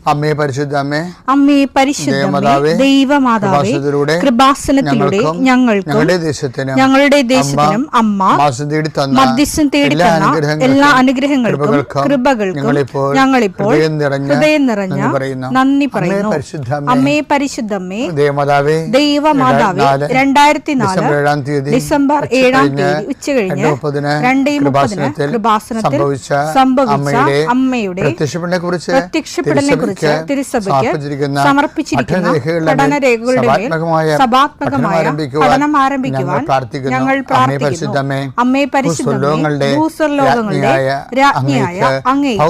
അമ്മേ പരിശുദ്ധ അമ്മേ പരിശുദ്ധമേ, ദൈവമാതാവേ, കൃപാസനത്തിലൂടെ ഞങ്ങൾക്കും ഞങ്ങളുടെ ദേശത്തിനും അമ്മ മധ്യസ്ഥം തേടി തന്ന എല്ലാ അനുഗ്രഹങ്ങൾക്കും കൃപകൾക്കും ഞങ്ങളിപ്പോൾ ഹൃദയം നിറഞ്ഞ നന്ദി പറയുന്നു. അമ്മേ പരിശുദ്ധമേ, ദൈവമാതാവേ, 2004 ഡിസംബർ 7 ഉച്ചകഴിഞ്ഞ് 2:30 കൃപാസനത്തിൽ സംഭവിച്ച അമ്മയുടെ പ്രത്യക്ഷപ്പെടലിനെ കുറിച്ച് തിരുസഭയ്ക്ക് സമർപ്പിച്ചിരിക്കുന്ന പഠനരേഖകളുടെ മേൽ സഭാത്മകമായ പഠനം ആരംഭിക്കുവാൻ ഞങ്ങൾ പ്രാർത്ഥിക്കുന്നു. അമ്മേ പരിശുദ്ധമേ, ഭൂസ്വർലോകങ്ങളുടെ രാജ്ഞിയായ അങ്ങേയ്ക്ക്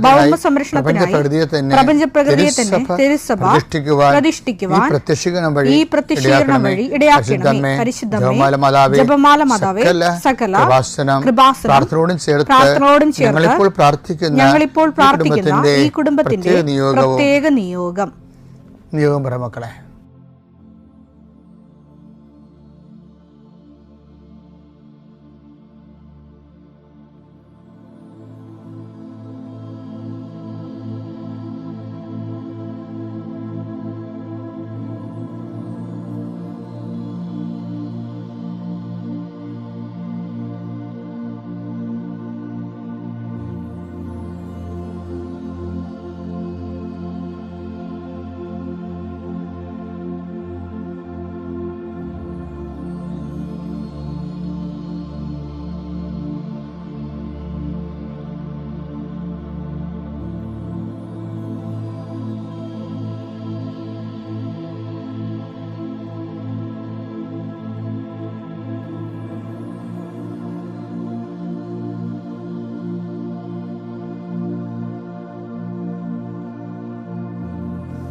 ഭൗമസംരക്ഷണത്തിനായി പ്രപഞ്ചപ്രകൃതിയെ തന്നെ തിരുസഭ പ്രതിഷ്ഠിക്കുവാൻ ഈ പ്രത്യക്ഷീകരണം വഴി ഇടയാക്കണമേ. പരിശുദ്ധമേ, ജപമാല മാതാവേ, സകല കൃപാസനം പ്രാർത്ഥനയോടും ചേർത്ത് ഞങ്ങളിപ്പോൾ പ്രാർത്ഥിക്കുന്ന ഈ കുടുംബത്തിന്റെ പ്രത്യേക നിയോഗം പറ മക്കളെ.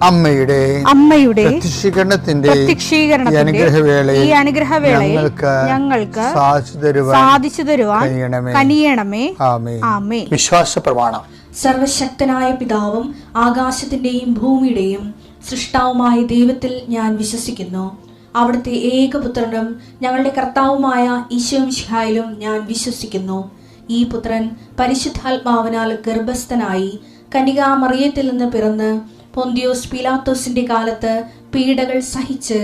അമ്മയുടെ പ്രത്യക്ഷീകരണത്തിന്റെ ഈ അനുഗ്രഹവേളയിൽ ഞങ്ങൾക്ക് സാധിച്ചു തരുവാൻ കനിയണമേ. ആമേൻ. വിശ്വാസ പ്രമാണം. സർവശക്തനായ പിതാവും ആകാശത്തിന്റെയും ഭൂമിയുടെയും സൃഷ്ടാവുമായ ദൈവത്തിൽ ഞാൻ വിശ്വസിക്കുന്നു. അവിടുത്തെ ഏകപുത്രനും ഞങ്ങളുടെ കർത്താവുമായ ഈശോമിശിഹായിലും ഞാൻ വിശ്വസിക്കുന്നു. ഈ പുത്രൻ പരിശുദ്ധാത്മാവിനാൽ ഗർഭസ്ഥനായി കന്യകാമറിയത്തിൽ നിന്ന് പിറന്ന് പൊന്തിയോസ് പീലാത്തോസിന്റെ കാലത്ത് പീഡകൾ സഹിച്ച്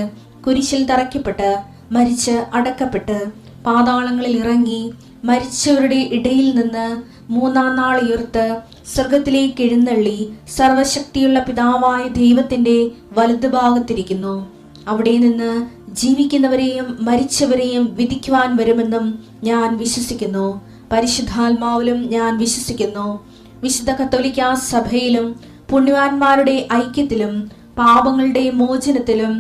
കുരിശിൽ തറയ്ക്കപ്പെട്ട് മരിച്ച് അടക്കപ്പെട്ട് പാതാളങ്ങളിൽ ഇറങ്ങി മരിച്ചവരുടെ ഇടയിൽ നിന്ന് 3-ാം നാൾ ഉയർത്ത് സ്വർഗത്തിലേക്ക് എഴുന്നള്ളി സർവശക്തിയുള്ള പിതാവായ ദൈവത്തിന്റെ വലതുഭാഗത്തിരിക്കുന്നു. അവിടെ നിന്ന് ജീവിക്കുന്നവരെയും മരിച്ചവരെയും വിധിക്കുവാൻ വരുമെന്നും ഞാൻ വിശ്വസിക്കുന്നു. പരിശുദ്ധാത്മാവിലും ഞാൻ വിശ്വസിക്കുന്നു. വിശുദ്ധ കത്തോലിക്കാ സഭയിലും പുണ്യവാന്മാരുടെ ഐക്യത്തിലും പാപങ്ങളുടെ മോചനത്തിലും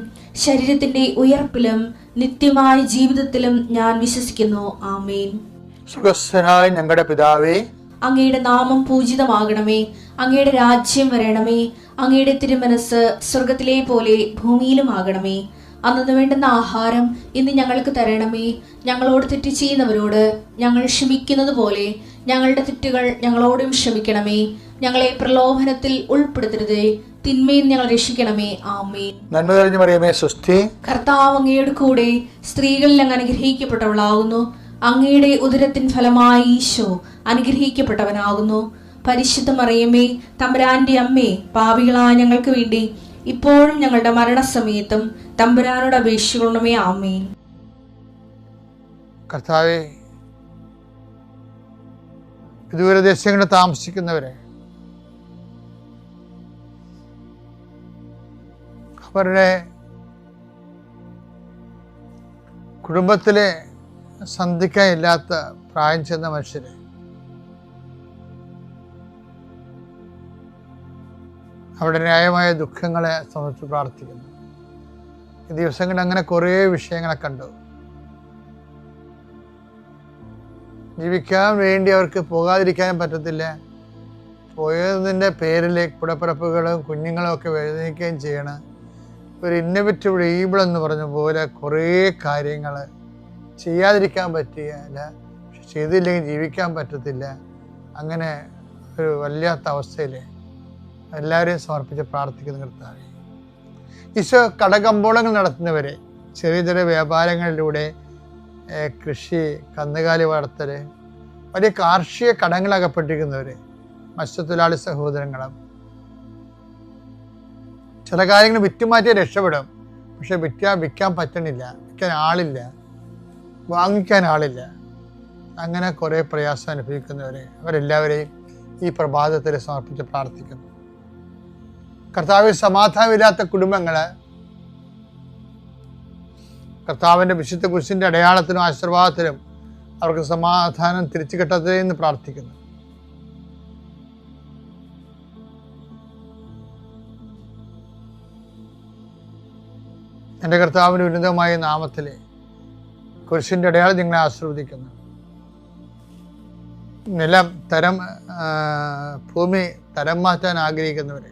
ശരീരത്തിന്റെ ഉയർപ്പിലും നിത്യമായ ജീവിതത്തിലും ഞാൻ വിശ്വസിക്കുന്നു. ആമേൻ. സുഖസ്ഥനായ ഞങ്ങളുടെ പിതാവേ, അങ്ങയുടെ നാമം പൂജിതമാകണമേ. അങ്ങയുടെ രാജ്യം വരണമേ. അങ്ങയുടെ തിരുമനസ് സ്വർഗത്തിലെ പോലെ ഭൂമിയിലും ആകണമേ. അന്നു വേണ്ടുന്ന ആഹാരം ഇന്ന് ഞങ്ങൾക്ക് തരണമേ. ഞങ്ങളോട് തെറ്റ് ചെയ്യുന്നവരോട് ഞങ്ങൾ ക്ഷമിക്കുന്നത് പോലെ ഞങ്ങളുടെ തെറ്റുകൾ ഞങ്ങളോടും ക്ഷമിക്കണമേ. ഞങ്ങളെ പ്രലോഭനത്തിൽ ഉൾപ്പെടുത്തരുതേ, തിന്മയിൽ ഞങ്ങൾ രക്ഷിക്കണമേ. ആമേൻ. നന്മ നിറഞ്ഞ മറിയമേ, സ്വസ്തി. കർത്താവ് അങ്ങയുടെ കൂടെ സ്ത്രീകളിൽ അങ്ങ് അനുഗ്രഹിക്കപ്പെട്ടവളാകുന്നു. അങ്ങയുടെ ഉദരത്തിൻ ഫലമായി ഈശോ അനുഗ്രഹിക്കപ്പെട്ടവനാകുന്നു. പരിശുദ്ധ മറിയമേ, തമ്പുരാന്റെ അമ്മേ, പാപികളായ ഞങ്ങൾക്ക് വേണ്ടി ഇപ്പോഴും ഞങ്ങളുടെ മരണസമയത്തും തമ്പുരാനോട് അപേക്ഷിക്കണമേ. ആമേൻ. കർത്താവേ, ദൂരദേശങ്ങളിൽ താമസിക്കുന്നവരെ അവരുടെ കുടുംബത്തിലെ സന്ധിക്കാനില്ലാത്ത പ്രായം ചെന്ന മനുഷ്യരെ അവരുടെ ന്യായമായ ദുഃഖങ്ങളെ സംബന്ധിച്ച് പ്രാർത്ഥിക്കുന്നു. ഈ ദിവസങ്ങളിൽ അങ്ങനെ കുറേ വിഷയങ്ങളെ കണ്ടു. ജീവിക്കാൻ വേണ്ടി അവർക്ക് പോകാതിരിക്കാനും പറ്റത്തില്ല. പോയതിൻ്റെ പേരിൽ കൂടപ്പിറപ്പുകളും കുഞ്ഞുങ്ങളും ഒക്കെ വേദനിക്കുകയും ചെയ്യണം. ഒരു ഇന്നോവേറ്റീവ് ഈബിൾ എന്ന് പറഞ്ഞ പോലെ കുറേ കാര്യങ്ങൾ ചെയ്യാതിരിക്കാൻ പറ്റില്ല, ചെയ്തില്ലെങ്കിൽ ജീവിക്കാൻ പറ്റത്തില്ല. അങ്ങനെ ഒരു വല്ലാത്ത അവസ്ഥയിൽ എല്ലാവരെയും സമർപ്പിച്ച് പ്രാർത്ഥിക്കുന്ന കർത്താവേ, ഈശോ കടകമ്പോളങ്ങൾ നടത്തുന്നവരെ, ചെറിയ ചെറിയ വ്യാപാരങ്ങളിലൂടെ കൃഷി, കന്നുകാലി വളർത്തൽ, വലിയ കാർഷിക കടങ്ങളകപ്പെട്ടിരിക്കുന്നവർ, മത്സ്യത്തൊഴിലാളി സഹോദരങ്ങളും ചില കാര്യങ്ങൾ വിറ്റുമാറ്റിയാൽ രക്ഷപ്പെടും, പക്ഷെ വിൽക്കാൻ പറ്റണില്ല, വിൽക്കാൻ ആളില്ല, വാങ്ങിക്കാൻ ആളില്ല. അങ്ങനെ കുറേ പ്രയാസം അനുഭവിക്കുന്നവരെ അവരെല്ലാവരെയും ഈ പ്രഭാതത്തിൽ സമർപ്പിച്ച് പ്രാർത്ഥിക്കുന്നു. കർത്താവിൽ സമാധാനമില്ലാത്ത കുടുംബങ്ങൾ കർത്താവിൻ്റെ വിശുദ്ധ കുരിശിൻ്റെ അടയാളത്തിനും ആശീർവാദത്തിലും അവർക്ക് സമാധാനം തിരിച്ചു കിട്ടട്ടെ എന്ന് പ്രാർത്ഥിക്കുന്നു. എൻ്റെ കർത്താവിൻ്റെ ഉന്നതമായ നാമത്തിൽ കുരിശിൻ്റെ അടയാളം നിങ്ങളെ ആശീർവദിക്കുന്നു. ഭൂമി തരം മാറ്റാൻ ആഗ്രഹിക്കുന്നവരെ,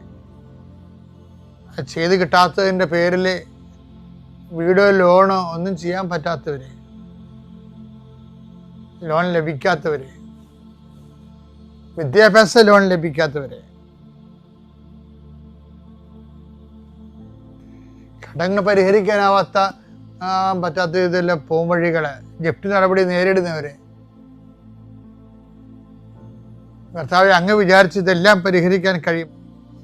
ചെയ്ത് കിട്ടാത്തതിൻ്റെ പേരിൽ വീടോ ലോണോ ഒന്നും ചെയ്യാൻ പറ്റാത്തവരെ, ലോൺ ലഭിക്കാത്തവരെ, വിദ്യാഭ്യാസ ലോൺ ലഭിക്കാത്തവരെ, കടങ്ങൾ പരിഹരിക്കാനാവാത്ത പറ്റാത്ത ഇതെല്ലാം പോംവഴികള്, ജപ്തി നടപടി നേരിടുന്നവരെ, കർത്താവെ അങ്ങ് വിചാരിച്ച് ഇതെല്ലാം പരിഹരിക്കാൻ കഴിയും.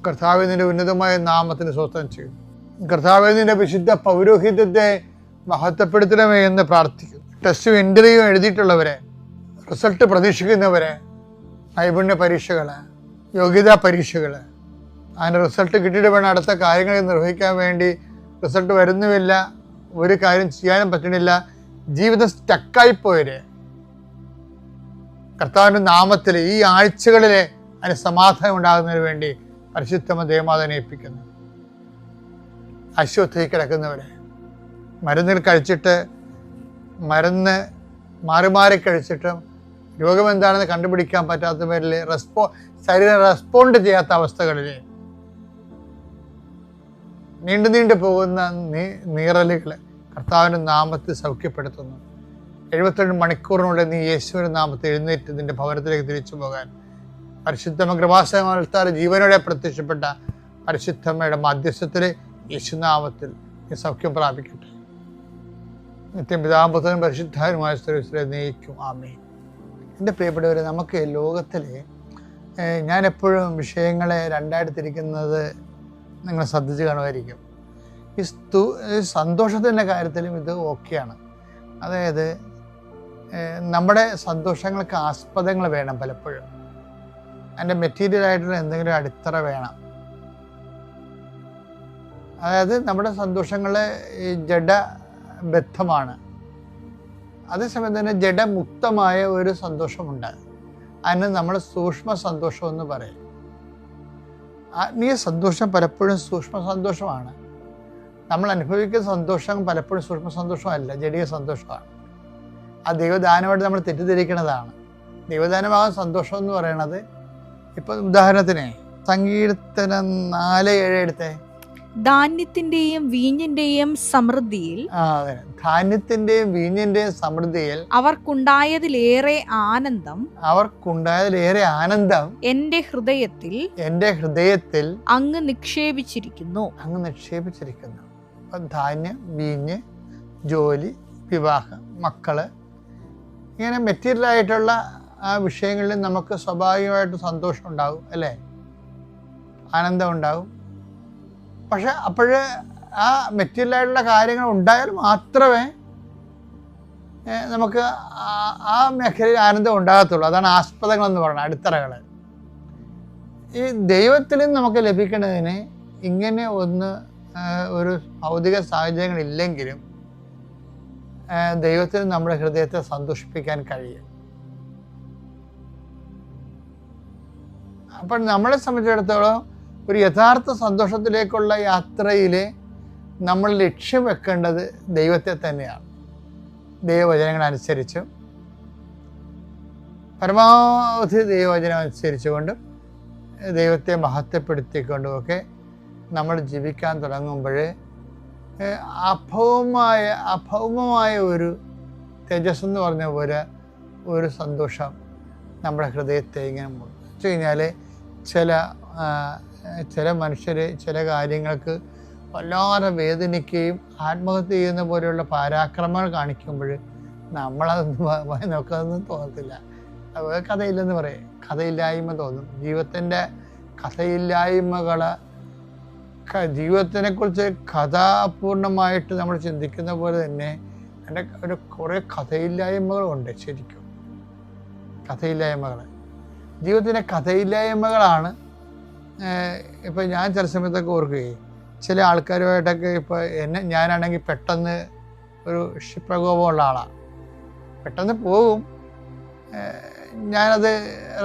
കർത്താവെ നിന്റെ ഉന്നതമായ നാമത്തിന് സ്വസ്ഥം ചെയ്യും. കർത്താവെ നിന്റെ വിശുദ്ധ പൗരോഹിത്യത്തെ മഹത്വപ്പെടുത്തണമേ എന്ന് പ്രാർത്ഥിക്കുന്നു. ടെസ്റ്റും ഇന്റർവ്യൂ എഴുതിയിട്ടുള്ളവരെ, റിസൾട്ട് പ്രതീക്ഷിക്കുന്നവരെ, നൈപുണ്യ പരീക്ഷകള്, യോഗ്യതാ പരീക്ഷകള്, അതിൻ്റെ റിസൾട്ട് കിട്ടിയിട്ട് വേണം അടുത്ത കാര്യങ്ങൾ നിർവഹിക്കാൻ വേണ്ടി. റിസൾട്ട് വരുന്നുമില്ല, ഒരു കാര്യം ചെയ്യാനും പറ്റണില്ല, ജീവിതം സ്റ്റക്കായിപ്പോയവരെ കർത്താവിൻ്റെ നാമത്തിൽ ഈ ആഴ്ചകളിലെ അതിന് സമാധാനം ഉണ്ടാകുന്നതിന് വേണ്ടി പരിശുദ്ധമ ദേവമാതാവിനെ ഏൽപ്പിക്കുന്നു. അശ്വത്ഥയിൽ കിടക്കുന്നവരെ, മരുന്നിൽ കഴിച്ചിട്ട് മരുന്ന് മാറി കഴിച്ചിട്ടും രോഗം എന്താണെന്ന് കണ്ടുപിടിക്കാൻ പറ്റാത്തവരിൽ ശരീരം റെസ്പോണ്ട് ചെയ്യാത്ത അവസ്ഥകളിൽ നീണ്ടു പോകുന്ന നീറലുകൾ കർത്താവിൻ്റെ നാമത്തിൽ സൗഖ്യപ്പെടുത്തുന്നു. 72 മണിക്കൂറിനുള്ളിൽ നീ യേശുവിൻ്റെ നാമത്തിൽ എഴുന്നേറ്റ് നിന്റെ ഭവനത്തിലേക്ക് തിരിച്ചു പോകാൻ പരിശുദ്ധമ കൃപാസനത്താൽ ജീവനോടെ പ്രത്യക്ഷപ്പെട്ട പരിശുദ്ധമ്മയുടെ മധ്യസ്ഥത്തിൽ യേശുനാമത്തിൽ നീ സൗഖ്യം പ്രാപിക്കട്ടെ. നിത്യം പിതാപുത്രനും പരിശുദ്ധാനുമായ സ്ഥലത്തിലെ നയിക്കും. ആമേൻ. എൻ്റെ പ്രിയപ്പെട്ടവരെ, നമുക്ക് ലോകത്തിൽ ഞാനെപ്പോഴും വിഷയങ്ങളെ രണ്ടായിട്ട് തിരിക്കുന്നത് നിങ്ങൾ ശ്രദ്ധിച്ച് കാണുമായിരിക്കും. ഈ സന്തോഷത്തിൻ്റെ കാര്യത്തിലും ഇത് ഓക്കെയാണ്. അതായത് നമ്മുടെ സന്തോഷങ്ങൾക്ക് ആസ്പദങ്ങൾ വേണം, പലപ്പോഴും അതിൻ്റെ മെറ്റീരിയലായിട്ടുള്ള എന്തെങ്കിലും അടിത്തറ വേണം. അതായത് നമ്മുടെ സന്തോഷങ്ങളെ ജഡബദ്ധമാണ്, അതേസമയം തന്നെ ജഡമുക്തമായ ഒരു സന്തോഷമുണ്ട്. അതിന് നമ്മൾ സൂക്ഷ്മ സന്തോഷം എന്ന് പറയും. ആത്മീയ സന്തോഷം പലപ്പോഴും സൂക്ഷ്മ സന്തോഷമാണ്. നമ്മൾ അനുഭവിക്കുന്ന സന്തോഷം പലപ്പോഴും സൂക്ഷ്മ സന്തോഷമല്ല, ജഡീയ സന്തോഷമാണ്. ആ ദൈവദാനമായിട്ട് നമ്മൾ തെറ്റിദ്ധരിക്കുന്നതാണ്. ദൈവദാനമാകുന്ന സന്തോഷം എന്ന് പറയുന്നത്, ഇപ്പം ഉദാഹരണത്തിന് സങ്കീർത്തനം 4:7 എടുത്തേ. ധാന്യത്തിന്റെയും വീഞ്ഞിന്റെയും സമൃദ്ധിയിൽ, ധാന്യത്തിന്റെയും വീഞ്ഞിന്റെയും സമൃദ്ധിയിൽ അവർക്കുണ്ടായതിലേറെ ആനന്ദം എന്റെ ഹൃദയത്തിൽ അങ്ങ് നിക്ഷേപിച്ചിരിക്കുന്നു. ധാന്യം, വീഞ്ഞ്, ജോലി, വിവാഹം, മക്കള്, ഇങ്ങനെ മെറ്റീരിയലായിട്ടുള്ള ആ വിഷയങ്ങളിൽ നമുക്ക് സ്വാഭാവികമായിട്ട് സന്തോഷം ഉണ്ടാകും, അല്ലേ? ആനന്ദം ഉണ്ടാകും. പക്ഷെ അപ്പോഴ് ആ മെറ്റീരിയലായിട്ടുള്ള കാര്യങ്ങൾ ഉണ്ടായാൽ മാത്രമേ നമുക്ക് ആ മേഖലയിൽ ആനന്ദം ഉണ്ടാകത്തുള്ളൂ. അതാണ് ആസ്പദങ്ങൾ എന്ന് പറയുന്നത്, അടിത്തറകൾ. ഈ ദൈവത്തിൽ നമുക്ക് ലഭിക്കേണ്ടതിന് ഇങ്ങനെ ഒരു ഭൗതിക സാഹചര്യങ്ങളില്ലെങ്കിലും ദൈവത്തിന് നമ്മുടെ ഹൃദയത്തെ സന്തോഷിപ്പിക്കാൻ കഴിയും. അപ്പം നമ്മളെ സംബന്ധിച്ചിടത്തോളം ഒരു യഥാർത്ഥ സന്തോഷത്തിലേക്കുള്ള യാത്രയിൽ നമ്മൾ ലക്ഷ്യം വെക്കേണ്ടത് ദൈവത്തെ തന്നെയാണ്. ദൈവവചനങ്ങളനുസരിച്ചും പരമാവധി ദൈവവചനം അനുസരിച്ചുകൊണ്ടും ദൈവത്തെ മഹത്വപ്പെടുത്തിക്കൊണ്ടുമൊക്കെ നമ്മൾ ജീവിക്കാൻ തുടങ്ങുമ്പോൾ അഭൗമമായ ഒരു തേജസ് എന്ന് പറഞ്ഞ പോലെ ഒരു സന്തോഷം നമ്മുടെ ഹൃദയത്തെ ഇങ്ങനെ വെച്ച് കഴിഞ്ഞാൽ ചില മനുഷ്യർ ചില കാര്യങ്ങൾക്ക് വല്ലാതെ വേദനിക്കുകയും ആത്മഹത്യ ചെയ്യുന്ന പോലെയുള്ള പരാക്രമങ്ങൾ കാണിക്കുമ്പോൾ നമ്മളതൊന്നും നോക്കാതൊന്നും തോന്നത്തില്ല. കഥയില്ലെന്ന് പറയും, കഥയില്ലായ്മ തോന്നും. ജീവിതത്തിൻ്റെ കഥയില്ലായ്മകൾ ജീവിതത്തിനെ കുറിച്ച് കഥാപൂർണമായിട്ട് നമ്മൾ ചിന്തിക്കുന്ന പോലെ തന്നെ എൻ്റെ ഒരു കുറേ കഥയില്ലായ്മകളുണ്ട്. ശരിക്കും കഥയില്ലായ്മകൾ, ജീവിതത്തിൻ്റെ കഥയില്ലായ്മകളാണ്. ഇപ്പം ഞാൻ ചില സമയത്തൊക്കെ ഓർക്കുകയും ചില ആൾക്കാരുമായിട്ടൊക്കെ ഇപ്പോൾ ഞാനാണെങ്കിൽ പെട്ടെന്ന് ഒരു ക്ഷിപ്രകോപമുള്ള ആളാണ്. പെട്ടെന്ന് പോകും, ഞാനത്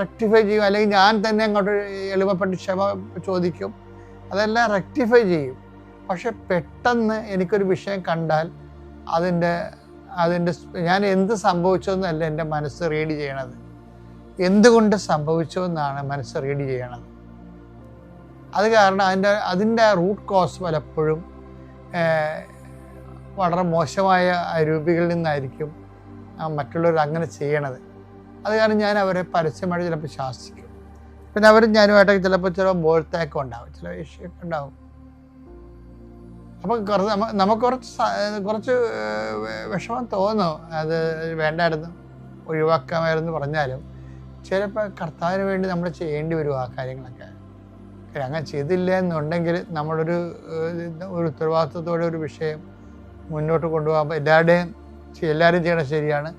റെക്ടിഫൈ ചെയ്യും, അല്ലെങ്കിൽ ഞാൻ തന്നെ അങ്ങോട്ട് എളുപ്പപ്പെട്ട് ക്ഷമ ചോദിക്കും, അതെല്ലാം റെക്ടിഫൈ ചെയ്യും. പക്ഷെ പെട്ടെന്ന് എനിക്കൊരു വിഷയം കണ്ടാൽ അതിൻ്റെ ഞാൻ എന്ത് സംഭവിച്ചതെന്നല്ല എൻ്റെ മനസ്സ് റീഡ് ചെയ്യണത്, എന്തുകൊണ്ട് സംഭവിച്ചതെന്നാണ് മനസ്സ് റീഡ് ചെയ്യണത്. അത് കാരണം അതിൻ്റെ റൂട്ട് കോസ് പലപ്പോഴും വളരെ മോശമായ രൂപികളിൽ നിന്നായിരിക്കും മറ്റുള്ളവർ അങ്ങനെ ചെയ്യണത്. അത് കാരണം ഞാൻ അവരെ പരസ്യമായിട്ട് ചിലപ്പോൾ ശാസിക്കും. പിന്നെ അവരും ഞാനുമായിട്ടൊക്കെ ചിലപ്പോൾ ബോൾത്താക്കം ഉണ്ടാവും, ചില വിഷയമൊക്കെ ഉണ്ടാവും. അപ്പം നമുക്ക് കുറച്ച് വിഷമം തോന്നും, അത് വേണ്ടായിരുന്നു, ഒഴിവാക്കാമായിരുന്നു പറഞ്ഞാലും ചിലപ്പോൾ കർത്താവിന് വേണ്ടി നമ്മൾ ചെയ്യേണ്ടി വരും ആ കാര്യങ്ങളൊക്കെ. അങ്ങനെ ചെയ്തില്ല എന്നുണ്ടെങ്കിൽ നമ്മളൊരു ഉത്തരവാദിത്വത്തോടെ ഒരു വിഷയം മുന്നോട്ട് കൊണ്ടുപോകാൻ എല്ലാവരും ചെയ്യണത് ശരിയാണ്,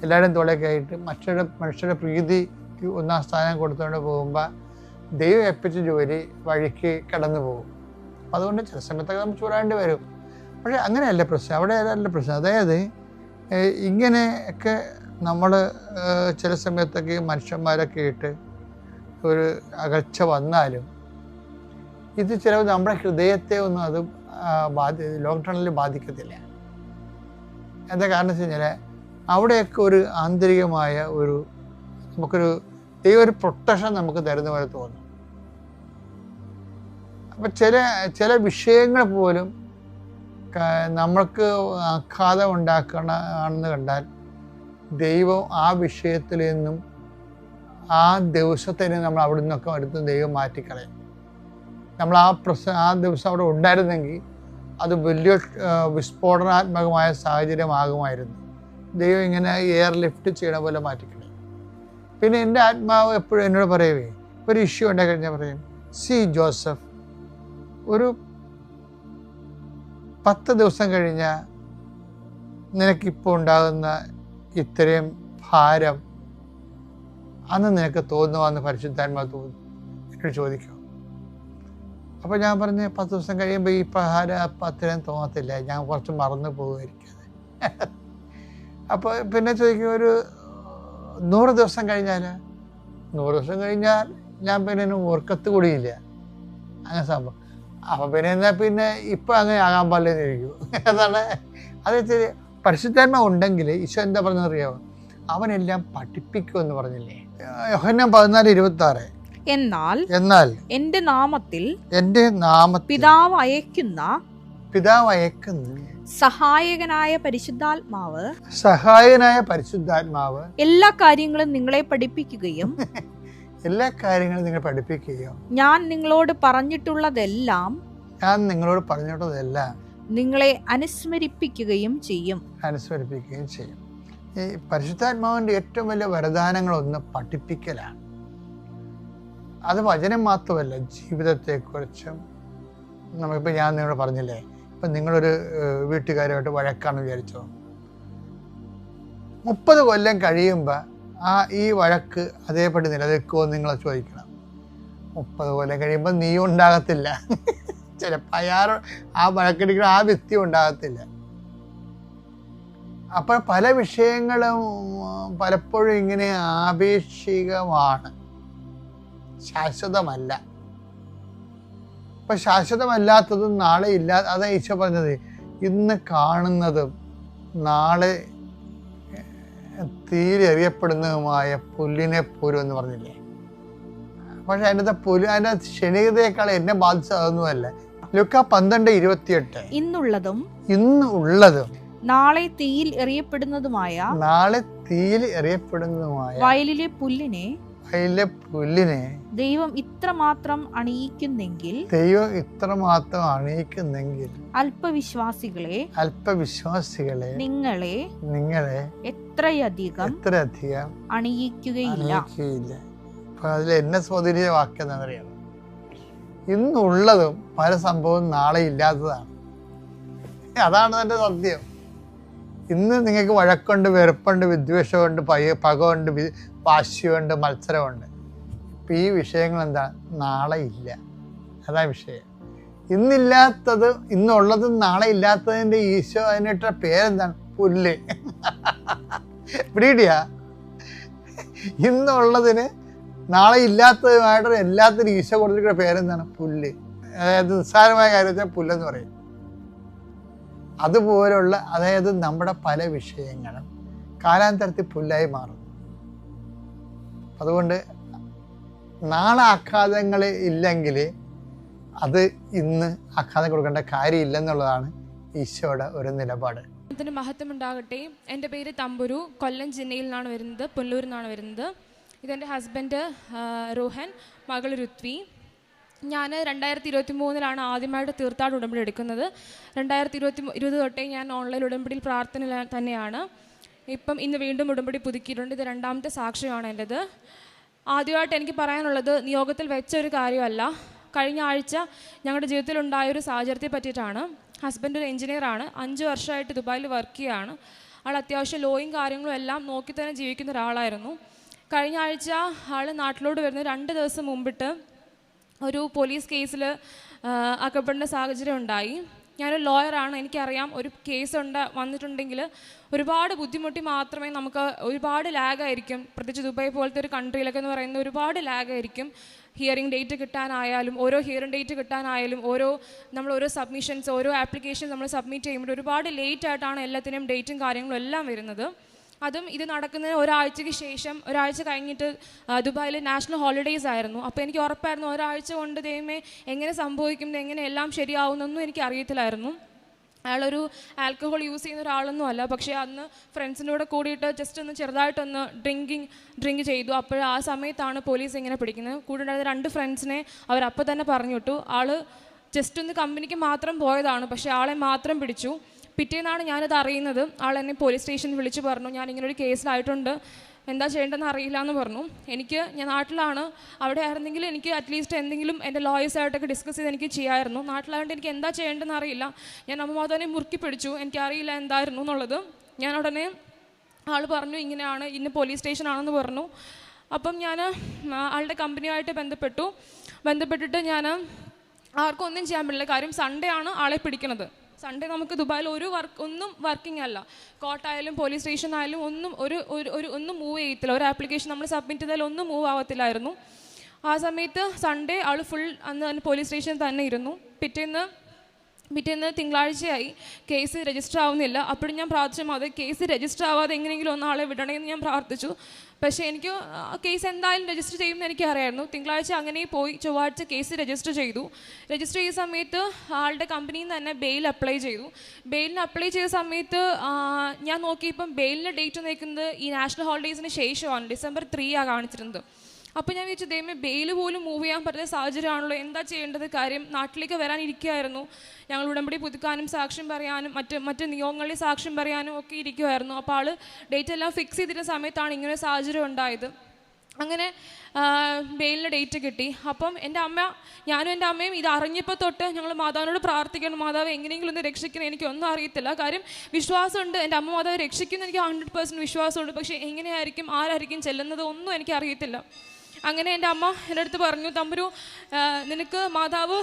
എല്ലാവരും തോളൊക്കെ ആയിട്ട് മനുഷ്യരുടെ പ്രീതിക്ക് ഒന്നാം സ്ഥാനം കൊടുത്തുകൊണ്ട് പോകുമ്പോൾ ദൈവം ഏൽപ്പിച്ച ജോലി വഴിക്ക് കടന്നു പോകും. അപ്പം അതുകൊണ്ട് ചില സമയത്തൊക്കെ നമ്മൾ ചൂടാണ്ടി വരും. പക്ഷേ അങ്ങനെയല്ല പ്രശ്നം, അവിടെ അല്ല പ്രശ്നം. അതായത് ഇങ്ങനെയൊക്കെ നമ്മൾ ചില സമയത്തൊക്കെ മനുഷ്യന്മാരൊക്കെ ഇട്ട് ഒരു അകൽച്ച വന്നാലും ഇത് ചിലപ്പോൾ നമ്മുടെ ഹൃദയത്തെ ഒന്നും അത് ലോങ് ടേണിൽ ബാധിക്കത്തില്ല. എന്താ കാരണം വെച്ച് കഴിഞ്ഞാൽ അവിടെയൊക്കെ ഒരു ആന്തരികമായ നമുക്കൊരു ദൈവം ഒരു പ്രൊട്ടക്ഷൻ നമുക്ക് തരുന്ന പോലെ തോന്നും. അപ്പം ചില വിഷയങ്ങൾ പോലും നമ്മൾക്ക് ആഘാതം ആണെന്ന് കണ്ടാൽ ദൈവം ആ വിഷയത്തിൽ നിന്നും ആ ദിവസത്തിന് നമ്മൾ അവിടെ നിന്നൊക്കെ അടുത്ത് ദൈവം മാറ്റിക്കളയും. നമ്മൾ ആ ദിവസം അവിടെ ഉണ്ടായിരുന്നെങ്കിൽ അത് വലിയ വിസ്ഫോടനാത്മകമായ സാഹചര്യമാകുമായിരുന്നു. ദൈവം ഇങ്ങനെ എയർ ലിഫ്റ്റ് ചെയ്യണ പോലെ മാറ്റിക്കളയും. പിന്നെ എൻ്റെ ആത്മാവ് എപ്പോഴും എന്നോട് പറയുവേ, ഒരു ഇഷ്യൂ ഉണ്ടായി കഴിഞ്ഞാൽ പറയും, സി ജോസഫ്, ഒരു 10 ദിവസം കഴിഞ്ഞാൽ നിനക്കിപ്പോൾ ഉണ്ടാകുന്ന ഇത്രയും ഭാരം അന്ന് നിനക്ക് തോന്നുവാന്ന് പരിശുദ്ധാത്മാവ് തോന്നുന്നു എന്നോട് ചോദിക്കും. അപ്പോൾ ഞാൻ പറഞ്ഞ് 10 ദിവസം കഴിയുമ്പോൾ ഈ ഭാരം അത്രയും തോന്നത്തില്ല, ഞാൻ കുറച്ച് മറന്നു പോകുമായിരിക്കും. അപ്പോൾ പിന്നെ ചോദിക്കും, ഒരു 100 ദിവസം കഴിഞ്ഞാൽ 100 ദിവസം കഴിഞ്ഞാൽ ഞാൻ പിന്നെ ഓർക്കത്ത് കൂടിയില്ല, അങ്ങനെ സംഭവം. അപ്പം പിന്നെ ഇപ്പം അങ്ങനെ ആകാൻ പാടില്ലെന്നിരിക്കും. അതാണ് അത്. പരിശുദ്ധാത്മാവ് ഉണ്ടെങ്കിൽ ഈശോ എന്താ പറഞ്ഞറിയാമോ, അവനെല്ലാം പഠിപ്പിക്കുമെന്ന് പറഞ്ഞില്ലേ, യോഹന്നാൻ 14:26. എന്നാൽ എന്റെ നാമത്തിൽ പിതാവ് അയക്കുന്ന സഹായകനായ പരിശുദ്ധാത്മാവ് എല്ലാ കാര്യങ്ങളും നിങ്ങളെ പഠിപ്പിക്കുകയും ഞാൻ നിങ്ങളോട് പറഞ്ഞിട്ടുള്ളതെല്ലാം നിങ്ങളെ അനുസ്മരിപ്പിക്കുകയും ചെയ്യും. ഈ പരിശുദ്ധാത്മാവിന്റെ ഏറ്റവും വലിയ വരദാനങ്ങളൊന്ന് പഠിപ്പിക്കലാണ്. അത് വചനം മാത്രമല്ല, ജീവിതത്തെക്കുറിച്ചും. നമുക്കിപ്പോൾ ഞാൻ നിങ്ങളോട് പറഞ്ഞില്ലേ, ഇപ്പം നിങ്ങളൊരു വീട്ടുകാരുമായിട്ട് വഴക്കാണെന്ന് വിചാരിച്ചോ, 30 കൊല്ലം കഴിയുമ്പോൾ ഈ വഴക്ക് അതേപടി നിലനിൽക്കുമോ എന്ന് നിങ്ങൾ ചോദിക്കണം. 30 കൊല്ലം കഴിയുമ്പോൾ നീ ഉണ്ടാകത്തില്ല, ചിലപ്പോൾ ആ വഴക്കടിക്കുന്ന ആ വ്യക്തി ഉണ്ടാകത്തില്ല. അപ്പോൾ പല വിഷയങ്ങളും പലപ്പോഴും ഇങ്ങനെ ആപേക്ഷികമാണ്, ശാശ്വതമല്ല. അപ്പം ശാശ്വതമല്ലാത്തതും നാളെ അതാ ഈശോ പറഞ്ഞത്, ഇന്ന് കാണുന്നതും നാളെ തീരെറിയപ്പെടുന്നതുമായ പുല്ലിനെ പോലും എന്ന് പറഞ്ഞില്ലേ. പക്ഷെ അതിൻ്റെ ക്ഷണികതയേക്കാൾ എന്നെ ബാധിച്ചതൊന്നുമല്ല. ലൂക്കാ 12:28. ഇന്നുള്ളതും നാളെ തീയിൽ എറിയപ്പെടുന്നതുമായ വയലിലെ പുല്ലിനെ ദൈവം ഇത്രമാത്രം അണിയിക്കുന്നെങ്കിൽ അല്പവിശ്വാസികളെ നിങ്ങളെ എത്രയധികം അണിയിക്കുകയില്ല. അണിയിക്കുകയില്ല. അതിൽ എന്നെ സ്വാധീനിച്ച വാക്യം എന്താണെന്നറിയാം, ഇന്നുള്ളതും പല സംഭവവും നാളെ ഇല്ലാത്തതാണ്. അതാണ് എൻ്റെ സത്യം. ഇന്ന് നിങ്ങൾക്ക് വഴക്കുണ്ട്, വെറുപ്പുണ്ട്, വിദ്വേഷമുണ്ട്, പകമുണ്ട്, വാശിയുണ്ട്, മത്സരമുണ്ട്. ഇപ്പം ഈ വിഷയങ്ങൾ എന്താണ്? നാളെ ഇല്ല. അതാ വിഷയം. ഇന്നില്ലാത്തത് ഇന്നുള്ളതും നാളെ ഇല്ലാത്തതിൻ്റെ ഈശോ അതിനിട്ട പേരെന്താണ്? പുല്ല്. പിടിയിടിയാ. ഇന്നുള്ളതിന് നാളെ ഇല്ലാത്തതുമായിട്ട് എല്ലാത്തിനും ഈശോ കൊടുത്തിരിക്കുന്ന പേരെന്താണ്? പുല്ല്. അതായത് നിസ്സാരമായ കാര്യത്തിൽ പുല്ലെന്ന് പറയും. അതുപോലുള്ള അതായത് നമ്മുടെ പല വിഷയങ്ങളും കാലാന്തരത്തിൽ പുല്ലായി മാറും. അതുകൊണ്ട് നാളെ ആഘാതങ്ങൾ ഇല്ലെങ്കിൽ അത് ഇന്ന് ആഘാതം കൊടുക്കേണ്ട കാര്യമില്ലെന്നുള്ളതാണ് ഈശോയുടെ ഒരു നിലപാട്. അതിന് മഹത്വം ഉണ്ടാകട്ടെ. എൻ്റെ പേര് തമ്പുരു, കൊല്ലം ജില്ലയിൽ നിന്നാണ് വരുന്നത്, പുല്ലൂരിൽ നിന്നാണ് വരുന്നത്. ഇതെൻ്റെ ഹസ്ബൻഡ് രോഹൻ, മകൾ ഋത്വി. ഞാൻ 2023 ആദ്യമായിട്ട് തീർത്ഥാടന ഉടമ്പടി എടുക്കുന്നത്. 2020 തൊട്ടേ ഞാൻ ഓൺലൈൻ ഉടമ്പടിയിൽ പ്രാർത്ഥന തന്നെയാണ്. ഇപ്പം ഇന്ന് വീണ്ടും ഉടമ്പടി പുതുക്കിയിട്ടുണ്ട്. ഇത് 2ാമത്തെ സാക്ഷ്യമാണ് എൻ്റെത്. ആദ്യമായിട്ട് എനിക്ക് പറയാനുള്ളത് നിയോഗത്തിൽ വെച്ച ഒരു കാര്യമല്ല. കഴിഞ്ഞ ആഴ്ച ഞങ്ങളുടെ ജീവിതത്തിലുണ്ടായൊരു സാഹചര്യത്തെ പറ്റിയിട്ടാണ്. ഹസ്ബൻഡ് ഒരു എഞ്ചിനീയറാണ്, 5 വർഷമായിട്ട് ദുബായിൽ വർക്ക് ചെയ്യുകയാണ്. ആൾ അത്യാവശ്യം ലോയും കാര്യങ്ങളും എല്ലാം നോക്കി തന്നെ ജീവിക്കുന്ന ഒരാളായിരുന്നു. കഴിഞ്ഞ ആഴ്ച ആൾ നാട്ടിലോട്ട് വരുന്ന 2 ദിവസം മുമ്പിട്ട് ഒരു പോലീസ് കേസിൽ അകപ്പെടേണ്ട സാഹചര്യം ഉണ്ടായി. ഞാനൊരു ലോയറാണ്, എനിക്കറിയാം ഒരു കേസ് വന്നിട്ടുണ്ടെങ്കിൽ ഒരുപാട് ബുദ്ധിമുട്ടി മാത്രമേ നമുക്ക്, ഒരുപാട് ലാഗായിരിക്കും. പ്രത്യേകിച്ച് ദുബായ് പോലത്തെ ഒരു കൺട്രിയിലൊക്കെ എന്ന് പറയുന്നത് ഒരുപാട് ലാഗായിരിക്കും. ഹിയറിംഗ് ഡേറ്റ് കിട്ടാനായാലും, ഓരോ ഹിയറിംഗ് ഡേറ്റ് കിട്ടാനായാലും, നമ്മൾ ഓരോ സബ്മിഷൻസ്, ഓരോ ആപ്ലിക്കേഷൻ നമ്മൾ സബ്മിറ്റ് ചെയ്യുമ്പോൾ ഒരുപാട് ലേറ്റ് ആയിട്ടാണ് എല്ലാത്തിനും ഡേറ്റും കാര്യങ്ങളും എല്ലാം വരുന്നത്. അതും ഇത് നടക്കുന്നതിന് ഒരാഴ്ചയ്ക്ക് ശേഷം, ഒരാഴ്ച കഴിഞ്ഞിട്ട് ദുബായിൽ നാഷണൽ ഹോളിഡേയ്സ് ആയിരുന്നു. അപ്പോൾ എനിക്ക് ഉറപ്പായിരുന്നു ഒരാഴ്ച കൊണ്ട് ദൈവമേ എങ്ങനെ സംഭവിക്കും, എങ്ങനെ എല്ലാം ശരിയാവുമെന്നൊന്നും എനിക്ക് അറിയത്തില്ലായിരുന്നു. അയാളൊരു ആൽക്കഹോൾ യൂസ് ചെയ്യുന്ന ഒരാളൊന്നും അല്ല. പക്ഷേ അന്ന് ഫ്രണ്ട്സിൻ്റെ കൂടെ കൂടിയിട്ട് ജസ്റ്റ് ഒന്ന് ചെറുതായിട്ടൊന്ന് ഡ്രിങ്ക് ചെയ്തു. അപ്പോൾ ആ സമയത്താണ് പോലീസ് ഇങ്ങനെ പിടിക്കുന്നത്. കൂടെ ഉണ്ടായിരുന്ന 2 ഫ്രണ്ട്സിനെ അവരപ്പോൾ തന്നെ പറഞ്ഞു വിട്ടു. ആൾ ജസ്റ്റ് ഒന്ന് കമ്പനിക്ക് മാത്രം പോയതാണ്, പക്ഷേ ആളെ മാത്രം പിടിച്ചു. പിറ്റേന്നാണ് ഞാനത് അറിയുന്നത്. ആൾ എന്നെ പോലീസ് സ്റ്റേഷനിൽ വിളിച്ച് പറഞ്ഞു, ഞാനിങ്ങനൊരു കേസിലായിട്ടുണ്ട്, എന്താ ചെയ്യേണ്ടതെന്ന് അറിയില്ല എന്ന് പറഞ്ഞു. ഞാൻ നാട്ടിലാണ്. അവിടെ ആയിരുന്നെങ്കിൽ എനിക്ക് അറ്റ്ലീസ്റ്റ് എന്തെങ്കിലും എൻ്റെ ലോയേഴ്സായിട്ടൊക്കെ ഡിസ്കസ് ചെയ്ത് എനിക്ക് ചെയ്യാമായിരുന്നു. നാട്ടിലായതുകൊണ്ട് എനിക്ക് എന്താ ചെയ്യേണ്ടതെന്ന് അറിയില്ല. ഞാൻ അമ്മമാതനെ മുറുക്കി പിടിച്ചു. എനിക്കറിയില്ല എന്തായിരുന്നു എന്നുള്ളത്. ഞാൻ ഉടനെ ആൾ പറഞ്ഞു ഇങ്ങനെയാണ്, ഇന്ന് പോലീസ് സ്റ്റേഷനാണെന്ന് പറഞ്ഞു. അപ്പം ഞാൻ ആളുടെ കമ്പനിയായിട്ട് ബന്ധപ്പെട്ടിട്ട് ഞാൻ ആർക്കും ഒന്നും ചെയ്യാൻ പറ്റില്ല. കാര്യം സൺഡേ ആണ് ആളെ പിടിക്കുന്നത്. സൺഡേ നമുക്ക് ദുബായിൽ ഒന്നും വർക്കിംഗ് അല്ല. കോർട്ടായാലും പോലീസ് സ്റ്റേഷൻ ആയാലും ഒന്നും മൂവ് ചെയ്യത്തില്ല. ഒരു ആപ്ലിക്കേഷൻ നമ്മൾ സബ്മിറ്റ് ചെയ്താൽ ഒന്നും മൂവ് ആവത്തില്ലായിരുന്നു. ആ സമയത്ത് സൺഡേ ആൾ ഫുൾ അന്ന് പോലീസ് സ്റ്റേഷനിൽ തന്നെ ഇരുന്നു. പിറ്റേന്ന് തിങ്കളാഴ്ചയായി, കേസ് രജിസ്റ്റർ ആവുന്നില്ല. അപ്പോഴും ഞാൻ പ്രാർത്ഥിച്ചു, അത് കേസ് രജിസ്റ്റർ ആവാതെ എങ്ങനെയെങ്കിലും ഒന്നാളെ വിടണമെന്ന് ഞാൻ പ്രാർത്ഥിച്ചു. പക്ഷേ എനിക്ക് കേസ് എന്തായാലും രജിസ്റ്റർ ചെയ്യുമെന്ന് എനിക്കറിയായിരുന്നു. തിങ്കളാഴ്ച അങ്ങനെ പോയി. ചൊവ്വാഴ്ച കേസ് രജിസ്റ്റർ ചെയ്തു സമയത്ത് ആളുടെ കമ്പനിയിൽ നിന്ന് തന്നെ ബെയിൽ അപ്ലൈ ചെയ്തു. ബെയിലിന് അപ്ലൈ ചെയ്ത സമയത്ത് ഞാൻ നോക്കിയപ്പം ബെയിലിൻ്റെ ഡേറ്റ് നിൽക്കുന്നത് ഈ നാഷണൽ ഹോളിഡേയ്സിന് ശേഷമാണ്. December 3 കാണിച്ചിരുന്നത്. അപ്പോൾ ഞാൻ വിചാരിച്ചു ദൈവമേ ബെയിൽ പോലും മൂവ് ചെയ്യാൻ പറ്റുന്ന സാഹചര്യമാണല്ലോ, എന്താ ചെയ്യേണ്ടത്? കാര്യം നാട്ടിലേക്ക് വരാനിരിക്കുമായിരുന്നു. ഞങ്ങൾ ഉടമ്പടി പുതുക്കാനും സാക്ഷ്യം പറയാനും മറ്റ് നിയോഗങ്ങളിൽ സാക്ഷ്യം പറയാനും ഒക്കെ ഇരിക്കുമായിരുന്നു. അപ്പോൾ ആൾ ഡേറ്റ് എല്ലാം ഫിക്സ് ചെയ്തിരുന്ന സമയത്താണ് ഇങ്ങനെ സാഹചര്യം ഉണ്ടായത്. അങ്ങനെ ബെയിലിൻ്റെ ഡേറ്റ് കിട്ടി. അപ്പം ഞാനും എൻ്റെ അമ്മയും ഇത് അറിഞ്ഞപ്പോൾ തൊട്ട് ഞങ്ങൾ മാതാവിനോട് പ്രാർത്ഥിക്കണം, മാതാവ് എങ്ങനെയെങ്കിലും ഒന്ന് രക്ഷിക്കണം. എനിക്കൊന്നും അറിയത്തില്ല. കാര്യം വിശ്വാസമുണ്ട്, എൻ്റെ അമ്മ മാതാവ് രക്ഷിക്കുന്ന എനിക്ക് 100% വിശ്വാസമുണ്ട്. പക്ഷേ എങ്ങനെയായിരിക്കും, ആരായിരിക്കും ചെല്ലുന്നത് ഒന്നും എനിക്കറിയത്തില്ല. അങ്ങനെ എൻ്റെ അമ്മ എൻ്റെ അടുത്ത് പറഞ്ഞു, തമ്പുരു നിനക്ക് മാതാവ്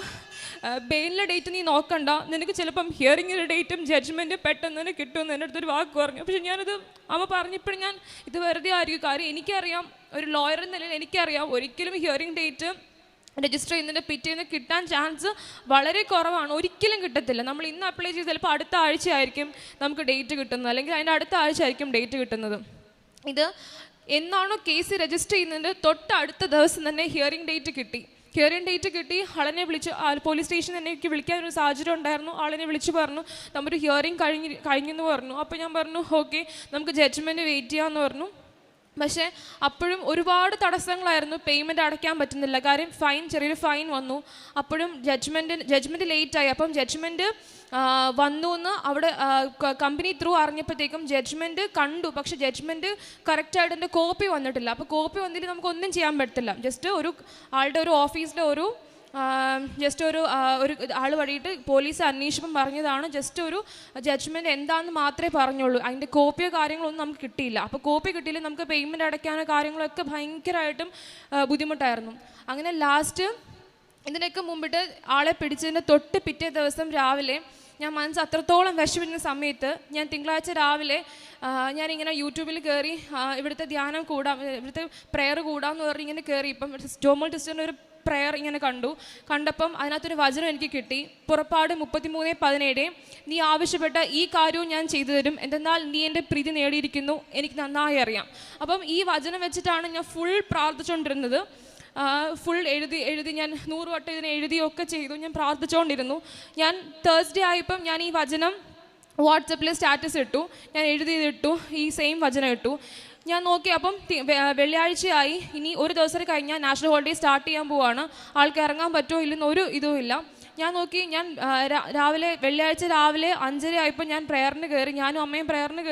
ബെയിലിൻ്റെ ഡേറ്റ് നീ നോക്കണ്ട, നിനക്ക് ചിലപ്പം ഹിയറിങ്ങിൻ്റെ ഡേറ്റും ജഡ്ജ്മെൻറ്റും പെട്ടെന്ന് തന്നെ കിട്ടുമെന്ന് എൻ്റെ അടുത്തൊരു വാക്ക് പറഞ്ഞു. പക്ഷെ ഞാനത് അമ്മ പറഞ്ഞപ്പോഴും ഞാൻ ഇത് വെറുതെ ആയിരിക്കും. കാര്യം എനിക്കറിയാം, ഒരു ലോയർ എന്ന നിലയിൽ എനിക്കറിയാം ഒരിക്കലും ഹിയറിംഗ് ഡേറ്റ് രജിസ്റ്റർ ചെയ്യുന്നതിൻ്റെ പിറ്റേന്ന് കിട്ടാൻ ചാൻസ് വളരെ കുറവാണ്. ഒരിക്കലും കിട്ടത്തില്ല. നമ്മൾ ഇന്ന് അപ്ലൈ ചെയ്ത് ചിലപ്പോൾ അടുത്ത ആഴ്ച ആയിരിക്കും നമുക്ക് ഡേറ്റ് കിട്ടുന്നത്, അല്ലെങ്കിൽ അതിൻ്റെ അടുത്ത ആഴ്ച ആയിരിക്കും ഡേറ്റ് കിട്ടുന്നത്. ഇത് എന്നാണോ കേസ് രജിസ്റ്റർ ചെയ്യുന്നതിൻ്റെ തൊട്ടടുത്ത ദിവസം തന്നെ ഹിയറിംഗ് ഡേറ്റ് കിട്ടി. ആളിനെ വിളിച്ച് പോലീസ് സ്റ്റേഷനിൽ എനിക്ക് വിളിക്കാനൊരു സാഹചര്യം ഉണ്ടായിരുന്നു. ആളിനെ വിളിച്ച് പറഞ്ഞു നമ്മുടെ ഹിയറിംഗ് കഴിഞ്ഞെന്ന് പറഞ്ഞു. അപ്പോൾ ഞാൻ പറഞ്ഞു ഓക്കെ, നമുക്ക് ജഡ്ജ്മെൻറ്റ് വെയിറ്റ് ചെയ്യാമെന്ന് പറഞ്ഞു. പക്ഷേ അപ്പോഴും ഒരുപാട് തടസ്സങ്ങളായിരുന്നു. പേയ്മെൻറ്റ് അടയ്ക്കാൻ പറ്റുന്നില്ല. കാര്യം ചെറിയൊരു ഫൈൻ വന്നു. അപ്പോഴും ജഡ്ജ്മെൻറ്റ് ലേറ്റായി. അപ്പം ജഡ്ജ്മെൻറ്റ് വന്നു എന്ന് അവിടെ കമ്പനി ത്രൂ അറിഞ്ഞപ്പോഴത്തേക്കും ജഡ്ജ്മെൻറ്റ് കണ്ടു. പക്ഷേ ജഡ്ജ്മെൻറ്റ് കറക്റ്റായിട്ട് എൻ്റെ കോപ്പി വന്നിട്ടില്ല. അപ്പോൾ കോപ്പി വന്നിട്ട് നമുക്കൊന്നും ചെയ്യാൻ പറ്റില്ല. ജസ്റ്റ് ആളുടെ ഒരു ഓഫീസിലെ ഒരു ജസ്റ്റ് ഒരു ആൾ വഴിയിട്ട് പോലീസ് അന്വേഷിപ്പം പറഞ്ഞതാണ് ജസ്റ്റ് ഒരു ജഡ്ജ്മെൻറ്റ് എന്താണെന്ന് മാത്രമേ പറഞ്ഞുള്ളൂ. അതിൻ്റെ കോപ്പിയോ കാര്യങ്ങളൊന്നും നമുക്ക് കിട്ടിയില്ല. അപ്പോൾ കോപ്പി കിട്ടിയില്ല, നമുക്ക് പേയ്മെൻറ്റ് അടയ്ക്കാനോ കാര്യങ്ങളൊക്കെ ഭയങ്കരമായിട്ടും ബുദ്ധിമുട്ടായിരുന്നു. അങ്ങനെ ലാസ്റ്റ് ഇതിനൊക്കെ മുമ്പിട്ട് ആളെ പിടിച്ചതിൻ്റെ തൊട്ട് പിറ്റേ ദിവസം രാവിലെ ഞാൻ മനസ്സ് അത്രത്തോളം വിഷമിക്കുന്ന സമയത്ത് ഞാൻ തിങ്കളാഴ്ച രാവിലെ ഞാനിങ്ങനെ യൂട്യൂബിൽ കയറി ഇവിടുത്തെ ധ്യാനം കൂടാം, ഇവിടുത്തെ പ്രെയർ കൂടാമെന്ന് പറഞ്ഞ് ഇങ്ങനെ കയറി. ഇപ്പം ജോമോൾ ടെസ്റ്റിൻ്റെ ഒരു പ്രെയർ ഇങ്ങനെ കണ്ടപ്പം അതിനകത്തൊരു വചനം എനിക്ക് കിട്ടി. പുറപ്പാട് 33:17, നീ ആവശ്യപ്പെട്ട ഈ കാര്യവും ഞാൻ ചെയ്തു തരും, എന്തെന്നാൽ നീ എൻ്റെ പ്രീതി നേടിയിരിക്കുന്നു, എനിക്ക് നന്നായി അറിയാം. അപ്പം ഈ വചനം വെച്ചിട്ടാണ് ഞാൻ ഫുൾ പ്രാർത്ഥിച്ചുകൊണ്ടിരുന്നത്. ഫുൾ എഴുതി ഞാൻ 100 വട്ടം ഇതിനെ എഴുതിയൊക്കെ ചെയ്തു. ഞാൻ പ്രാർത്ഥിച്ചുകൊണ്ടിരുന്നു. ഞാൻ തേഴ്സ്ഡേ ആയപ്പം ഞാൻ ഈ വചനം വാട്സപ്പിൽ സ്റ്റാറ്റസ് ഇട്ടു, ഞാൻ എഴുതിയിട്ടു, ഈ സെയിം വചനം ഇട്ടു. ഞാൻ നോക്കി അപ്പം വെള്ളിയാഴ്ചയായി, ഇനി ഒരു ദിവസം കഴിഞ്ഞാൽ നാഷണൽ ഹോളിഡേ സ്റ്റാർട്ട് ചെയ്യാൻ പോവാണ്. ആൾക്ക് ഇറങ്ങാൻ പറ്റുമോ ഇല്ലെന്ന് ഒരു ഇതുമില്ല. ഞാൻ നോക്കി, ഞാൻ രാവിലെ വെള്ളിയാഴ്ച രാവിലെ 5:30 ആയപ്പോൾ ഞാൻ പ്രെയറിന് കയറി, ഞാനും അമ്മയും പ്രെയറിന്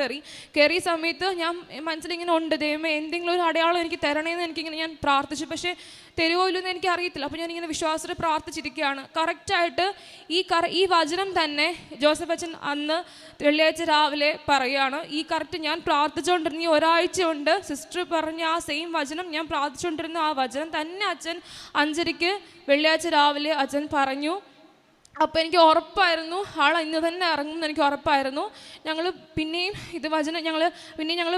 കയറിയ സമയത്ത് ഞാൻ മനസ്സിലിങ്ങനെ ഉണ്ട്, ദൈവമേ എന്തെങ്കിലും ഒരു അടയാളം എനിക്ക് തരണേന്ന് എനിക്കിങ്ങനെ ഞാൻ പ്രാർത്ഥിച്ചു. പക്ഷേ തരുമോ ഇല്ലെന്ന് എനിക്ക് അറിയത്തില്ല. അപ്പോൾ ഞാനിങ്ങനെ വിശ്വാസത്തിൽ പ്രാർത്ഥിച്ചിരിക്കുകയാണ്. കറക്റ്റായിട്ട് ഈ വചനം തന്നെ ജോസഫ് അച്ഛൻ അന്ന് വെള്ളിയാഴ്ച രാവിലെ പറയുകയാണ്. ഈ കറക്റ്റ് ഞാൻ പ്രാർത്ഥിച്ചുകൊണ്ടിരുന്ന ഈ ഒരാഴ്ച കൊണ്ട് സിസ്റ്റർ പറഞ്ഞ ആ സെയിം വചനം ഞാൻ പ്രാർത്ഥിച്ചുകൊണ്ടിരുന്ന ആ വചനം തന്നെ അച്ഛൻ 5:30 വെള്ളിയാഴ്ച രാവിലെ അച്ഛൻ പറഞ്ഞു. അപ്പോൾ എനിക്ക് ഉറപ്പായിരുന്നു ആൾ ഇന്ന് തന്നെ ഇറങ്ങുമെന്ന് എനിക്ക് ഉറപ്പായിരുന്നു. ഞങ്ങൾ പിന്നെയും ഇത് വചനം ഞങ്ങൾ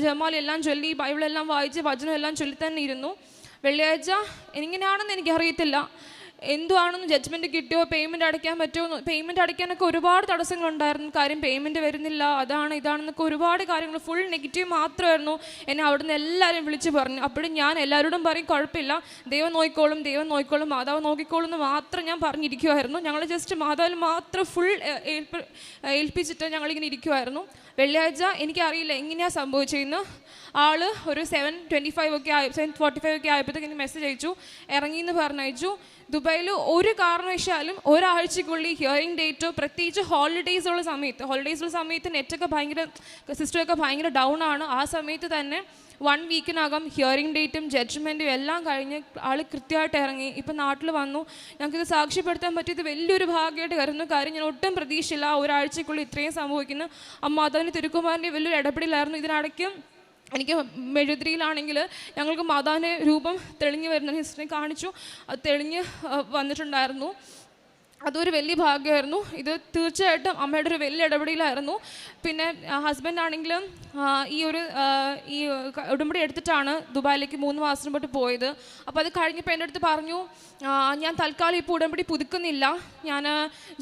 ജമാലെല്ലാം ചൊല്ലി, ബൈബിളെല്ലാം വായിച്ച് വചനം എല്ലാം ചൊല്ലി തന്നെ ഇരുന്നു. വെള്ളിയാഴ്ച എങ്ങനെയാണെന്ന് എനിക്കറിയത്തില്ല, എന്തുവാണെന്ന് ജഡ്ജ്മെൻറ്റ് കിട്ടിയോ, പേയ്മെൻറ്റ് അടയ്ക്കാൻ പറ്റുമോ, പേയ്മെൻറ്റ് അടയ്ക്കാനൊക്കെ ഒരുപാട് തടസ്സങ്ങളുണ്ടായിരുന്നു. കാര്യം പേയ്മെൻറ്റ് വരുന്നില്ല, ഇതാണെന്നൊക്കെ ഒരുപാട് കാര്യങ്ങൾ, ഫുൾ നെഗറ്റീവ് മാത്രമായിരുന്നു. എന്നെ അവിടുന്ന് എല്ലാവരും വിളിച്ച് പറഞ്ഞു. അപ്പോഴും ഞാൻ എല്ലാവരോടും പറയും കുഴപ്പമില്ല, ദൈവം നോക്കിക്കോളും, മാതാവ് നോക്കിക്കോളും എന്ന് മാത്രം ഞാൻ പറഞ്ഞിരിക്കുമായിരുന്നു. ഞങ്ങൾ ജസ്റ്റ് മാതാവിൽ മാത്രം ഫുൾ ഏൽപ്പിച്ചിട്ട് ഞങ്ങളിങ്ങനെ ഇരിക്കുമായിരുന്നു. വെള്ളിയാഴ്ച എനിക്കറിയില്ല എങ്ങനെയാണ് സംഭവിച്ചതെന്ന്. ആൾ ഒരു 7:45 ഒക്കെ ആയപ്പോഴത്തേക്ക് എനിക്ക് മെസ്സേജ് അയച്ചു, ഇറങ്ങിയെന്ന് പറഞ്ഞയച്ചു. ദുബായിൽ ഒരു കാരണവശാലും ഒരാഴ്ചക്കുള്ളിൽ ഹിയറിംഗ് ഡേറ്റോ, പ്രത്യേകിച്ച് ഹോളിഡേയ്സുള്ള സമയത്ത് നെറ്റൊക്കെ സിസ്റ്റമൊക്കെ ഭയങ്കര ഡൗൺ ആണ്. ആ സമയത്ത് തന്നെ 1 വീക്കിനകം ഹിയറിംഗ് ഡേറ്റും ജഡ്ജ്മെൻറ്റും എല്ലാം കഴിഞ്ഞ് ആൾ കൃത്യമായിട്ട് ഇറങ്ങി. ഇപ്പം നാട്ടിൽ വന്നു. ഞങ്ങൾക്കിത് സാക്ഷ്യപ്പെടുത്താൻ പറ്റിയത് വലിയൊരു ഭാഗ്യമായിട്ട് കരുതുന്നു. കാര്യം ഞാൻ ഒട്ടും പ്രതീക്ഷയില്ല ഒരാഴ്ചക്കുള്ളിൽ ഇത്രയും സംഭവിക്കുന്നു. മാതാവിൻ്റെ തിരുക്കുമാരൻ്റെ വലിയൊരു ഇടപെടലായിരുന്നു. ഇതിനിടയ്ക്ക് എനിക്ക് മെഴുകുതിരിയിലാണെങ്കിൽ ഞങ്ങൾക്ക് മാതാവിൻ്റെ രൂപം തെളിഞ്ഞ് വരുന്ന ഹിസ്റ്ററി കാണിച്ചു, അത് തെളിഞ്ഞ് വന്നിട്ടുണ്ടായിരുന്നു. അതൊരു വലിയ ഭാഗ്യമായിരുന്നു. ഇത് തീർച്ചയായിട്ടും അമ്മയുടെ ഒരു വലിയ ഇടപെടലായിരുന്നു. പിന്നെ ഹസ്ബൻഡാണെങ്കിലും ഈ ഉടമ്പടി എടുത്തിട്ടാണ് ദുബായിലേക്ക് 3 മാസം തൊട്ട് പോയത്. അപ്പോൾ അത് കഴിഞ്ഞപ്പോൾ എൻ്റെ അടുത്ത് പറഞ്ഞു, ഞാൻ തൽക്കാലം ഇപ്പോൾ ഉടമ്പടി പുതുക്കുന്നില്ല, ഞാൻ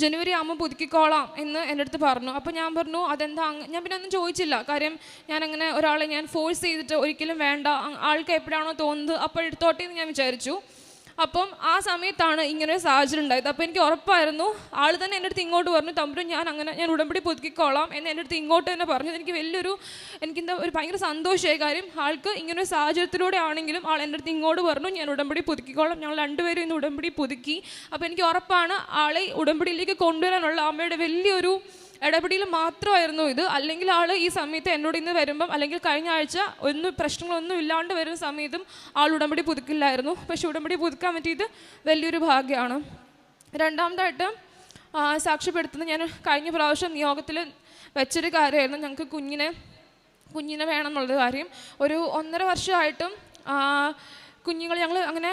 ജനുവരി ആകുമ്പോൾ പുതുക്കിക്കോളാം എന്ന് എൻ്റെ അടുത്ത് പറഞ്ഞു. അപ്പോൾ ഞാൻ പറഞ്ഞു അതെന്താ, ഞാൻ പിന്നെ ഒന്നും ചോദിച്ചില്ല. കാര്യം ഞാനങ്ങനെ ഒരാളെ ഞാൻ ഫോഴ്സ് ചെയ്തിട്ട് ഒരിക്കലും വേണ്ട, ആൾക്ക് എപ്പോഴാണോ തോന്നുന്നത് അപ്പോൾ എടുത്തോട്ടെ എന്ന് ഞാൻ വിചാരിച്ചു. അപ്പം ആ സമയത്താണ് ഇങ്ങനൊരു സാഹചര്യം ഉണ്ടായത്. അപ്പോൾ എനിക്ക് ഉറപ്പായിരുന്നു, ആൾ തന്നെ എൻ്റെ അടുത്ത് ഇങ്ങോട്ട് പറഞ്ഞു, തമ്പുരു ഞാൻ ഉടമ്പടി പുതുക്കിക്കോളാം എന്ന് എൻ്റെ അടുത്ത് ഇങ്ങോട്ട് തന്നെ പറഞ്ഞു. എനിക്കെന്താ ഒരു ഭയങ്കര സന്തോഷമായ കാര്യം, ആൾക്ക് ഇങ്ങനൊരു സാഹചര്യത്തിലൂടെ ആണെങ്കിലും ആൾ എൻ്റെ അടുത്ത് ഇങ്ങോട്ട് പറഞ്ഞു ഞാൻ ഉടമ്പടി പുതുക്കിക്കോളാം. ഞങ്ങൾ രണ്ടുപേരും ഇന്ന് ഉടമ്പടി പുതുക്കി. അപ്പോൾ എനിക്ക് ഉറപ്പാണ് ആളെ ഉടമ്പടിയിലേക്ക് കൊണ്ടുവരാനുള്ള അമ്മയുടെ വലിയൊരു ഇടപെടൽ മാത്രമായിരുന്നു ഇത്. അല്ലെങ്കിൽ ആൾ ഈ സമയത്ത് എന്നോട് ഇന്ന് വരുമ്പം, അല്ലെങ്കിൽ കഴിഞ്ഞ ആഴ്ച പ്രശ്നങ്ങളൊന്നും ഇല്ലാണ്ട് വരുന്ന സമയത്തും ആൾ ഉടമ്പടി പുതുക്കില്ലായിരുന്നു. പക്ഷെ ഉടമ്പടി പുതുക്കാൻ പറ്റിയത് വലിയൊരു ഭാഗ്യമാണ്. രണ്ടാമതായിട്ട് സാക്ഷ്യപ്പെടുത്തുന്നത്, ഞാൻ കഴിഞ്ഞ പ്രാവശ്യം നിയോഗത്തിൽ വെച്ചൊരു കാര്യമായിരുന്നു, ഞങ്ങൾക്ക് കുഞ്ഞിനെ വേണം എന്നുള്ളത് കാര്യം. ഒരു 1.5 വർഷമായിട്ടും കുഞ്ഞുങ്ങൾ ഞങ്ങൾ അങ്ങനെ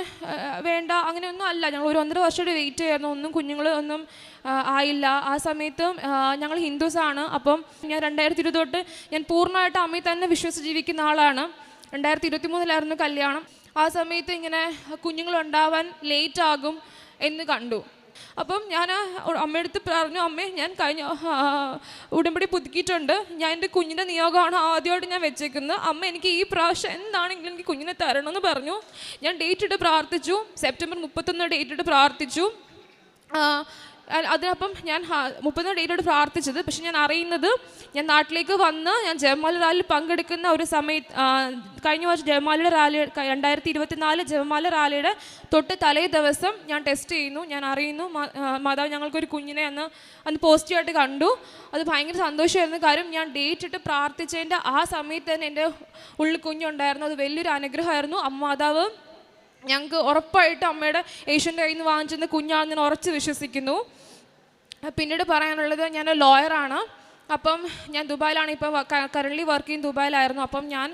വേണ്ട അങ്ങനെയൊന്നും അല്ല, ഞങ്ങൾ ഒരു 1.5 വർഷമായിട്ട് വെയിറ്റ് ചെയ്യായിരുന്നു, കുഞ്ഞുങ്ങൾ ഒന്നും ആയില്ല. ആ സമയത്തും ഞങ്ങൾ ഹിന്ദുസാണ്. അപ്പം ഞാൻ 2020 തൊട്ട് ഞാൻ പൂർണ്ണമായിട്ട് അമ്മയിൽ തന്നെ വിശ്വസിച്ച് ജീവിക്കുന്ന ആളാണ്. 2023 കല്യാണം. ആ സമയത്ത് ഇങ്ങനെ കുഞ്ഞുങ്ങളുണ്ടാവാൻ ലേറ്റ് ആകും എന്ന് കണ്ടു. അപ്പം ഞാൻ അമ്മയടുത്ത് പറഞ്ഞു, അമ്മേ ഞാൻ കഴിഞ്ഞ ഉടമ്പടി പുതുക്കിയിട്ടുണ്ട്, ഞാൻ എൻ്റെ കുഞ്ഞിൻ്റെ നിയോഗമാണ് ആദ്യമായിട്ട് ഞാൻ വെച്ചേക്കുന്നത്, അമ്മ എനിക്ക് ഈ പ്രാവശ്യം എന്താണെങ്കിലും എനിക്ക് കുഞ്ഞിനെ തരണമെന്ന് പറഞ്ഞു. ഞാൻ ഡേറ്റ് ഇട്ട് പ്രാർത്ഥിച്ചു, സെപ്റ്റംബർ 31 ഡേറ്റ് ഇട്ട് പ്രാർത്ഥിച്ചു. അതിനപ്പം ഞാൻ 30 ഡേറ്റോട് പ്രാർത്ഥിച്ചത്. പക്ഷെ ഞാൻ അറിയുന്നത്, ഞാൻ നാട്ടിലേക്ക് വന്ന് ഞാൻ ജപമാല റാലിയിൽ പങ്കെടുക്കുന്ന ഒരു സമയത്ത്, കഴിഞ്ഞ വർഷം ജപമാലയുടെ റാലി 2024 ജപമാല റാലിയുടെ തൊട്ട് തലേ ദിവസം ഞാൻ ടെസ്റ്റ് ചെയ്യുന്നു. ഞാൻ അറിയുന്നു മാതാവ് ഞങ്ങൾക്കൊരു കുഞ്ഞിനെ അന്ന് പോസിറ്റീവായിട്ട് കണ്ടു. അത് ഭയങ്കര സന്തോഷമായിരുന്നു. കാര്യം ഞാൻ ഡേറ്റ് ഇട്ട് പ്രാർത്ഥിച്ചതിൻ്റെ ആ സമയത്ത് തന്നെ എൻ്റെ ഉള്ളിൽ കുഞ്ഞുണ്ടായിരുന്നു. അത് വലിയൊരു അനുഗ്രഹമായിരുന്നു. മാതാവ് ഞങ്ങൾക്ക് ഉറപ്പായിട്ട് അമ്മയുടെ യേശുവിൻ്റെ കയ്യിൽ നിന്ന് വാങ്ങിച്ചെന്ന് കുഞ്ഞാണെന്ന് ഞാൻ ഉറച്ച് വിശ്വസിക്കുന്നു. പിന്നീട് പറയാനുള്ളത്, ഞാൻ ലോയറാണ്. അപ്പം ഞാൻ ദുബായിലാണ് ഇപ്പോൾ കറൻ്റ്ലി വർക്ക് ചെയ്യുന്ന ദുബായിലായിരുന്നു. അപ്പം ഞാൻ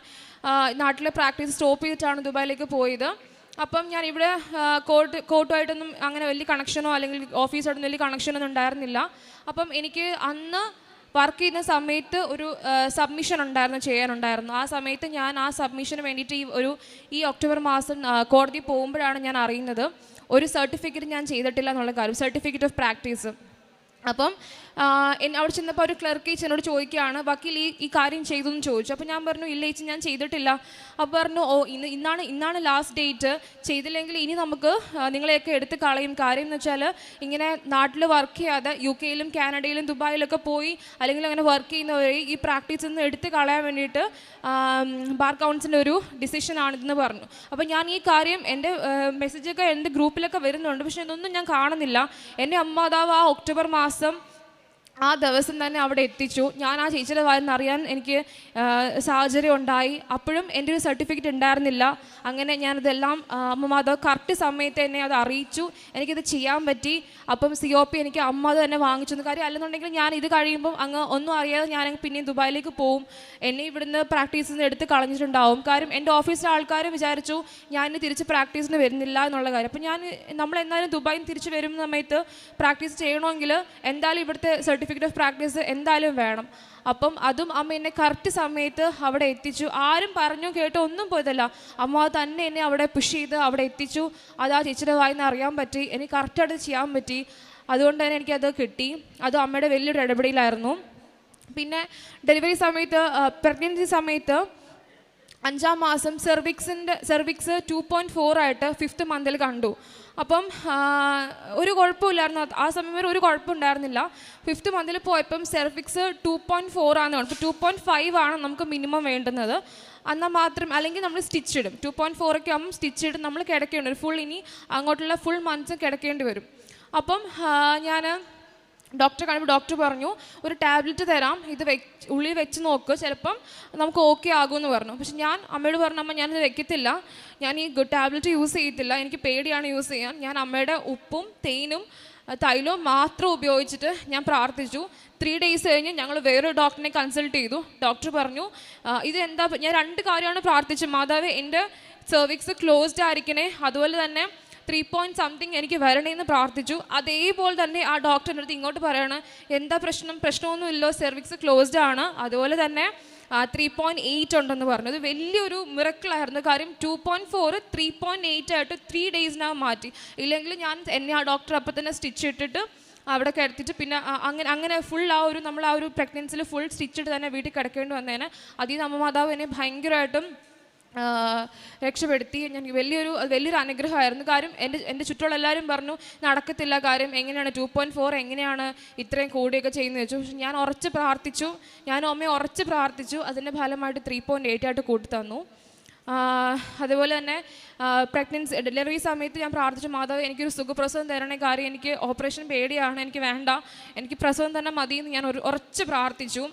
നാട്ടിലെ പ്രാക്ടീസ് സ്റ്റോപ്പ് ചെയ്തിട്ടാണ് ദുബായിലേക്ക് പോയത്. അപ്പം ഞാൻ ഇവിടെ കോർട്ടുമായിട്ടൊന്നും അങ്ങനെ വലിയ കണക്ഷനോ അല്ലെങ്കിൽ ഓഫീസായിട്ടൊന്നും വലിയ കണക്ഷനൊന്നും ഉണ്ടായിരുന്നില്ല. അപ്പം എനിക്ക് അന്ന് വർക്ക് ചെയ്യുന്ന സമയത്ത് ഒരു സബ്മിഷൻ ചെയ്യാനുണ്ടായിരുന്നു. ആ സമയത്ത് ഞാൻ ആ സബ്മിഷന് വേണ്ടിയിട്ട് ഈ ഒക്ടോബർ മാസം കോടതി പോകുമ്പോഴാണ് ഞാൻ അറിയുന്നത് ഒരു സർട്ടിഫിക്കറ്റ് ഞാൻ ചെയ്തിട്ടില്ല എന്നുള്ള കാര്യം, സർട്ടിഫിക്കറ്റ് ഓഫ് പ്രാക്ടീസ്. അപ്പം അവിടെ ചെന്നപ്പോൾ ഒരു ക്ലർക്ക് എന്നോട് ചോദിക്കുകയാണ്, വക്കീൽ ഈ കാര്യം ചെയ്തു എന്ന് ചോദിച്ചു. അപ്പോൾ ഞാൻ പറഞ്ഞു, ഇല്ല ചേച്ചി ഞാൻ ചെയ്തിട്ടില്ല. അപ്പോൾ പറഞ്ഞു, ഇന്നാണ് ലാസ്റ്റ് ഡേറ്റ്, ചെയ്തില്ലെങ്കിൽ ഇനി നമുക്ക് നിങ്ങളെയൊക്കെ എടുത്ത് കളയും. കാര്യം എന്ന് വെച്ചാൽ ഇങ്ങനെ നാട്ടിൽ വർക്ക് ചെയ്യാതെ UK യിലും കാനഡയിലും ദുബായിലൊക്കെ പോയി അല്ലെങ്കിൽ അങ്ങനെ വർക്ക് ചെയ്യുന്നവരെ ഈ പ്രാക്ടീസിൽ നിന്ന് എടുത്ത് കളയാൻ വേണ്ടിയിട്ട് ബാർ കൗൺസിലിൻ്റെ ഒരു ഡിസിഷനാണിതെന്ന് പറഞ്ഞു. അപ്പോൾ ഞാൻ ഈ കാര്യം എൻ്റെ മെസ്സേജൊക്കെ എൻ്റെ ഗ്രൂപ്പിലൊക്കെ വരുന്നുണ്ട്, പക്ഷേ ഇതൊന്നും ഞാൻ കാണുന്നില്ല. എൻ്റെ അമ്മാതാവ് ആ ഒക്ടോബർ മാസം ആ ദിവസം തന്നെ അവിടെ എത്തിച്ചു. ഞാൻ ആ ചേച്ചിയുടെ കാര്യം അറിയാൻ എനിക്ക് സാഹചര്യം ഉണ്ടായി. അപ്പോഴും എൻ്റെ ഒരു സർട്ടിഫിക്കറ്റ് ഉണ്ടായിരുന്നില്ല. അങ്ങനെ ഞാനതെല്ലാം അമ്മമാതാവ് കറക്റ്റ് സമയത്ത് എന്നെ അത് അറിയിച്ചു, എനിക്കിത് ചെയ്യാൻ പറ്റി. അപ്പം COP എനിക്ക് അമ്മ അത് തന്നെ വാങ്ങിച്ചു. കാര്യം അല്ലെന്നുണ്ടെങ്കിൽ ഞാൻ ഇത് കഴിയുമ്പം അങ്ങ് ഒന്നും അറിയാതെ ഞാൻ പിന്നെയും ദുബായിലേക്ക് പോവും, എന്നെ ഇവിടുന്ന് പ്രാക്ടീസിൽ നിന്ന് എടുത്ത് കളഞ്ഞിട്ടുണ്ടാവും. കാര്യം എൻ്റെ ഓഫീസിലെ ആൾക്കാർ വിചാരിച്ചു ഞാൻ ഇനി തിരിച്ച് പ്രാക്ടീസിന് വരുന്നില്ല എന്നുള്ള കാര്യം. അപ്പം നമ്മൾ എന്തായാലും ദുബായിൽ നിന്ന് തിരിച്ച് വരുന്ന സമയത്ത് പ്രാക്ടീസ് ചെയ്യണമെങ്കിൽ എന്തായാലും ഇവിടുത്തെ സർട്ടിഫിക്കറ്റ് ഓഫ് പ്രാക്ടീസ് എന്തായാലും വേണം. അപ്പം അതും അമ്മ എന്നെ കറക്റ്റ് സമയത്ത് അവിടെ എത്തിച്ചു. ആരും പറഞ്ഞു കേട്ടോ ഒന്നും പോയതല്ല, അമ്മ തന്നെ എന്നെ അവിടെ പുഷ് ചെയ്ത് അവിടെ എത്തിച്ചു. അത് ആ ചേച്ചിയുടെ വായിന്ന് അറിയാൻ പറ്റി, എനിക്ക് കറക്റ്റായിട്ട് ചെയ്യാൻ പറ്റി. അതുകൊണ്ട് തന്നെ എനിക്കത് കിട്ടി. അത് അമ്മയുടെ വലിയൊരു ഇടപെടലായിരുന്നു. പിന്നെ ഡെലിവറി സമയത്ത്, പ്രഗ്നൻസി സമയത്ത് 5ാം മാസം സെർവിക്സ് 2.4 ആയിട്ട് 5th മന്തിൽ കണ്ടു. അപ്പം ഒരു കുഴപ്പമില്ലായിരുന്നു, ആ സമയം വരെ ഒരു കുഴപ്പമുണ്ടായിരുന്നില്ല. 5th മന്തിൽ പോയപ്പം സെർവിക്സ് 2.4 ആണെന്ന് പറഞ്ഞു. 2.5 ആണ് നമുക്ക് മിനിമം വേണ്ടുന്നത്. എന്നാൽ മാത്രം, അല്ലെങ്കിൽ നമ്മൾ സ്റ്റിച്ച് ഇടും. 2.4 ഒക്കെ ആകുമ്പോൾ സ്റ്റിച്ച് ഇടും, നമ്മൾ കിടക്കേണ്ടി വരും. ഇനി അങ്ങോട്ടുള്ള ഫുൾ മന്ത്സ് കിടക്കേണ്ടി വരും. അപ്പം ഞാൻ ഡോക്ടറെ കാണുമ്പോൾ ഡോക്ടർ പറഞ്ഞു, ഒരു ടാബ്ലറ്റ് തരാം, ഇത് ഉള്ളിൽ വെച്ച് നോക്ക്, ചിലപ്പം നമുക്ക് ഓക്കെ ആകുമെന്ന് പറഞ്ഞു. പക്ഷെ ഞാൻ അമ്മയോട് പറഞ്ഞു, അമ്മ ഞാനിത് വെക്കത്തില്ല, ഞാൻ ഈ ടാബ്ലറ്റ് യൂസ് ചെയ്യത്തില്ല, എനിക്ക് പേടിയാണ് യൂസ് ചെയ്യാൻ. ഞാൻ അമ്മയുടെ ഉപ്പും തേനും തൈലവും മാത്രം ഉപയോഗിച്ചിട്ട് ഞാൻ പ്രാർത്ഥിച്ചു. 3 days കഴിഞ്ഞ് ഞങ്ങൾ വേറൊരു ഡോക്ടറിനെ കൺസൾട്ട് ചെയ്തു. ഡോക്ടർ പറഞ്ഞു, ഇതെന്താ, ഞാൻ 2 കാര്യമാണ് പ്രാർത്ഥിച്ചത്. മാതാവേ, എൻ്റെ സെർവിക്സ് ക്ലോസ്ഡ് ആയിരിക്കണേ, അതുപോലെ തന്നെ 3 point something എനിക്ക് വരണേന്ന് പ്രാർത്ഥിച്ചു. അതേപോലെ തന്നെ ആ ഡോക്ടറിൻ്റെ അടുത്ത് ഇങ്ങോട്ട് പറയാണ്, എന്താ പ്രശ്നമൊന്നുമില്ലോ, സെർവിക്സ് ക്ലോസ്ഡ് ആണ്, അതുപോലെ തന്നെ 3.8 ഉണ്ടെന്ന് പറഞ്ഞു. അത് വലിയൊരു മിറക്കിളായിരുന്നു. കാര്യം 2.4 3.8 ആയിട്ട് 3 daysനകം മാറ്റി. ഇല്ലെങ്കിൽ എന്നെ ആ ഡോക്ടർ അപ്പം തന്നെ സ്റ്റിച്ച് ഇട്ടിട്ട് അവിടെ കിടത്തിയിട്ട് പിന്നെ അങ്ങനെ ഫുൾ നമ്മൾ ആ ഒരു പ്രഗ്നൻസിൽ ഫുൾ സ്റ്റിച്ചിട്ട് തന്നെ വീട്ടിൽ കിടക്കേണ്ടി വന്നേനെ. അതിൽ നിന്ന് അമ്മമാതാവ് എന്നെ ഭയങ്കരമായിട്ടും രക്ഷപ്പെടുത്തി. ഞാൻ വലിയൊരു അനുഗ്രഹമായിരുന്നു. കാര്യം എൻ്റെ ചുറ്റുമുള്ള എല്ലാവരും പറഞ്ഞു നടക്കത്തില്ല, കാര്യം എങ്ങനെയാണ് 2.4 എങ്ങനെയാണ് ഇത്രയും കൂടിയൊക്കെ ചെയ്യുന്നത് വെച്ചു. പക്ഷെ ഞാൻ ഉറച്ച് പ്രാർത്ഥിച്ചു, ഞാനും അമ്മയും ഉറച്ച് പ്രാർത്ഥിച്ചു. അതിൻ്റെ ഫലമായിട്ട് 3.8 ആയിട്ട് കൂട്ടി തന്നു. അതുപോലെ തന്നെ ഡെലിവറി സമയത്ത് ഞാൻ പ്രാർത്ഥിച്ചു, മാതാവ് എനിക്കൊരു സുഖപ്രസവം തരണേ, കാര്യം എനിക്ക് ഓപ്പറേഷൻ പേടിയാണ്, എനിക്ക് വേണ്ട, എനിക്ക് പ്രസവം തന്നെ മതിയെന്ന് ഞാൻ ഉറച്ച് പ്രാർത്ഥിച്ചു.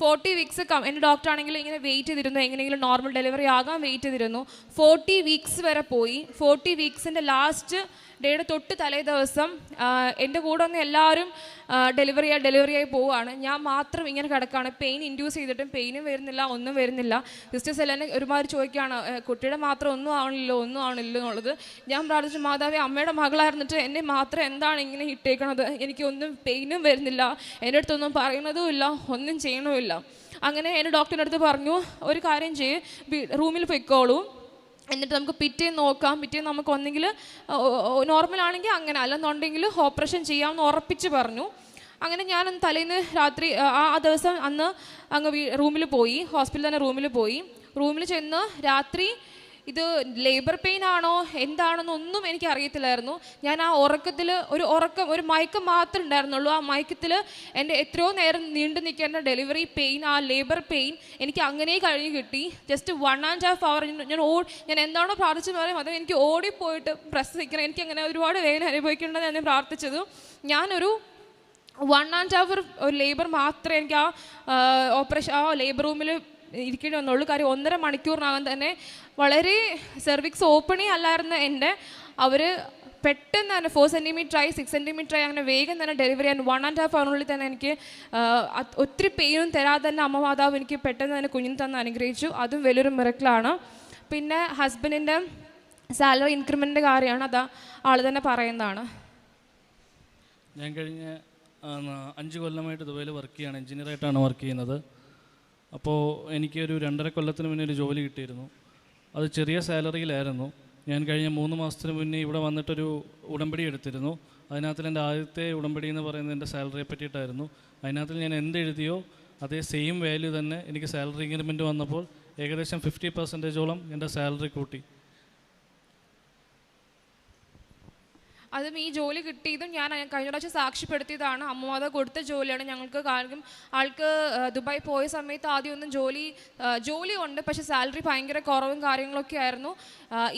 40 weeks എൻ്റെ ഡോക്ടറാണെങ്കിൽ ഇങ്ങനെ വെയിറ്റ് ചെയ്തിരുന്നു, എങ്ങനെയെങ്കിലും നോർമൽ ഡെലിവറി ആകാൻ വെയിറ്റ് ചെയ്തിരുന്നു. 40 weeks വരെ പോയി. 40 weeksൻ്റെ ലാസ്റ്റ് ഡേയുടെ തൊട്ട് തലേ ദിവസം എൻ്റെ കൂടെ ഒന്ന് എല്ലാവരും ഡെലിവറിയായി പോവുകയാണ്. ഞാൻ മാത്രം ഇങ്ങനെ കിടക്കുകയാണ്. പെയിൻ ഇൻഡ്യൂസ് ചെയ്തിട്ടും പെയിനും വരുന്നില്ല, ഒന്നും വരുന്നില്ല. സിസ്റ്റേഴ്സ് എല്ലാം ഒരുമാതിരി ചോദിക്കുകയാണ്, കുട്ടിയുടെ മാത്രം ഒന്നും ആവണില്ലോ എന്നുള്ളത്. ഞാൻ പ്രാർത്ഥിച്ചു, മാതാവേ, അമ്മയുടെ മകളായിരുന്നിട്ട് എന്നെ മാത്രം എന്താണ് ഇങ്ങനെ ഇട്ടേക്കണത്, എനിക്കൊന്നും പെയിനും വരുന്നില്ല, എൻ്റെ അടുത്തൊന്നും പറയുന്നതുമില്ല, ഒന്നും ചെയ്യണമില്ല. അങ്ങനെ എൻ്റെ ഡോക്ടറിൻ്റെ അടുത്ത് പറഞ്ഞു, ഒരു കാര്യം റൂമിൽ പൊയ്ക്കോളൂ, എന്നിട്ട് നമുക്ക് പിറ്റേന്ന് നോക്കാം, പിറ്റേന്ന് നമുക്ക് ഒന്നെങ്കിൽ നോർമലാണെങ്കിൽ അങ്ങനെ, അല്ലെന്നുണ്ടെങ്കിൽ ഓപ്പറേഷൻ ചെയ്യാമെന്ന് ഉറപ്പിച്ച് പറഞ്ഞു. അങ്ങനെ ഞാനന്ന് തലേന്ന് രാത്രി ആ ദിവസം അങ്ങ് റൂമിൽ പോയി, ഹോസ്പിറ്റലിൽ തന്നെ റൂമിൽ ചെന്ന് രാത്രി ഇത് ലേബർ പെയിൻ ആണോ എന്താണെന്നൊന്നും എനിക്ക് അറിയത്തില്ലായിരുന്നു. ഞാൻ ആ ഒരു മയക്കം മാത്രമേ ഉണ്ടായിരുന്നുള്ളൂ. ആ മയക്കത്തിൽ എൻ്റെ എത്രയോ നേരം നീണ്ടു നിൽക്കേണ്ട ഡെലിവറി പെയിൻ, ആ ലേബർ പെയിൻ എനിക്ക് അങ്ങനെ കഴിഞ്ഞ് കിട്ടി. ജസ്റ്റ് 1.5 hour ഞാൻ എന്താണോ പ്രാർത്ഥിച്ചെന്ന് പറയും, അത് എനിക്ക് ഓടിപ്പോയിട്ട് പ്രസവിക്കണം, എനിക്ക് അങ്ങനെ ഒരുപാട് വേദന അനുഭവിക്കേണ്ടത് ഞാൻ പ്രാർത്ഥിച്ചത്. ഞാനൊരു 1.5 hour ഒരു ലേബർ മാത്രമേ എനിക്ക് ആ ലേബർ റൂമിൽ ഇരിക്കേണ്ടി വന്നുള്ളൂ. കാര്യം 1.5 മണിക്കൂറിനകം തന്നെ വളരെ സെർവിക്സ് ഓപ്പണേ അല്ലായിരുന്ന എൻ്റെ അവർ പെട്ടെന്ന് തന്നെ 4 സെൻറ്റിമീറ്റർ ആയി 6 സെൻറ്റിമീറ്റർ ആയി അങ്ങനെ വേഗം തന്നെ ഡെലിവറി ചെയ്യാൻ 1.5 hour തന്നെ എനിക്ക് ഒത്തിരി പെയിനും തരാതെ തന്നെ അമ്മ മാതാവ് എനിക്ക് പെട്ടെന്ന് തന്നെ കുഞ്ഞിന് തന്ന് അനുഗ്രഹിച്ചു. അതും വലിയൊരു മിറക്കിളാണ്. പിന്നെ ഹസ്ബൻഡിൻ്റെ സാലറി ഇൻക്രിമെൻറ്റിൻ്റെ കാര്യമാണ്, അത് ആൾ തന്നെ പറയുന്നതാണ്. ഞാൻ കഴിഞ്ഞ 5 കൊല്ലമായിട്ട് ദുബൈയിൽ വർക്ക് ചെയ്യുകയാണ്, എഞ്ചിനീയറായിട്ടാണ് വർക്ക് ചെയ്യുന്നത്. അപ്പോൾ എനിക്കൊരു 2.5 കൊല്ലത്തിന് മുന്നേ ഒരു ജോലി കിട്ടിയിരുന്നു. അത് ചെറിയ സാലറിയിലായിരുന്നു. ഞാൻ കഴിഞ്ഞ 3 മാസത്തിന് മുന്നേ ഇവിടെ വന്നിട്ടൊരു ഉടമ്പടി എടുത്തിരുന്നു. അതിനകത്തിൽ എൻ്റെ ആദ്യത്തെ ഉടമ്പടി എന്ന് പറയുന്നത് എൻ്റെ സാലറിയെ പറ്റിയിട്ടായിരുന്നു. അതിനകത്തിൽ ഞാൻ എന്തെഴുതിയോ അതേ സെയിം വാല്യൂ തന്നെ എനിക്ക് സാലറി ഇൻക്രിമെൻറ്റ് വന്നപ്പോൾ ഏകദേശം 50% എൻ്റെ സാലറി കൂട്ടി. അതും ഈ ജോലി കിട്ടിയതും ഞാൻ കഴിഞ്ഞ പ്രാവശ്യം സാക്ഷ്യപ്പെടുത്തിയതാണ്. അമ്മമാത കൊടുത്ത ജോലിയാണ് ഞങ്ങൾക്ക്. കാരണം ആൾക്ക് ദുബായ് പോയ സമയത്ത് ആദ്യമൊന്നും ജോലി ഉണ്ട്, പക്ഷേ സാലറി ഭയങ്കര കുറവും കാര്യങ്ങളൊക്കെ ആയിരുന്നു.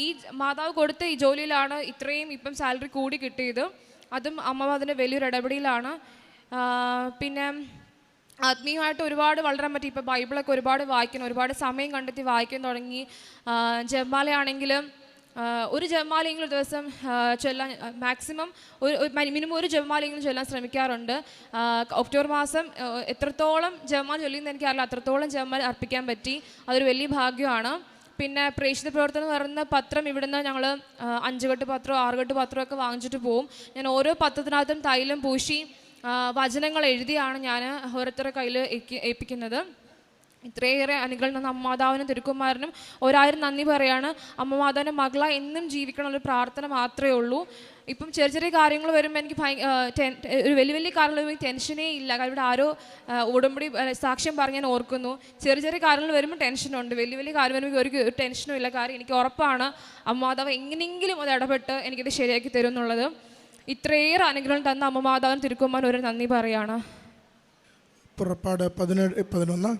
ഈ മാതാവ് കൊടുത്ത ഈ ജോലിയിലാണ് ഇത്രയും ഇപ്പം സാലറി കൂടി കിട്ടിയത്. അതും അമ്മമാതിൻ്റെ വലിയൊരു ഇടപെടലാണ്. പിന്നെ ആത്മീയമായിട്ട് ഒരുപാട് വളരാൻ പറ്റി. ഇപ്പോൾ ബൈബിളൊക്കെ ഒരുപാട് വായിക്കണം, ഒരുപാട് സമയം കണ്ടെത്തി വായിക്കാൻ തുടങ്ങി. ജപമാലയാണെങ്കിലും ഒരു ജപമാലയെങ്കിലും ഒരു ദിവസം ചൊല്ലാൻ മാക്സിമം മിനിമം ഒരു ജപമാലയെങ്കിലും ചൊല്ലാൻ ശ്രമിക്കാറുണ്ട്. ഒക്ടോബർ മാസം എത്രത്തോളം ജപമാല ചൊല്ലിയെന്ന് എനിക്കറിയില്ല, അത്രത്തോളം ജപമാല അർപ്പിക്കാൻ പറ്റി. അതൊരു വലിയ ഭാഗ്യമാണ്. പിന്നെ പ്രേക്ഷിത പ്രവർത്തനം എന്ന് പറയുന്ന പത്രം ഇവിടുന്ന് ഞങ്ങൾ 5 കെട്ട് പത്രമോ 6 കെട്ട് പത്രമൊക്കെ വാങ്ങിച്ചിട്ട് പോവും. ഞാൻ ഓരോ പത്രത്തിനകത്തും തൈലം പൂശി വചനങ്ങൾ എഴുതിയാണ് ഞാൻ ഓരോരുത്തരുടെ കയ്യിൽ ഏൽപ്പിക്കുന്നത്. ഇത്രയേറെ അനുഗ്രഹം തന്ന അമ്മമാതാവിനും തിരുക്കുമാരനും 1000 നന്ദി പറയാണ്. അമ്മമാതാവിൻ്റെ മകള എന്നും ജീവിക്കണമൊരു പ്രാർത്ഥന മാത്രമേ ഉള്ളൂ. ഇപ്പം ചെറിയ കാര്യങ്ങൾ വരുമ്പോൾ എനിക്ക് ഒരു വലിയ കാര്യങ്ങൾ വരുമ്പോൾ ടെൻഷനേ ഇല്ല. കാരണം ഇവിടെ ആരോ ഉടമ്പടി സാക്ഷ്യം പറഞ്ഞ് ഞാൻ ഓർക്കുന്നു. ചെറിയ കാര്യങ്ങൾ വരുമ്പോൾ ടെൻഷനുണ്ട്, വലിയ കാര്യം വരുമ്പോൾ ഒരു ടെൻഷനും ഇല്ല. കാര്യം എനിക്ക് ഉറപ്പാണ് അമ്മമാതാവ് എങ്ങനെയെങ്കിലും അത് ഇടപെട്ട് എനിക്കിത് ശരിയാക്കി തരും എന്നുള്ളത്. ഇത്രയേറെ അനുഗ്രഹം തന്ന അമ്മമാതാവിന് തിരുക്കുമാരൻ ഒരു നന്ദി പറയാണ്. പുറപ്പാട് 17:11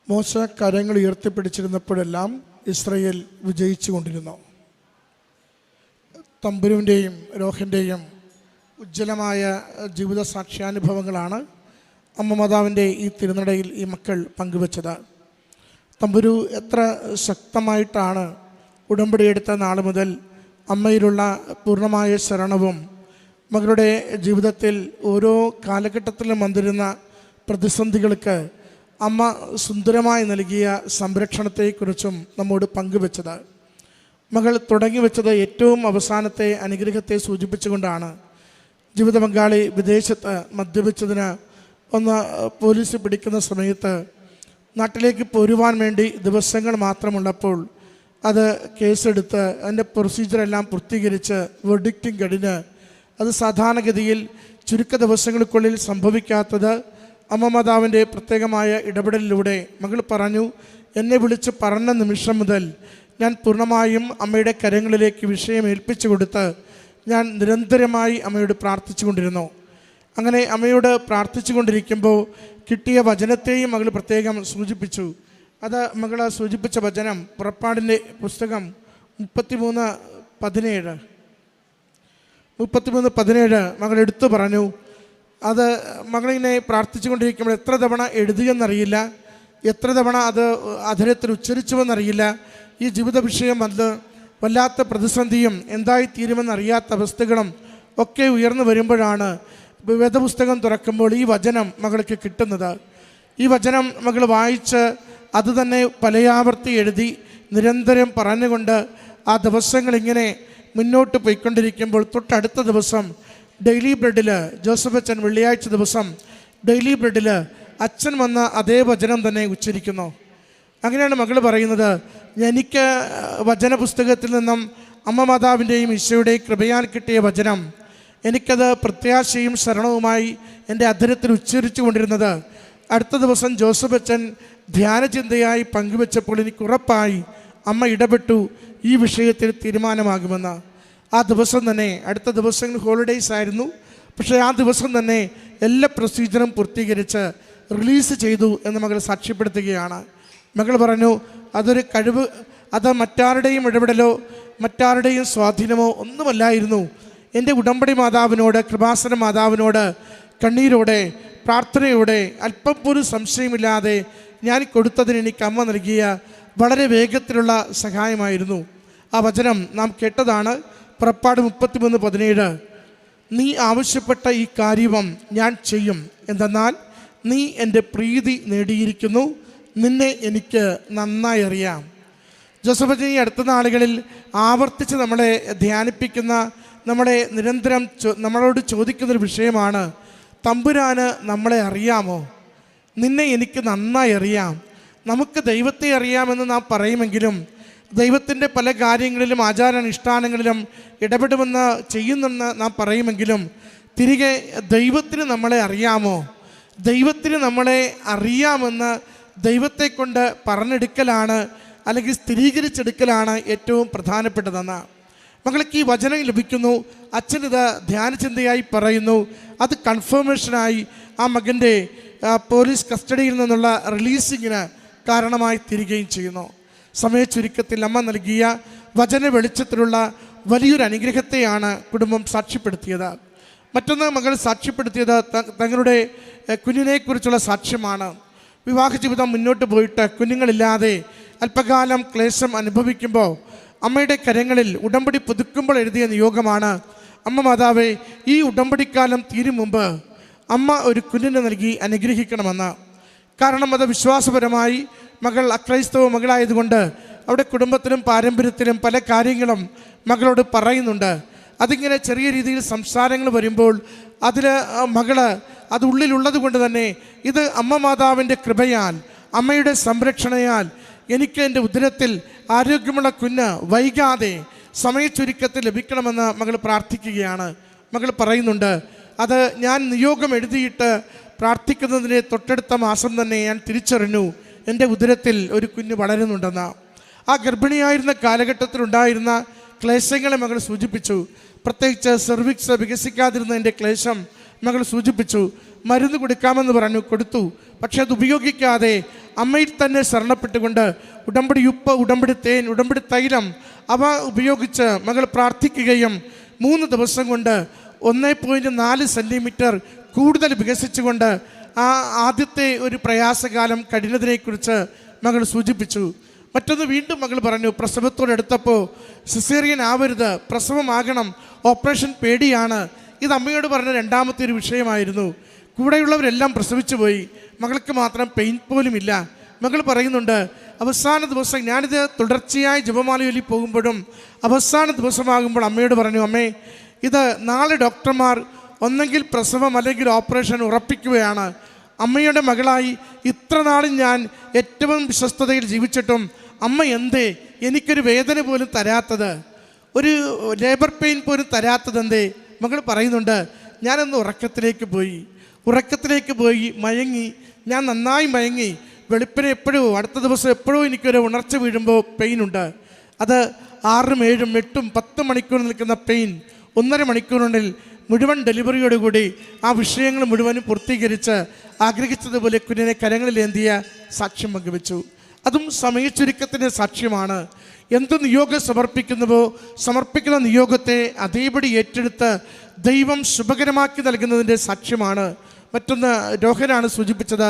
മോശ കരങ്ങൾ ഉയർത്തിപ്പിടിച്ചിരുന്നപ്പോഴെല്ലാം ഇസ്രായേൽ വിജയിച്ചു കൊണ്ടിരുന്നു. തമ്പുരുവിൻ്റെയും രോഹൻ്റെയും ഉജ്ജ്വലമായ ജീവിത സാക്ഷ്യാനുഭവങ്ങളാണ് അമ്മ മാതാവിൻ്റെ ഈ തിരുനടയിൽ ഈ മക്കൾ പങ്കുവച്ചത്. തമ്പുരു എത്ര ശക്തമായിട്ടാണ് ഉടമ്പടിയെടുത്ത നാൾ മുതൽ അമ്മയിലുള്ള പൂർണ്ണമായ ശരണവും മകളുടെ ജീവിതത്തിൽ ഓരോ കാലഘട്ടത്തിലും വന്നിരുന്ന പ്രതിസന്ധികൾക്ക് അമ്മ സുന്ദരമായി നൽകിയ സംരക്ഷണത്തെക്കുറിച്ചും നമ്മോട് പങ്കുവച്ചത്. മകൾ തുടങ്ങി വെച്ചത് ഏറ്റവും അവസാനത്തെ അനുഗ്രഹത്തെ സൂചിപ്പിച്ചുകൊണ്ടാണ്. ജീവിത പങ്കാളി വിദേശത്ത് മദ്യപിച്ചതിന് പോലീസ് പിടിക്കുന്ന സമയത്ത് നാട്ടിലേക്ക് പോരുവാൻ വേണ്ടി ദിവസങ്ങൾ മാത്രമുള്ളപ്പോൾ അത് കേസെടുത്ത് അതിൻ്റെ പ്രൊസീജിയറെല്ലാം പൂർത്തീകരിച്ച് വെർഡിക്റ്റും കഴിഞ്ഞ് അത് സാധാരണഗതിയിൽ ചുരുക്ക ദിവസങ്ങൾക്കുള്ളിൽ സംഭവിക്കാത്തത് അമ്മ മാതാവിൻ്റെ പ്രത്യേകമായ ഇടപെടലിലൂടെ മകൾ പറഞ്ഞു, എന്നെ വിളിച്ച് പറഞ്ഞ നിമിഷം മുതൽ ഞാൻ പൂർണ്ണമായും അമ്മയുടെ കരങ്ങളിലേക്ക് വിഷയം ഏൽപ്പിച്ചു കൊടുത്ത് ഞാൻ നിരന്തരമായി അമ്മയോട് പ്രാർത്ഥിച്ചു കൊണ്ടിരുന്നു. അങ്ങനെ അമ്മയോട് പ്രാർത്ഥിച്ചു കൊണ്ടിരിക്കുമ്പോൾ കിട്ടിയ വചനത്തെയും മകൾ പ്രത്യേകം സൂചിപ്പിച്ചു. അത് മകൾ സൂചിപ്പിച്ച വചനം പുറപ്പാടിൻ്റെ പുസ്തകം 33:17 മകൾ എടുത്തു പറഞ്ഞു. അത് മകളിങ്ങനെ പ്രാർത്ഥിച്ചു കൊണ്ടിരിക്കുമ്പോൾ എത്ര തവണ എഴുതിയെന്നറിയില്ല, എത്ര തവണ അത് അധരത്തിൽ ഉച്ചരിച്ചുവെന്നറിയില്ല. ഈ ജീവിത വിഷയം വന്ന് വല്ലാത്ത പ്രതിസന്ധിയും എന്തായിത്തീരുമെന്നറിയാത്ത അവസ്ഥകളും ഒക്കെ ഉയർന്നു വരുമ്പോഴാണ് വേദപുസ്തകം തുറക്കുമ്പോൾ ഈ വചനം മകൾക്ക് കിട്ടുന്നത്. ഈ വചനം മകൾ വായിച്ച് അത് തന്നെ പലയാവർത്തി എഴുതി നിരന്തരം പറഞ്ഞുകൊണ്ട് ആ ദിവസങ്ങളിങ്ങനെ മുന്നോട്ട് പോയിക്കൊണ്ടിരിക്കുമ്പോൾ തൊട്ടടുത്ത ദിവസം ഡെയിലി ബ്രെഡിൽ ജോസഫ് അച്ഛൻ വെള്ളിയാഴ്ച ദിവസം ഡെയിലി ബ്രെഡിൽ അച്ഛൻ വന്ന അതേ വചനം തന്നെ ഉച്ചരിക്കുന്നു. അങ്ങനെയാണ് മകൾ പറയുന്നത്, എനിക്ക് വചനപുസ്തകത്തിൽ നിന്നും അമ്മ മാതാവിൻ്റെയും ഈശോയുടെയും കൃപയാൽ കിട്ടിയ വചനം എനിക്കത് പ്രത്യാശയും ശരണവുമായി എൻ്റെ അധരത്തിൽ ഉച്ചരിച്ചു കൊണ്ടിരുന്നത് അടുത്ത ദിവസം ജോസഫ് അച്ഛൻ ധ്യാനചിന്തയായി പങ്കുവെച്ചപ്പോൾ എനിക്ക് ഉറപ്പായി അമ്മ ഇടപെട്ടു ഈ വിഷയത്തിൽ തീരുമാനമാകുമെന്ന്. ആ ദിവസം തന്നെ, അടുത്ത ദിവസങ്ങൾ ഹോളിഡേയ്സ് ആയിരുന്നു, പക്ഷേ ആ ദിവസം തന്നെ എല്ലാ പ്രൊസീജിയറും പൂർത്തീകരിച്ച് റിലീസ് ചെയ്തു എന്ന് മകൾ സാക്ഷ്യപ്പെടുത്തുകയാണ്. മകൾ പറഞ്ഞു, അതൊരു കഴിവ്, അത് മറ്റാരുടെയും ഇടപെടലോ മറ്റാരുടെയും സ്വാധീനമോ ഒന്നുമല്ലായിരുന്നു. എൻ്റെ ഉടമ്പടി മാതാവിനോട്, കൃപാസന മാതാവിനോട് കണ്ണീരോടെ പ്രാർത്ഥനയോടെ അല്പം പോലും സംശയമില്ലാതെ ഞാൻ കൊടുത്തതിന് എനിക്ക് അമ്മ നൽകിയ വളരെ വേഗത്തിലുള്ള സഹായമായിരുന്നു. ആ വചനം നാം കേട്ടതാണ്, പുറപ്പാട് 33:17. നീ ആവശ്യപ്പെട്ട ഈ കാര്യം ഞാൻ ചെയ്യും, എന്തെന്നാൽ നീ എൻ്റെ പ്രീതി നേടിയിരിക്കുന്നു, നിന്നെ എനിക്ക് നന്നായി അറിയാം. ജോസഫ് ഈ അടുത്ത നാളുകളിൽ ആവർത്തിച്ച് നമ്മളെ ധ്യാനിപ്പിക്കുന്ന, നമ്മളെ നിരന്തരം നമ്മളോട് ചോദിക്കുന്നൊരു വിഷയമാണ്, തമ്പുരാന് നമ്മളെ അറിയാമോ? നിന്നെ എനിക്ക് നന്നായി അറിയാം. നമുക്ക് ദൈവത്തെ അറിയാമെന്ന് നാം പറയുമെങ്കിലും ദൈവത്തിൻ്റെ പല കാര്യങ്ങളിലും ആചാരാനുഷ്ഠാനങ്ങളിലും ഇടപെടുമെന്ന് ചെയ്യുന്നെന്ന് നാം പറയുമെങ്കിലും തിരികെ ദൈവത്തിന് നമ്മളെ അറിയാമോ? ദൈവത്തിന് നമ്മളെ അറിയാമെന്ന് ദൈവത്തെ കൊണ്ട് പറഞ്ഞെടുക്കലാണ്, അല്ലെങ്കിൽ സ്ഥിരീകരിച്ചെടുക്കലാണ് ഏറ്റവും പ്രധാനപ്പെട്ടതെന്ന് മകൾക്ക് ഈ വചനം ലഭിക്കുന്നു. അച്ഛനിത് ധ്യാനചിന്തയായി പറയുന്നു. അത് കൺഫർമേഷനായി ആ മകൻ്റെ പോലീസ് കസ്റ്റഡിയിൽ നിന്നുള്ള റിലീസിങ്ങിന് കാരണമായി തീരുകയും ചെയ്യുന്നു. സമയ ചുരുക്കത്തിൽ അമ്മ നൽകിയ വചന വെളിച്ചത്തിലുള്ള വലിയൊരു അനുഗ്രഹത്തെയാണ് കുടുംബം സാക്ഷ്യപ്പെടുത്തിയത്. മറ്റൊന്ന് മകൾ സാക്ഷ്യപ്പെടുത്തിയത് തങ്ങളുടെ കുഞ്ഞിനെക്കുറിച്ചുള്ള സാക്ഷ്യമാണ്. വിവാഹ ജീവിതം മുന്നോട്ട് പോയിട്ട് കുഞ്ഞുങ്ങളില്ലാതെ അല്പകാലം ക്ലേശം അനുഭവിക്കുമ്പോൾ അമ്മയുടെ കരങ്ങളിൽ ഉടമ്പടി പുതുക്കുമ്പോൾ എഴുതിയ നിയോഗമാണ്, അമ്മ മാതാവേ, ഈ ഉടമ്പടിക്കാലം തീരും മുമ്പ് അമ്മ ഒരു കുഞ്ഞിനെ നൽകി അനുഗ്രഹിക്കണമെന്ന്. കാരണം അത് വിശ്വാസപരമായി മകൾ അക്രൈസ്തവ മകളായതുകൊണ്ട് അവിടെ കുടുംബത്തിലും പാരമ്പര്യത്തിലും പല കാര്യങ്ങളും മകളോട് പറയുന്നുണ്ട്. അതിങ്ങനെ ചെറിയ രീതിയിൽ സംസാരങ്ങൾ വരുമ്പോൾ അതിൽ മകള് അത് ഉള്ളിലുള്ളത് കൊണ്ട് തന്നെ ഇത് അമ്മ മാതാവിൻ്റെ കൃപയാൽ, അമ്മയുടെ സംരക്ഷണയാൽ എനിക്ക് എൻ്റെ ഉദരത്തിൽ ആരോഗ്യമുള്ള കുഞ്ഞ് വൈകാതെ സമയച്ചുരുക്കത്തിൽ ലഭിക്കണമെന്ന് മകൾ പ്രാർത്ഥിക്കുകയാണ്. മകൾ പറയുന്നുണ്ട്, അത് ഞാൻ നിയോഗം എഴുതിയിട്ട് പ്രാർത്ഥിക്കുന്നതിൻ്റെ തൊട്ടടുത്ത മാസം തന്നെ ഞാൻ തിരിച്ചറിഞ്ഞു എൻ്റെ ഉദരത്തിൽ ഒരു കുഞ്ഞ് വളരുന്നുണ്ടെന്ന്. ആ ഗർഭിണിയായിരുന്ന കാലഘട്ടത്തിലുണ്ടായിരുന്ന ക്ലേശങ്ങളെ മകൾ സൂചിപ്പിച്ചു. പ്രത്യേകിച്ച് സെർവിക്സ് വികസിക്കാതിരുന്നതിൻ്റെ ക്ലേശം മകൾ സൂചിപ്പിച്ചു. മരുന്ന് കൊടുക്കാമെന്ന് പറഞ്ഞു, കൊടുത്തു. പക്ഷെ അത് ഉപയോഗിക്കാതെ അമ്മയിൽ തന്നെ ശരണപ്പെട്ടുകൊണ്ട് ഉടമ്പടി ഉപ്പ്, ഉടമ്പടി തേൻ, ഉടമ്പടി തൈലം അവ ഉപയോഗിച്ച് മകൾ പ്രാർത്ഥിക്കുകയും 3 ദിവസം കൊണ്ട് 1.4 സെൻറ്റിമീറ്റർ കൂടുതൽ വികസിച്ചുകൊണ്ട് ആ ആദ്യത്തെ ഒരു പ്രയാസകാലം കഴിഞ്ഞതിനെക്കുറിച്ച് മകൾ സൂചിപ്പിച്ചു. മറ്റൊന്ന് വീണ്ടും മകൾ പറഞ്ഞു, പ്രസവത്തോടെടുത്തപ്പോൾ സിസേറിയൻ ആവരുത്, പ്രസവമാകണം, ഓപ്പറേഷൻ പേടിയാണ്. ഇത് അമ്മയോട് പറഞ്ഞ രണ്ടാമത്തെ ഒരു വിഷയമായിരുന്നു. കൂടെയുള്ളവരെല്ലാം പ്രസവിച്ചു പോയി, മകൾക്ക് മാത്രം പെയിൻ പോലും ഇല്ല. മകൾ പറയുന്നുണ്ട്, അവസാന ദിവസം ഞാനിത് തുടർച്ചയായി ജപമാല ചൊല്ലി പോകുമ്പോഴും അവസാന ദിവസമാകുമ്പോൾ അമ്മയോട് പറഞ്ഞു, അമ്മേ, ഇത് നാളെ ഡോക്ടർമാർ ഒന്നെങ്കിൽ പ്രസവം അല്ലെങ്കിൽ ഓപ്പറേഷൻ ഉറപ്പിക്കുകയാണ്. അമ്മയുടെ മകളായി ഇത്ര നാളും ഞാൻ ഏറ്റവും വിശ്വസ്തതയിൽ ജീവിച്ചിട്ടും അമ്മ എന്തേ എനിക്കൊരു വേദന പോലും തരാത്തത്, ഒരു ലേബർ പെയിൻ പോലും തരാത്തത് എന്തേ? മകൾ പറയുന്നുണ്ട്, ഞാനൊന്ന് ഉറക്കത്തിലേക്ക് പോയി മയങ്ങി, ഞാൻ നന്നായി മയങ്ങി. വെളുപ്പിനെ എപ്പോഴോ അടുത്ത ദിവസം എപ്പോഴോ എനിക്കൊരു ഉണർച്ച വീഴുമ്പോൾ പെയിനുണ്ട്. അത് 6, 7, 8, 10 മണിക്കൂർ നിൽക്കുന്ന പെയിൻ 1.5 മണിക്കൂറിനുള്ളിൽ മുഴുവൻ ഡെലിവറിയോടുകൂടി ആ വിഷയങ്ങൾ മുഴുവനും പൂർത്തീകരിച്ച് ആഗ്രഹിച്ചതുപോലെ കുഞ്ഞിനെ കരങ്ങളിലേന്തിയ സാക്ഷ്യം പങ്കുവെച്ചു. അതും സമയച്ചുരുക്കത്തിൻ്റെ സാക്ഷ്യമാണ്. എന്ത് നിയോഗം സമർപ്പിക്കുന്ന നിയോഗത്തെ അതേപടി ഏറ്റെടുത്ത് ദൈവം ശുഭകരമാക്കി നൽകുന്നതിൻ്റെ സാക്ഷ്യമാണ്. മറ്റൊന്ന് രോഹനാണ് സൂചിപ്പിച്ചത്,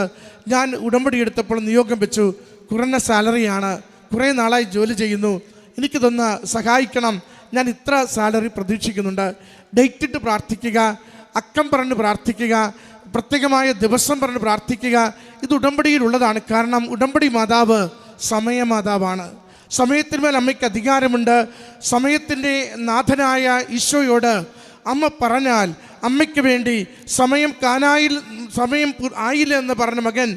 ഞാൻ ഉടമ്പടി എടുത്തപ്പോൾ നിയോഗം വെച്ചു, കുറഞ്ഞ സാലറിയാണ്, കുറേ നാളായി ജോലി ചെയ്യുന്നു, എനിക്കിതൊന്ന് സഹായിക്കണം, ഞാൻ ഇത്ര സാലറി പ്രതീക്ഷിക്കുന്നുണ്ട്. ഡേറ്റ് ഇട്ട് പ്രാർത്ഥിക്കുക, അക്കം പറഞ്ഞ് പ്രാർത്ഥിക്കുക, പ്രത്യേകമായ ദിവസം പറഞ്ഞ് പ്രാർത്ഥിക്കുക. ഇത് ഉടമ്പടിയിലുള്ളതാണ്. കാരണം ഉടമ്പടി മാതാവ് സമയമാതാവാണ്. സമയത്തിന്മേൽ അമ്മയ്ക്ക് അധികാരമുണ്ട്. സമയത്തിൻ്റെ നാഥനായ ഈശോയോട് അമ്മ പറഞ്ഞാൽ അമ്മയ്ക്ക് വേണ്ടി സമയം ആയില്ല എന്ന് പറഞ്ഞ മകൻ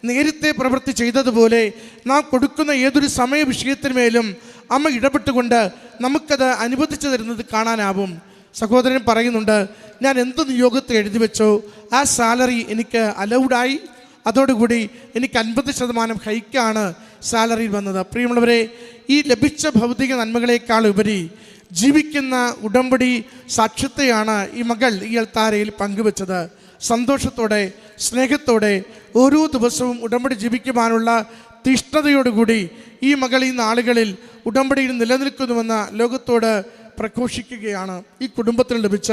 നേരത്തെ പ്രവൃത്തി ചെയ്തതുപോലെ നാം കൊടുക്കുന്ന ഏതൊരു സമയ വിഷയത്തിന്മേലും അമ്മ ഇടപെട്ടുകൊണ്ട് നമുക്കത് അനുവദിച്ചു തരുന്നത് കാണാനാവും. സഹോദരൻ പറയുന്നുണ്ട്, ഞാൻ എന്ത് നിയോഗത്തെ എഴുതി വെച്ചോ ആ സാലറി എനിക്ക് അലൗഡായി. അതോടുകൂടി എനിക്ക് 50% ഹൈക്കാണ് സാലറിയിൽ വന്നത്. പ്രിയമുള്ളവരെ, ഈ ലഭിച്ച ഭൗതിക നന്മകളെക്കാൾ ഉപരി ജീവിക്കുന്ന ഉടമ്പടി സാക്ഷ്യത്തെയാണ് ഈ മകൾ ഈ അൾത്താരയിൽ പങ്കുവെച്ചത്. സന്തോഷത്തോടെ, സ്നേഹത്തോടെ ഓരോ ദിവസവും ഉടമ്പടി ജീവിക്കുവാനുള്ള തീഷ്ണതയോടുകൂടി ഈ മകൾ ഈ നാളുകളിൽ ഉടമ്പടിയിൽ നിലനിൽക്കുന്നുവെന്ന് ലോകത്തോട് പ്രഘോഷിക്കുകയാണ്. ഈ കുടുംബത്തിന് ലഭിച്ച,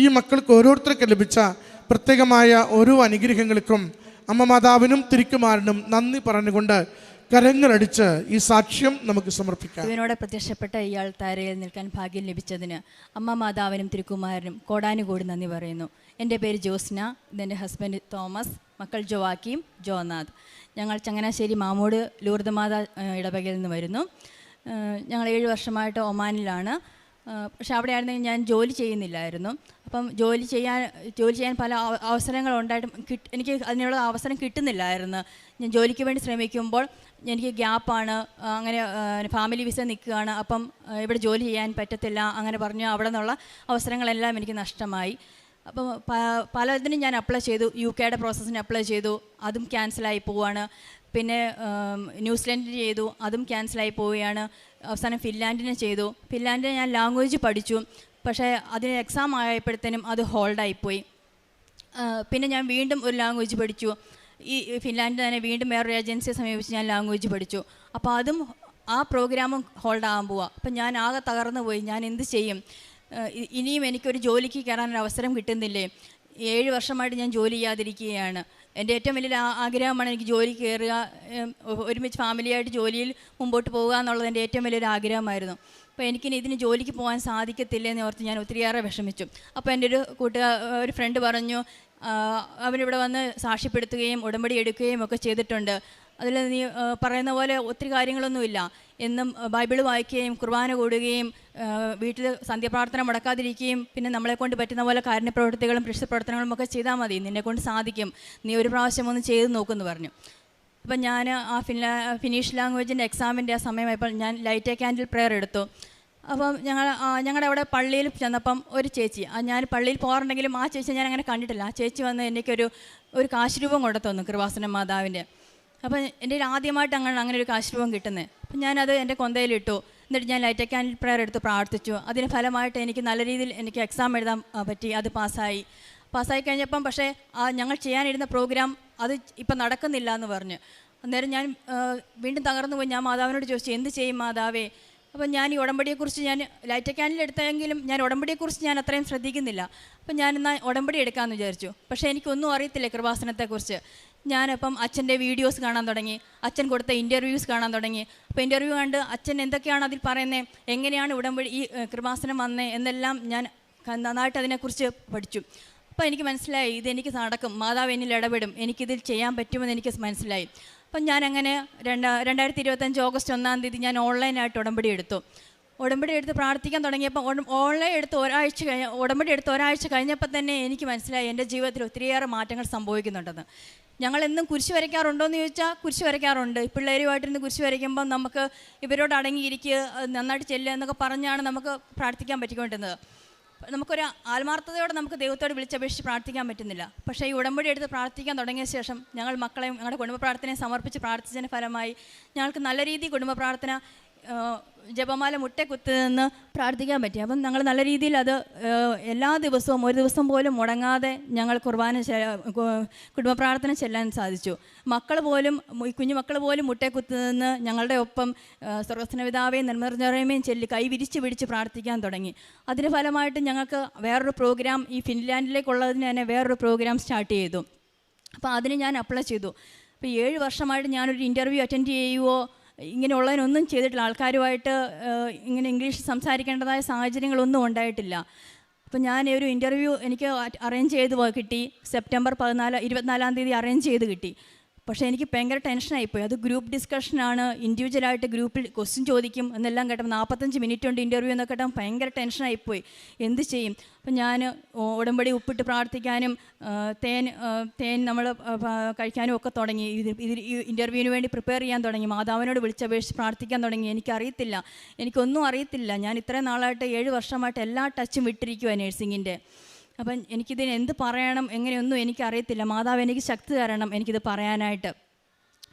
ഈ മക്കൾക്ക് ഓരോരുത്തർക്കും ലഭിച്ച പ്രത്യേകമായ ഓരോ അനുഗ്രഹങ്ങൾക്കും അമ്മ മാതാവിനും തിരുക്കുമാരനും നന്ദി പറഞ്ഞുകൊണ്ട് കരങ്ങളടിച്ച് ഈ സാക്ഷ്യം നമുക്ക് സമർപ്പിക്കാം. ഇവനോട് പ്രത്യക്ഷപ്പെട്ട ഇയാൾ താരയിൽ നിൽക്കാൻ ഭാഗ്യം ലഭിച്ചതിന് അമ്മ മാതാവിനും തിരുക്കുമാരനും കോടാനുകൂടി നന്ദി പറയുന്നു. എൻ്റെ പേര് ജോസ്ന, ഇതെൻ്റെ ഹസ്ബൻഡ് തോമസ്, മക്കൾ ജോവാക്കിയും ജോനാഥ്. ഞങ്ങൾ ചങ്ങനാശ്ശേരി മാമൂട് ലൂർദ് മാതാ ഇടവകയിൽ നിന്ന് വരുന്നു. ഞങ്ങൾ 7 വർഷമായിട്ട് ഒമാനിലാണ്. പക്ഷെ അവിടെ ആയിരുന്നെങ്കിൽ ഞാൻ ജോലി ചെയ്യുന്നില്ലായിരുന്നു. അപ്പം ജോലി ചെയ്യാൻ പല അവസരങ്ങളുണ്ടായിട്ടും എനിക്ക് അതിനുള്ള അവസരം കിട്ടുന്നില്ലായിരുന്നു. ഞാൻ ജോലിക്ക് വേണ്ടി ശ്രമിക്കുമ്പോൾ എനിക്ക് ഗ്യാപ്പാണ്, അങ്ങനെ ഫാമിലി വിസ നിൽക്കുകയാണ്, അപ്പം ഇവിടെ ജോലി ചെയ്യാൻ പറ്റത്തില്ല അങ്ങനെ പറഞ്ഞു. അവിടെ നിന്നുള്ള അവസരങ്ങളെല്ലാം എനിക്ക് നഷ്ടമായി. അപ്പം പലതിനും ഞാൻ അപ്ലൈ ചെയ്തു. UK പ്രോസസ്സിന് അപ്ലൈ ചെയ്തു, അതും ക്യാൻസലായി പോവുകയാണ്. പിന്നെ ന്യൂസിലൻഡിന് ചെയ്തു, അതും ക്യാൻസലായി പോവുകയാണ്. അവസാനം ഫിൻലാൻഡിന് ചെയ്തു. ഫിൻലാൻഡിന് ഞാൻ ലാംഗ്വേജ് പഠിച്ചു, പക്ഷേ അതിന് എക്സാം ആയപ്പോഴത്തേനും അത് ഹോൾഡായിപ്പോയി. പിന്നെ ഞാൻ വീണ്ടും ഒരു ലാംഗ്വേജ് പഠിച്ചു. ഈ ഫിൻലാൻഡിൽ തന്നെ വീണ്ടും വേറൊരു ഏജൻസിയെ സമീപിച്ച് ഞാൻ ലാംഗ്വേജ് പഠിച്ചു. അപ്പോൾ അതും ആ പ്രോഗ്രാമും ഹോൾഡാകാൻ പോവുക. അപ്പം ഞാൻ ആകെ തകർന്നു പോയി. ഞാൻ എന്ത് ചെയ്യും? ഇനിയും എനിക്കൊരു ജോലിക്ക് കയറാനൊരു അവസരം കിട്ടുന്നില്ലേ? 7 വർഷമായിട്ട് ഞാൻ ജോലി ചെയ്യാതിരിക്കുകയാണ്. എൻ്റെ ഏറ്റവും വലിയ ആഗ്രഹമാണ് എനിക്ക് ജോലി കയറുക, ഒരുമിച്ച് ഫാമിലിയായിട്ട് ജോലിയിൽ മുമ്പോട്ട് പോകുക എന്നുള്ളത് എൻ്റെ ഏറ്റവും വലിയൊരു ആഗ്രഹമായിരുന്നു. അപ്പോൾ എനിക്കിനി ഇതിന് ജോലിക്ക് പോകാൻ സാധിക്കത്തില്ലെന്ന് ഓർത്ത് ഞാൻ ഒത്തിരിയേറെ വിഷമിച്ചു. അപ്പോൾ എൻ്റെ ഒരു ഫ്രണ്ട് പറഞ്ഞു, അവനിവിടെ വന്ന് സാക്ഷ്യപ്പെടുത്തുകയും ഉടമ്പടി എടുക്കുകയും ഒക്കെ ചെയ്തിട്ടുണ്ട്. അതിൽ നീ പറയുന്ന പോലെ ഒത്തിരി കാര്യങ്ങളൊന്നുമില്ല. എന്നും ബൈബിൾ വായിക്കുകയും കുർബാന കൂടുകയും വീട്ടിൽ സന്ധ്യാപ്രാർത്ഥന മുടക്കാതിരിക്കുകയും പിന്നെ നമ്മളെക്കൊണ്ട് പറ്റുന്ന പോലെ കാരുണ്യപ്രവൃത്തികളും പ്രവർത്തനങ്ങളും ഒക്കെ ചെയ്താൽ മതി, നിന്നെക്കൊണ്ട് സാധിക്കും, നീ ഒരു പ്രാവശ്യം ഒന്ന് ചെയ്ത് നോക്കുമെന്ന് പറഞ്ഞു. അപ്പം ഞാൻ ആ ഫിനിഷ് ലാംഗ്വേജിൻ്റെ എക്സാമിൻ്റെ ആ സമയമായപ്പോൾ ഞാൻ ലൈറ്റ് എ ക്യാൻഡിൽ പ്രെയർ എടുത്തു. അപ്പം ഞങ്ങളുടെ അവിടെ പള്ളിയിൽ ചെന്നപ്പം ഒരു ചേച്ചി, ഞാൻ പള്ളിയിൽ പോകാറുണ്ടെങ്കിലും ആ ചേച്ചി ഞാൻ അങ്ങനെ കണ്ടിട്ടില്ല. ആ ചേച്ചി വന്ന് എനിക്കൊരു കാശ് രൂപം കൊണ്ടു തന്നു, കൃപാസന മാതാവിൻ്റെ. അപ്പം എൻ്റെ ആദ്യമായിട്ട് അങ്ങനെ ഒരു കാശ് രൂപം കിട്ടുന്നത്. അപ്പം ഞാനത് എൻ്റെ കൊന്തയിലിട്ടു. എന്നിട്ട് ഞാൻ ലൈറ്റ് എ ക്യാൻഡിൽ പ്രെയർ എടുത്ത് പ്രാർത്ഥിച്ചു. അതിന് ഫലമായിട്ട് എനിക്ക് നല്ല രീതിയിൽ എനിക്ക് എക്സാം എഴുതാൻ പറ്റി. അത് പാസ്സായി കഴിഞ്ഞപ്പം പക്ഷേ ഞങ്ങൾ ചെയ്യാനിരുന്ന പ്രോഗ്രാം അത് ഇപ്പം നടക്കുന്നില്ല എന്ന് പറഞ്ഞ്. അന്നേരം ഞാൻ വീണ്ടും തകർന്നു പോയി. ഞാൻ മാതാവിനോട് ചോദിച്ചു, എന്ത് ചെയ്യും മാതാവേ? അപ്പം ഞാൻ ഈ ഉടമ്പടിയെക്കുറിച്ച് ഞാൻ ലൈറ്റ് എ ക്യാൻഡിൽ എടുത്തെങ്കിലും ഞാൻ ഉടമ്പടിയെക്കുറിച്ച് ഞാൻ അത്രയും ശ്രദ്ധിക്കുന്നില്ല. അപ്പം ഞാനെന്നാൽ ഉടമ്പടി എടുക്കാമെന്ന് വിചാരിച്ചു. പക്ഷേ എനിക്കൊന്നും അറിയത്തില്ല കൃപാസനത്തെക്കുറിച്ച്. ഞാനപ്പം അച്ഛൻ്റെ വീഡിയോസ് കാണാൻ തുടങ്ങി, അച്ഛൻ കൊടുത്ത ഇൻ്റർവ്യൂസ് കാണാൻ തുടങ്ങി. അപ്പോൾ ഇൻ്റർവ്യൂ കണ്ട് അച്ഛൻ എന്തൊക്കെയാണ് അതിൽ പറയുന്നത്, എങ്ങനെയാണ് ഉടമ്പടി ഈ കൃപാസനം വന്നത് എന്നെല്ലാം ഞാൻ നന്നായിട്ട് അതിനെക്കുറിച്ച് പഠിച്ചു. അപ്പോൾ എനിക്ക് മനസ്സിലായി ഇതെനിക്ക് നടക്കും, മാതാവ് എന്നിൽ ഇടപെടും, എനിക്കിതിൽ ചെയ്യാൻ പറ്റുമെന്ന് എനിക്ക് മനസ്സിലായി. അപ്പം ഞാനങ്ങനെ 2025 ഓഗസ്റ്റ് 1-ാം തീയതി ഞാൻ ഓൺലൈനായിട്ട് ഉടമ്പടി എടുത്തു പ്രാർത്ഥിക്കാൻ തുടങ്ങിയപ്പോൾ ഉടമ്പടി എടുത്ത് ഒരാഴ്ച കഴിഞ്ഞപ്പോൾ തന്നെ എനിക്ക് മനസ്സിലായി എൻ്റെ ജീവിതത്തിൽ ഒത്തിരിയേറെ മാറ്റങ്ങൾ സംഭവിക്കുന്നുണ്ടെന്ന്. ഞങ്ങളെന്നും കുരിശ് വരയ്ക്കാറുണ്ടോയെന്ന് ചോദിച്ചാൽ കുരിശ് വരയ്ക്കാറുണ്ട്. പിള്ളേരുമായിട്ടിരുന്ന് കുരിശ് വരയ്ക്കുമ്പം നമുക്ക് ഇവരോട് അടങ്ങിയിരിക്കുക, നന്നായിട്ട് ചെല്ലുക എന്നൊക്കെ പറഞ്ഞാണ് നമുക്ക് പ്രാർത്ഥിക്കാൻ പറ്റിക്കൊണ്ടിരുന്നത്. നമുക്കൊരു ആത്മാർത്ഥതയോടെ നമുക്ക് ദൈവത്തോട് വിളിച്ചപേക്ഷിച്ച് പ്രാർത്ഥിക്കാൻ പറ്റുന്നില്ല. പക്ഷേ ഈ ഉടമ്പടി എടുത്ത് പ്രാർത്ഥിക്കാൻ തുടങ്ങിയ ശേഷം ഞങ്ങൾ മക്കളെയും ഞങ്ങളുടെ കുടുംബ പ്രാർത്ഥനയെ സമർപ്പിച്ച് പ്രാർത്ഥിച്ചതിന് ഫലമായി ഞങ്ങൾക്ക് നല്ല രീതിയിൽ കുടുംബ പ്രാർത്ഥന ജപമാല മുട്ടക്കുത്ത് നിന്ന് പ്രാർത്ഥിക്കാൻ പറ്റി. അപ്പം ഞങ്ങൾ നല്ല രീതിയിൽ അത് എല്ലാ ദിവസവും ഒരു ദിവസം പോലും മുടങ്ങാതെ ഞങ്ങൾ കുടുംബ പ്രാർത്ഥന ചെല്ലാൻ സാധിച്ചു. കുഞ്ഞു മക്കൾ പോലും മുട്ടക്കുത്ത് നിന്ന് ഞങ്ങളുടെ ഒപ്പം സ്വർഗ്ഗസ്ഥപിതാവേയും നിർമ്മലമറിയമേയും ചൊല്ലി കൈ വിരിച്ച് പിടിച്ച് പ്രാർത്ഥിക്കാൻ തുടങ്ങി. അതിന് ഫലമായിട്ട് ഞങ്ങൾക്ക് വേറൊരു പ്രോഗ്രാം, ഈ ഫിൻലാൻഡിലേക്കുള്ളതിന് തന്നെ വേറൊരു പ്രോഗ്രാം സ്റ്റാർട്ട് ചെയ്തു. അപ്പോൾ അതിന് ഞാൻ അപ്ലൈ ചെയ്തു. അപ്പോൾ 7 വർഷമായിട്ട് ഞാനൊരു ഇൻ്റർവ്യൂ അറ്റൻഡ് ചെയ്യുകയോ ഇങ്ങനെയുള്ളതിനൊന്നും ചെയ്തിട്ടില്ല. ആൾക്കാരുമായിട്ട് ഇങ്ങനെ ഇംഗ്ലീഷ് സംസാരിക്കേണ്ടതായ സാഹചര്യങ്ങളൊന്നും ഉണ്ടായിട്ടില്ല. അപ്പോൾ ഞാൻ ഒരു ഇൻ്റർവ്യൂ എനിക്ക് അറേഞ്ച് ചെയ്ത് കിട്ടി. സെപ്റ്റംബർ 24-ാം തീയതി അറേഞ്ച് ചെയ്ത് കിട്ടി. പക്ഷേ എനിക്ക് ഭയങ്കര ടെൻഷനായിപ്പോയി. അത് ഗ്രൂപ്പ് ഡിസ്കഷനാണ്, ഇൻഡിവിജ്വലായിട്ട് ഗ്രൂപ്പിൽ ക്വസ്റ്റ്യൻ ചോദിക്കും എന്നെല്ലാം കേട്ടപ്പോൾ 45 മിനിറ്റ് ഉണ്ട് ഇൻ്റർവ്യൂ എന്നൊക്കെ കേട്ടപ്പോൾ ഭയങ്കര ടെൻഷനായിപ്പോയി. എന്ത് ചെയ്യും? അപ്പം ഞാൻ ഉടമ്പടി ഉപ്പിട്ട് പ്രാർത്ഥിക്കാനും തേൻ നമ്മൾ കഴിക്കാനും ഒക്കെ തുടങ്ങി. ഈ ഇൻ്റർവ്യൂവിന് വേണ്ടി പ്രിപ്പയർ ചെയ്യാൻ തുടങ്ങി. മാതാവിനോട് വിളിച്ചപേക്ഷിച്ച് പ്രാർത്ഥിക്കാൻ തുടങ്ങി. എനിക്കൊന്നും അറിയത്തില്ല. ഞാൻ ഇത്രയും നാളായിട്ട് 7 വർഷമായിട്ട് എല്ലാ ടച്ചും വിട്ടിരിക്കുവാണ് നേഴ്സിങ്ങിൻ്റെ. അപ്പം എനിക്കിതിന് എന്ത് പറയണം എങ്ങനെയൊന്നും എനിക്കറിയത്തില്ല. മാതാവ് എനിക്ക് ശക്തി തരണം എനിക്കിത് പറയാനായിട്ട്.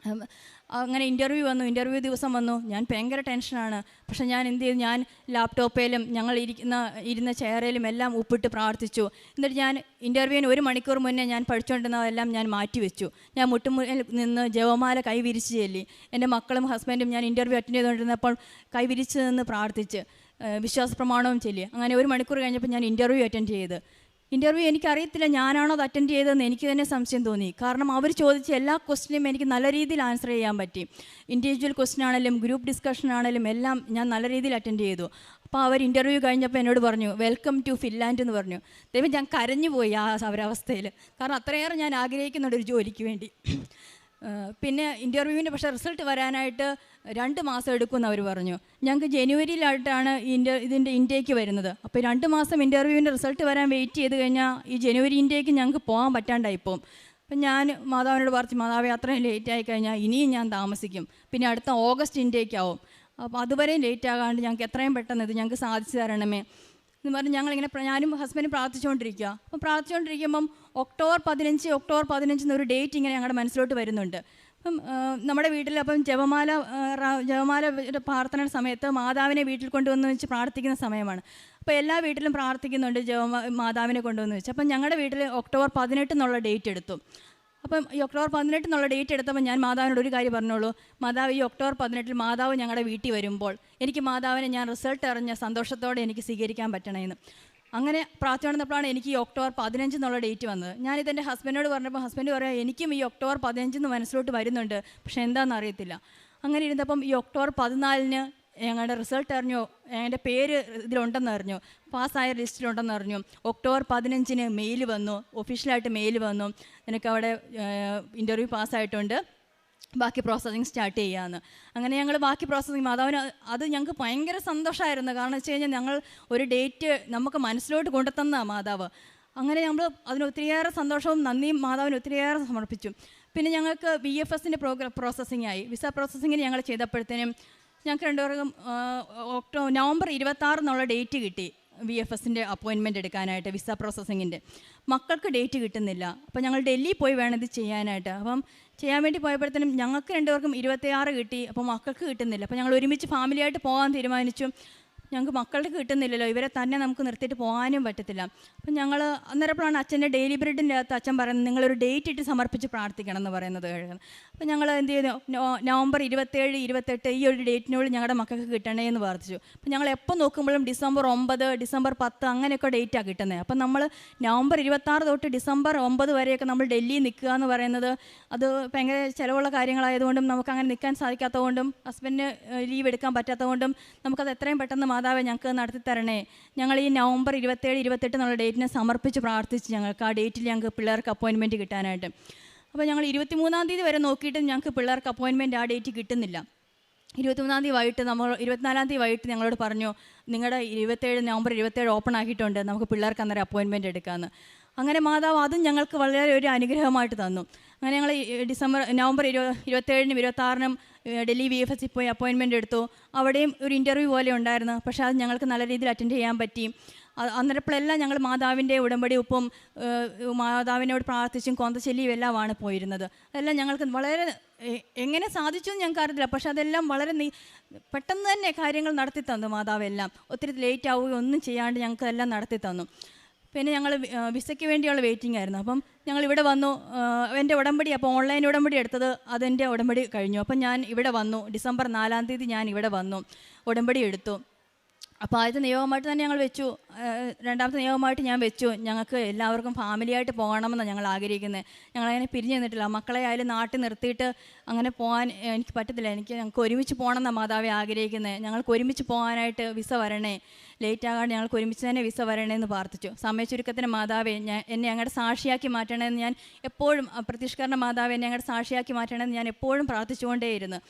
അങ്ങനെ ഇൻ്റർവ്യൂ ദിവസം വന്നു. ഞാൻ ഭയങ്കര ടെൻഷനാണ്. പക്ഷേ ഞാൻ എന്ത് ചെയ്തു, ഞാൻ ലാപ്ടോപ്പിലും ഞങ്ങൾ ഇരുന്ന ചെയറിലും എല്ലാം ഉപ്പിട്ട് പ്രാർത്ഥിച്ചു. എന്നിട്ട് ഞാൻ ഇൻ്റർവ്യൂവിന് 1 മണിക്കൂർ മുന്നേ ഞാൻ പഠിച്ചുകൊണ്ടിരുന്നതെല്ലാം ഞാൻ മാറ്റിവെച്ചു. ഞാൻ മുട്ടുമുന്നിൽ നിന്ന് ജപമാല കൈ വിരിച്ച് ചൊല്ലി. എൻ്റെ മക്കളും ഹസ്ബൻഡും ഞാൻ ഇൻ്റർവ്യൂ അറ്റൻഡ് ചെയ്തുകൊണ്ടിരുന്നപ്പോൾ കൈ വിരിച്ച് നിന്ന് പ്രാർത്ഥിച്ച് വിശ്വാസ പ്രമാണവും ചൊല്ലി. അങ്ങനെ 1 മണിക്കൂർ കഴിഞ്ഞപ്പോൾ ഞാൻ ഇൻ്റർവ്യൂ അറ്റൻഡ് ചെയ്ത്. ഇൻ്റർവ്യൂ എനിക്കറിയത്തില്ല ഞാനാണോ അത് അറ്റൻഡ് ചെയ്തതെന്ന് എനിക്ക് തന്നെ സംശയം തോന്നി. കാരണം അവർ ചോദിച്ച എല്ലാ ക്വസ്റ്റിനും എനിക്ക് നല്ല രീതിയിൽ ആൻസർ ചെയ്യാൻ പറ്റി. ഇൻഡിവിജ്വൽ ക്വസ്റ്റ്യൻ ആണെങ്കിലും ഗ്രൂപ്പ് ഡിസ്കഷൻ ആണെങ്കിലും എല്ലാം ഞാൻ നല്ല രീതിയിൽ അറ്റൻഡ് ചെയ്തു. അപ്പോൾ അവർ ഇൻ്റർവ്യൂ കഴിഞ്ഞപ്പോൾ എന്നോട് പറഞ്ഞു വെൽക്കം ടു ഫിൻലാൻഡ് എന്ന് പറഞ്ഞു. ദൈവം, ഞാൻ കരഞ്ഞു പോയി ആ അവരവസ്ഥയിൽ. കാരണം അത്രയേറെ ഞാൻ ആഗ്രഹിക്കുന്നുണ്ട് ഒരു ജോലിക്ക് വേണ്ടി. പിന്നെ ഇൻ്റർവ്യൂവിൻ്റെ പക്ഷേ റിസൾട്ട് വരാനായിട്ട് 2 മാസം എടുക്കുമെന്ന് അവർ പറഞ്ഞു. ഞങ്ങൾക്ക് ജനുവരിയിലായിട്ടാണ് ഇതിൻ്റെ ഇൻടേക്ക് വരുന്നത്. അപ്പോൾ 2 മാസം ഇൻ്റർവ്യൂവിൻ്റെ റിസൾട്ട് വരാൻ വെയിറ്റ് ചെയ്ത് കഴിഞ്ഞാൽ ഈ ജനുവരി ഇൻടേക്ക് ഞങ്ങൾക്ക് പോകാൻ പറ്റാണ്ടായിപ്പോൾ. അപ്പം ഞാൻ മാതാവിനോട് പറഞ്ഞു, മാതാവേ അത്രയും ലേറ്റ് ആയി കഴിഞ്ഞാൽ ഇനിയും ഞാൻ താമസിക്കും, പിന്നെ അടുത്ത ഓഗസ്റ്റ് ഇൻടേക്ക് ആവും. അപ്പോൾ അതുവരെയും ലേറ്റ് ആകാണ്ട് ഞങ്ങൾക്ക് എത്രയും പെട്ടെന്ന് ഇത് ഞങ്ങൾക്ക് സാധിച്ചു തരണമേ എന്ന് പറഞ്ഞ് ഞങ്ങളിങ്ങനെ ഞാനും ഹസ്ബൻഡും പ്രാർത്ഥിച്ചുകൊണ്ടിരിക്കുക. അപ്പം പ്രാർത്ഥിച്ചുകൊണ്ടിരിക്കുമ്പം ഒക്ടോബർ 15 എന്നൊരു ഡേറ്റ് ഇങ്ങനെ ഞങ്ങളുടെ മനസ്സിലോട്ട് വരുന്നുണ്ട്. അപ്പം നമ്മുടെ വീട്ടിൽ അപ്പം ജപമാല പ്രാർത്ഥന സമയത്ത് മാതാവിനെ വീട്ടിൽ കൊണ്ടുവന്ന് വെച്ച് പ്രാർത്ഥിക്കുന്ന സമയമാണ്. അപ്പോൾ എല്ലാ വീട്ടിലും പ്രാർത്ഥിക്കുന്നുണ്ട് മാതാവിനെ കൊണ്ടുവന്ന് വെച്ച്. അപ്പം ഞങ്ങളുടെ വീട്ടിൽ ഒക്ടോബർ 18 എന്നുള്ള ഡേറ്റ് എടുത്തു. അപ്പം ഈ ഒക്ടോബർ 18 എന്നുള്ള ഡേറ്റ് എടുത്തപ്പോൾ ഞാൻ മാതാവിനോട് ഒരു കാര്യം പറഞ്ഞോളൂ, മാതാവ് ഈ ഒക്ടോബർ 18 മാതാവ് ഞങ്ങളുടെ വീട്ടിൽ വരുമ്പോൾ എനിക്ക് മാതാവിനെ ഞാൻ റിസൾട്ട് അറിഞ്ഞ സന്തോഷത്തോടെ എനിക്ക് സ്വീകരിക്കാൻ പറ്റണമെന്ന്. അങ്ങനെ പ്രാർത്ഥന നടന്നപ്പോഴാണ് എനിക്ക് ഈ ഒക്ടോബർ 15 എന്നുള്ള ഡേറ്റ് വന്നത്. ഞാനിതെൻ്റെ ഹസ്ബൻഡിനോട് പറഞ്ഞപ്പോൾ ഹസ്ബൻഡ് പറയാം എനിക്കും ഈ ഒക്ടോബർ 15 എന്ന് മനസ്സിലോട്ട് വരുന്നുണ്ട്, പക്ഷേ എന്താണെന്ന് അറിയത്തില്ല. അങ്ങനെ ഇരുന്നപ്പം ഈ ഒക്ടോബർ 14 ഞങ്ങളുടെ റിസൾട്ട് അറിഞ്ഞു, എൻ്റെ പേര് ഇതിലുണ്ടെന്ന് അറിഞ്ഞു, പാസ്സായ ലിസ്റ്റിലുണ്ടെന്ന് അറിഞ്ഞു. ഒക്ടോബർ 15 മെയിൽ വന്നു, ഒഫീഷ്യലായിട്ട് മെയിൽ വന്നു, എനിക്ക് അവിടെ ഇൻ്റർവ്യൂ പാസ്സായിട്ടുണ്ട്, ബാക്കി പ്രോസസ്സിങ് സ്റ്റാർട്ട് ചെയ്യാമെന്ന്. അങ്ങനെ ഞങ്ങൾ ബാക്കി പ്രോസസ്സിങ് മാതാവിന് അത് ഞങ്ങൾക്ക് ഭയങ്കര സന്തോഷമായിരുന്നു. കാരണം വെച്ച് കഴിഞ്ഞാൽ ഞങ്ങൾ ഒരു ഡേറ്റ് നമുക്ക് മനസ്സിലോട്ട് കൊണ്ടുതന്ന മാതാവ്. അങ്ങനെ നമ്മൾ അതിന് ഒത്തിരിയേറെ സന്തോഷവും നന്ദിയും മാതാവിന് ഒത്തിരിയേറെ സമർപ്പിച്ചു. പിന്നെ ഞങ്ങൾക്ക് VFSൻ്റെ പ്രോസസ്സിങ് ആയി. വിസ പ്രോസസ്സിങ്ങിന് ഞങ്ങൾ ചെയ്തപ്പോഴത്തേനും ഞങ്ങൾക്ക് രണ്ടുപേർക്കും നവംബർ 26 എന്നുള്ള ഡേറ്റ് കിട്ടി VFSൻ്റെ അപ്പോയിൻമെൻറ്റ് എടുക്കാനായിട്ട്, വിസ പ്രോസസ്സിങ്ങിൻ്റെ. മക്കൾക്ക് ഡേറ്റ് കിട്ടുന്നില്ല. അപ്പോൾ ഞങ്ങൾ ഡൽഹിയിൽ പോയി വേണം ഇത് ചെയ്യാനായിട്ട്. അപ്പം ചെയ്യാൻ വേണ്ടി പോയപ്പോഴത്തേനും ഞങ്ങൾക്ക് രണ്ടുപേർക്കും 26 കിട്ടി, അപ്പോൾ മക്കൾക്ക് കിട്ടുന്നില്ല. അപ്പോൾ ഞങ്ങൾ ഒരുമിച്ച് ഫാമിലിയായിട്ട് പോകാൻ തീരുമാനിച്ചു. ഞങ്ങൾക്ക് മക്കൾക്ക് കിട്ടുന്നില്ലല്ലോ, ഇവരെ തന്നെ നമുക്ക് നിർത്തിയിട്ട് പോകാനും പറ്റത്തില്ല. അപ്പം ഞങ്ങൾ അന്നേരപ്പോഴാണ് അച്ഛൻ്റെ ഡെയിലി ബ്രെഡിൻ്റെ അകത്ത് അച്ഛൻ പറയുന്നത് നിങ്ങളൊരു ഡേറ്റ് ഇട്ട് സമർപ്പിച്ച് പ്രാർത്ഥിക്കണം എന്ന് പറയുന്നത്. അപ്പം ഞങ്ങൾ എന്ത് ചെയ്തു, നവംബർ 27, 28 ഈ ഒരു ഡേറ്റിനുള്ളിൽ ഞങ്ങളുടെ മക്കൾക്ക് കിട്ടണേ എന്ന് പ്രാർത്ഥിച്ചു. അപ്പം ഞങ്ങൾ എപ്പോൾ നോക്കുമ്പോഴും ഡിസംബർ 9, ഡിസംബർ 10 അങ്ങനെയൊക്കെ ഡേറ്റാണ് കിട്ടുന്നത്. അപ്പം നമ്മൾ നവംബർ 26 തൊട്ട് ഡിസംബർ 9 വരെയൊക്കെ നമ്മൾ ഡൽഹിയിൽ നിൽക്കുക എന്ന് പറയുന്നത് അത് ഭയങ്കര ചിലവുള്ള കാര്യങ്ങളായതുകൊണ്ടും നമുക്കങ്ങനെ നിൽക്കാൻ സാധിക്കാത്തതുകൊണ്ടും ഹസ്ബൻഡിന് ലീവ് എടുക്കാൻ പറ്റാത്തതുകൊണ്ടും നമുക്കത് എത്രയും പെട്ടെന്ന് മാതാവെ ഞങ്ങൾക്ക് നടത്തി തരണേ. ഞങ്ങൾ ഈ നവംബർ 27, 28 എന്നുള്ള ഡേറ്റിനെ സമർപ്പിച്ച് പ്രാർത്ഥിച്ച് ഞങ്ങൾക്ക് ആ ഡേറ്റിൽ ഞങ്ങൾക്ക് പിള്ളേർക്ക് അപ്പോയിൻമെൻറ്റ് കിട്ടാനായിട്ട്. അപ്പോൾ ഞങ്ങൾ 23-ാം തീയതി വരെ നോക്കിയിട്ട് ഞങ്ങൾക്ക് പിള്ളേർക്ക് അപ്പോയിൻമെൻറ്റ് ആ ഡേറ്റ് കിട്ടുന്നില്ല. 23-ാം തീയതി വൈകിട്ട് 24-ാം തീയതി വൈകിട്ട് ഞങ്ങളോട് പറഞ്ഞു നിങ്ങളുടെ നവംബർ 27 ഓപ്പൺ ആക്കിയിട്ടുണ്ട്, നമുക്ക് പിള്ളേർക്ക് അന്നേരം അപ്പോയിൻമെൻറ്റ് എടുക്കാമെന്ന്. അങ്ങനെ മാതാവ് അതും ഞങ്ങൾക്ക് വളരെ ഒരു അനുഗ്രഹമായിട്ട് തന്നു. അങ്ങനെ ഞങ്ങൾ നവംബർ 27-നും 26-നും ഡൽഹി VFSൽ പോയി അപ്പോയിൻമെൻറ്റ് എടുത്തു. അവിടെയും ഒരു ഇൻ്റർവ്യൂ പോലെ ഉണ്ടായിരുന്നു, പക്ഷേ അത് ഞങ്ങൾക്ക് നല്ല രീതിയിൽ അറ്റൻഡ് ചെയ്യാൻ പറ്റി. അന്നേരപ്പോഴെല്ലാം ഞങ്ങൾ മാതാവിൻ്റെ ഉടമ്പടി ഉപ്പും മാതാവിനോട് പ്രാർത്ഥിച്ചും കൊന്തച്ചൊല്ലിയും എല്ലാമാണ് പോയിരുന്നത്. അതെല്ലാം ഞങ്ങൾക്ക് വളരെ എങ്ങനെ സാധിച്ചു എന്ന് ഞങ്ങൾക്ക് അറിയില്ല, പക്ഷെ അതെല്ലാം വളരെ പെട്ടെന്ന് തന്നെ കാര്യങ്ങൾ നടത്തി തന്നു മാതാവെല്ലാം. ഒത്തിരി ലേറ്റ് ആവുകയോ ഒന്നും ചെയ്യാണ്ട് ഞങ്ങൾക്ക് എല്ലാം നടത്തി തന്നു. പിന്നെ ഞങ്ങൾ വിസയ്ക്ക് വേണ്ടിയുള്ള വെയിറ്റിംഗ് ആയിരുന്നു. അപ്പം ഞങ്ങൾ ഇവിടെ വന്നു. എൻ്റെ ഉടമ്പടി അപ്പോൾ ഓൺലൈൻ ഉടമ്പടി എടുത്തത് അതെൻ്റെ ഉടമ്പടി കഴിഞ്ഞു. അപ്പം ഞാൻ ഇവിടെ വന്നു, ഡിസംബർ 4-ാം തീയതി ഞാൻ ഇവിടെ വന്നു, ഉടമ്പടി എടുത്തു. അപ്പോൾ ആദ്യത്തെ നിയോഗമായിട്ട് തന്നെ ഞങ്ങൾ വെച്ചു. രണ്ടാമത്തെ നിയോഗമായിട്ട് ഞാൻ വെച്ചു ഞങ്ങൾക്ക് എല്ലാവർക്കും ഫാമിലിയായിട്ട് പോകണമെന്നാണ് ഞങ്ങൾ ആഗ്രഹിക്കുന്നത്. ഞങ്ങളങ്ങനെ പിരിഞ്ഞു നിന്നിട്ടില്ല. മക്കളെ ആയാലും നാട്ടിൽ നിർത്തിയിട്ട് അങ്ങനെ പോകാൻ എനിക്ക് പറ്റത്തില്ല. ഞങ്ങൾക്ക് ഒരുമിച്ച് പോകണമെന്നാണ് മാതാവെ ആഗ്രഹിക്കുന്നത്. ഞങ്ങൾക്ക് ഒരുമിച്ച് പോകാനായിട്ട് വിസ വരണേ, ലേറ്റ് ആകാണ്ട് ഞങ്ങൾക്ക് ഒരുമിച്ച് തന്നെ വിസ വരണേ എന്ന് പ്രാർത്ഥിച്ചു. സമയച്ചുരുക്കത്തിന് മാതാവെ എന്നെ ഞങ്ങളുടെ സാക്ഷിയാക്കി മാറ്റണമെന്ന് ഞാൻ എപ്പോഴും, പ്രത്യക്ഷീകരണ മാതാവെ എന്നെ ഞങ്ങളുടെ സാക്ഷിയാക്കി മാറ്റണമെന്ന് ഞാൻ എപ്പോഴും പ്രാർത്ഥിച്ചുകൊണ്ടേയിരുന്നു.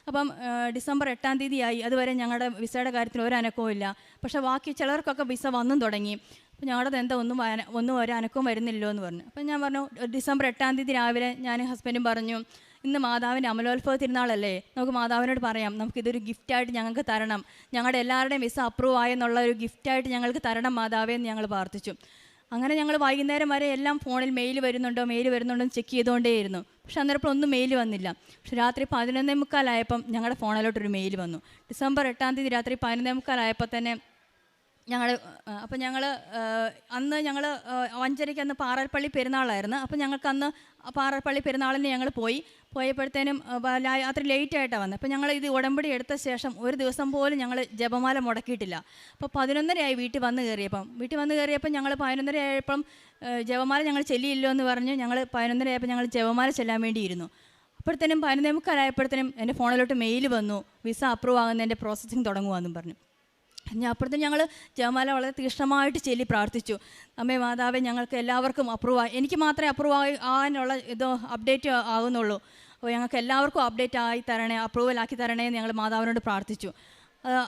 അപ്പം ഡിസംബർ 8-ാം തീയതി ആയി. അതുവരെ ഞങ്ങളുടെ വിസയുടെ കാര്യത്തിൽ ഒരു അനക്കവും ഇല്ല. പക്ഷേ ബാക്കി ചിലർക്കൊക്കെ വിസ വന്നും തുടങ്ങി. അപ്പോൾ ഞങ്ങളുടെ എന്താ ഒന്നും ഒരു അനക്കവും വരുന്നില്ലോ എന്ന് പറഞ്ഞു. അപ്പം ഞാൻ പറഞ്ഞു ഡിസംബർ 8-ാം തീയതി രാവിലെ ഞാൻ ഹസ്ബൻഡും പറഞ്ഞു ഇന്ന് മാതാവിൻ്റെ അമലോത്ഭവ തിരുനാളല്ലേ, നമുക്ക് മാതാവിനോട് പറയാം നമുക്കിതൊരു ഗിഫ്റ്റായിട്ട് ഞങ്ങൾക്ക് തരണം, ഞങ്ങളുടെ എല്ലാവരുടെയും വിസ അപ്രൂവ് ആയെന്നുള്ള ഒരു ഗിഫ്റ്റായിട്ട് ഞങ്ങൾക്ക് തരണം മാതാവേ എന്ന് ഞങ്ങൾ പ്രാർത്ഥിച്ചു. അങ്ങനെ ഞങ്ങൾ വൈകുന്നേരം വരെ എല്ലാം ഫോണിൽ മെയിൽ വരുന്നുണ്ടോ എന്ന് ചെക്ക് ചെയ്തുകൊണ്ടേയിരുന്നു. പക്ഷെ അന്നേരം ഒന്നും മെയിൽ വന്നില്ല. പക്ഷെ രാത്രി 11:45 ഞങ്ങളുടെ ഫോണിലോട്ടൊരു മെയിൽ വന്നു. ഡിസംബർ 8-ാം തീയതി രാത്രി 11:45 തന്നെ അപ്പം ഞങ്ങൾ അന്ന് ഞങ്ങൾ 5:30 അന്ന് പാറൽപ്പള്ളി പെരുന്നാളായിരുന്നു. അപ്പം ഞങ്ങൾക്ക് അന്ന് പാറൽപ്പള്ളി പെരുന്നാളിന് ഞങ്ങൾ പോയപ്പോഴത്തേനും അത്ര ലേറ്റായിട്ടാണ് വന്നത്. അപ്പോൾ ഞങ്ങൾ ഇത് ഉടമ്പടി എടുത്ത ശേഷം ഒരു ദിവസം പോലും ഞങ്ങൾ ജപമാല മുടക്കിയിട്ടില്ല. അപ്പോൾ 11:30 വീട്ടിൽ വന്ന് കയറിയപ്പം ഞങ്ങൾ 11:30 ആയപ്പം ജപമാല ഞങ്ങൾ ചെല്ലിയില്ലോ എന്ന് പറഞ്ഞ് ഞങ്ങൾ 11:30 ആയപ്പോൾ ഞങ്ങൾ ജപമാല ചെല്ലാൻ വേണ്ടിയിരുന്നു. അപ്പോഴത്തേനും 11:45 എൻ്റെ ഫോണിലോട്ട് മെയിൽ വന്നു, വിസ അപ്രൂവ് ആകുന്നതിൻ്റെ പ്രോസസ്സിങ് തുടങ്ങുവാന്നും പറഞ്ഞു. അപ്പുറത്തേനും ഞങ്ങൾ ജപമാല വളരെ തീക്ഷ്ണമായിട്ട് ചൊല്ലി പ്രാർത്ഥിച്ചു. അമ്മേ മാതാവേ, ഞങ്ങൾക്ക് എല്ലാവർക്കും എനിക്ക് മാത്രമേ അപ്രൂവ് ആകാനുള്ള അപ്ഡേറ്റ് ആകുന്നുള്ളൂ. അപ്പോൾ ഞങ്ങൾക്ക് എല്ലാവർക്കും അപ്ഡേറ്റ് ആയി തരണേ, അപ്രൂവൽ ആക്കി തരണേ എന്ന് ഞങ്ങൾ മാതാവിനോട് പ്രാർത്ഥിച്ചു.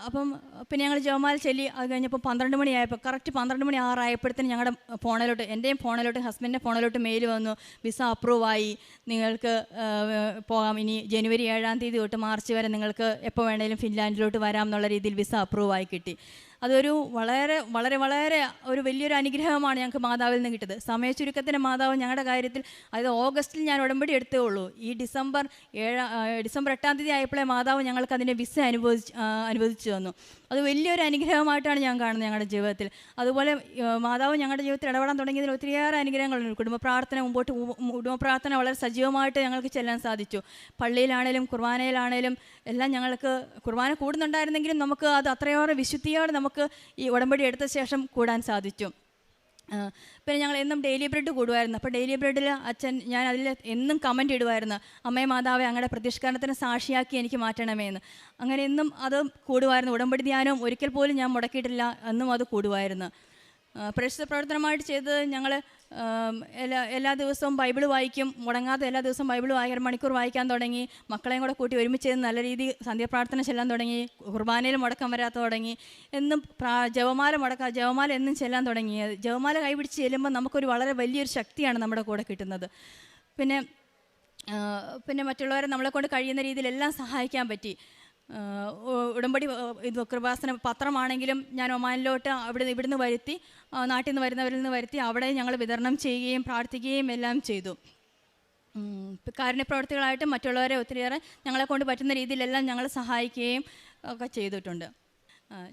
അപ്പം പിന്നെ ഞങ്ങൾ ജപമാല ചൊല്ലി അത് കഴിഞ്ഞപ്പോൾ 12 മണിയായപ്പോൾ കറക്റ്റ് 12 മണി ആറായപ്പോഴത്തേനും ഞങ്ങളുടെ ഫോണിലോട്ട്, എൻ്റെയും ഫോണിലോട്ട് ഹസ്ബൻഡിൻ്റെ ഫോണിലോട്ട് മെയിൽ വന്നു, വിസ അപ്രൂവായി, നിങ്ങൾക്ക് പോകാം, ഇനി ജനുവരി 7-ാം തീയതി തൊട്ട് മാർച്ച് വരെ നിങ്ങൾക്ക് എപ്പോൾ വേണേലും ഫിൻലാൻഡിലോട്ട് വരാം എന്നുള്ള രീതിയിൽ വിസ അപ്രൂവായി കിട്ടി. അതൊരു വളരെ വളരെ വളരെ ഒരു വലിയൊരു അനുഗ്രഹമാണ് ഞങ്ങൾക്ക് മാതാവിൽ നിന്ന് കിട്ടിയത്. സമയചുരുക്കത്തിന് മാതാവ് ഞങ്ങളുടെ കാര്യത്തിൽ, അതായത് ഓഗസ്റ്റിൽ ഞാൻ ഉടമ്പടി എടുത്തേ ഉള്ളൂ, ഈ ഡിസംബർ 8-ാം തീയതി ആയപ്പോഴേ മാതാവ് ഞങ്ങൾക്ക് അതിൻ്റെ വിസ അനുവദിച്ചു തന്നു. അത് വലിയൊരു അനുഗ്രഹമായിട്ടാണ് ഞാൻ കാണുന്നത് ഞങ്ങളുടെ ജീവിതത്തിൽ. അതുപോലെ മാതാവ് ഞങ്ങളുടെ ജീവിതത്തിൽ ഇടപെടാൻ തുടങ്ങിയതിൽ ഒത്തിരിയേറെ അനുഗ്രഹങ്ങളുണ്ട്. കുടുംബ പ്രാർത്ഥന വളരെ സജീവമായിട്ട് ഞങ്ങൾക്ക് ചെല്ലാൻ സാധിച്ചു. പള്ളിയിലാണേലും കുർബാനയിലാണേലും എല്ലാം ഞങ്ങൾക്ക് കുർബാന കൂടുന്നുണ്ടായിരുന്നെങ്കിലും നമുക്ക് അത് അത്രയേറെ വിശുദ്ധിയോടെ നമുക്ക് ഈ ഉടമ്പടി എടുത്ത ശേഷം കൂടാൻ സാധിച്ചു. പിന്നെ ഞങ്ങൾ എന്നും ഡെയിലി ബ്രെഡ് കൂടുമായിരുന്നു. അപ്പോൾ ഡെയിലി ബ്രെഡിൽ ഞാൻ അതിൽ എന്നും കമൻ്റ് ഇടുമായിരുന്നു, അമ്മേ മാതാവേ അങ്ങയുടെ പ്രതിഷ്ഠാനത്തിന് സാക്ഷിയാക്കി എനിക്ക് മാറ്റണമേ എന്ന്. അങ്ങനെ എന്നും അത് കൂടുമായിരുന്നു. ഉടമ്പടി ധ്യാനവും ഒരിക്കൽ പോലും ഞാൻ മുടക്കിയിട്ടില്ല, എന്നും അത് കൂടുമായിരുന്നു. പ്രേക്ഷിത പ്രവർത്തനമായിട്ട് ചെയ്തത് ഞങ്ങൾ എല്ലാ ദിവസവും ബൈബിൾ വായിക്കും, മുടങ്ങാതെ എല്ലാ ദിവസവും ബൈബിൾ 1 മണിക്കൂർ വായിക്കാൻ തുടങ്ങി. മക്കളെയും കൂടെ കൂട്ടി ഒരുമിച്ച് നല്ല രീതിയിൽ സന്ധ്യാപ്രാർത്ഥന ചെല്ലാൻ തുടങ്ങി. കുർബാനയിൽ മുടക്കം വരാത്ത തുടങ്ങി. എന്നും ജപമാല എന്നും ചെല്ലാൻ തുടങ്ങി. ജപമാല കൈപിടിച്ച് ചെല്ലുമ്പോൾ നമുക്കൊരു വളരെ വലിയൊരു ശക്തിയാണ് നമ്മുടെ കൂടെ കിട്ടുന്നത്. പിന്നെ മറ്റുള്ളവരെ നമ്മളെ കൊണ്ട് കഴിയുന്ന രീതിയിലെല്ലാം സഹായിക്കാൻ പറ്റി. ഉടമ്പടി കൃപാസന പത്രമാണെങ്കിലും ഞാൻ ഒമാനിലോട്ട് ഇവിടുന്ന് വരുത്തി, നാട്ടിൽ നിന്ന് വരുന്നവരിൽ നിന്ന് വരുത്തി അവിടെ ഞങ്ങൾ വിതരണം ചെയ്യുകയും പ്രാർത്ഥിക്കുകയും എല്ലാം ചെയ്തു. കാരുണ്യപ്രവർത്തികളായിട്ട് മറ്റുള്ളവരെ ഒത്തിരിയേറെ ഞങ്ങളെ കൊണ്ട് പറ്റുന്ന രീതിയിലെല്ലാം ഞങ്ങൾ സഹായിക്കുകയും ഒക്കെ ചെയ്തിട്ടുണ്ട്.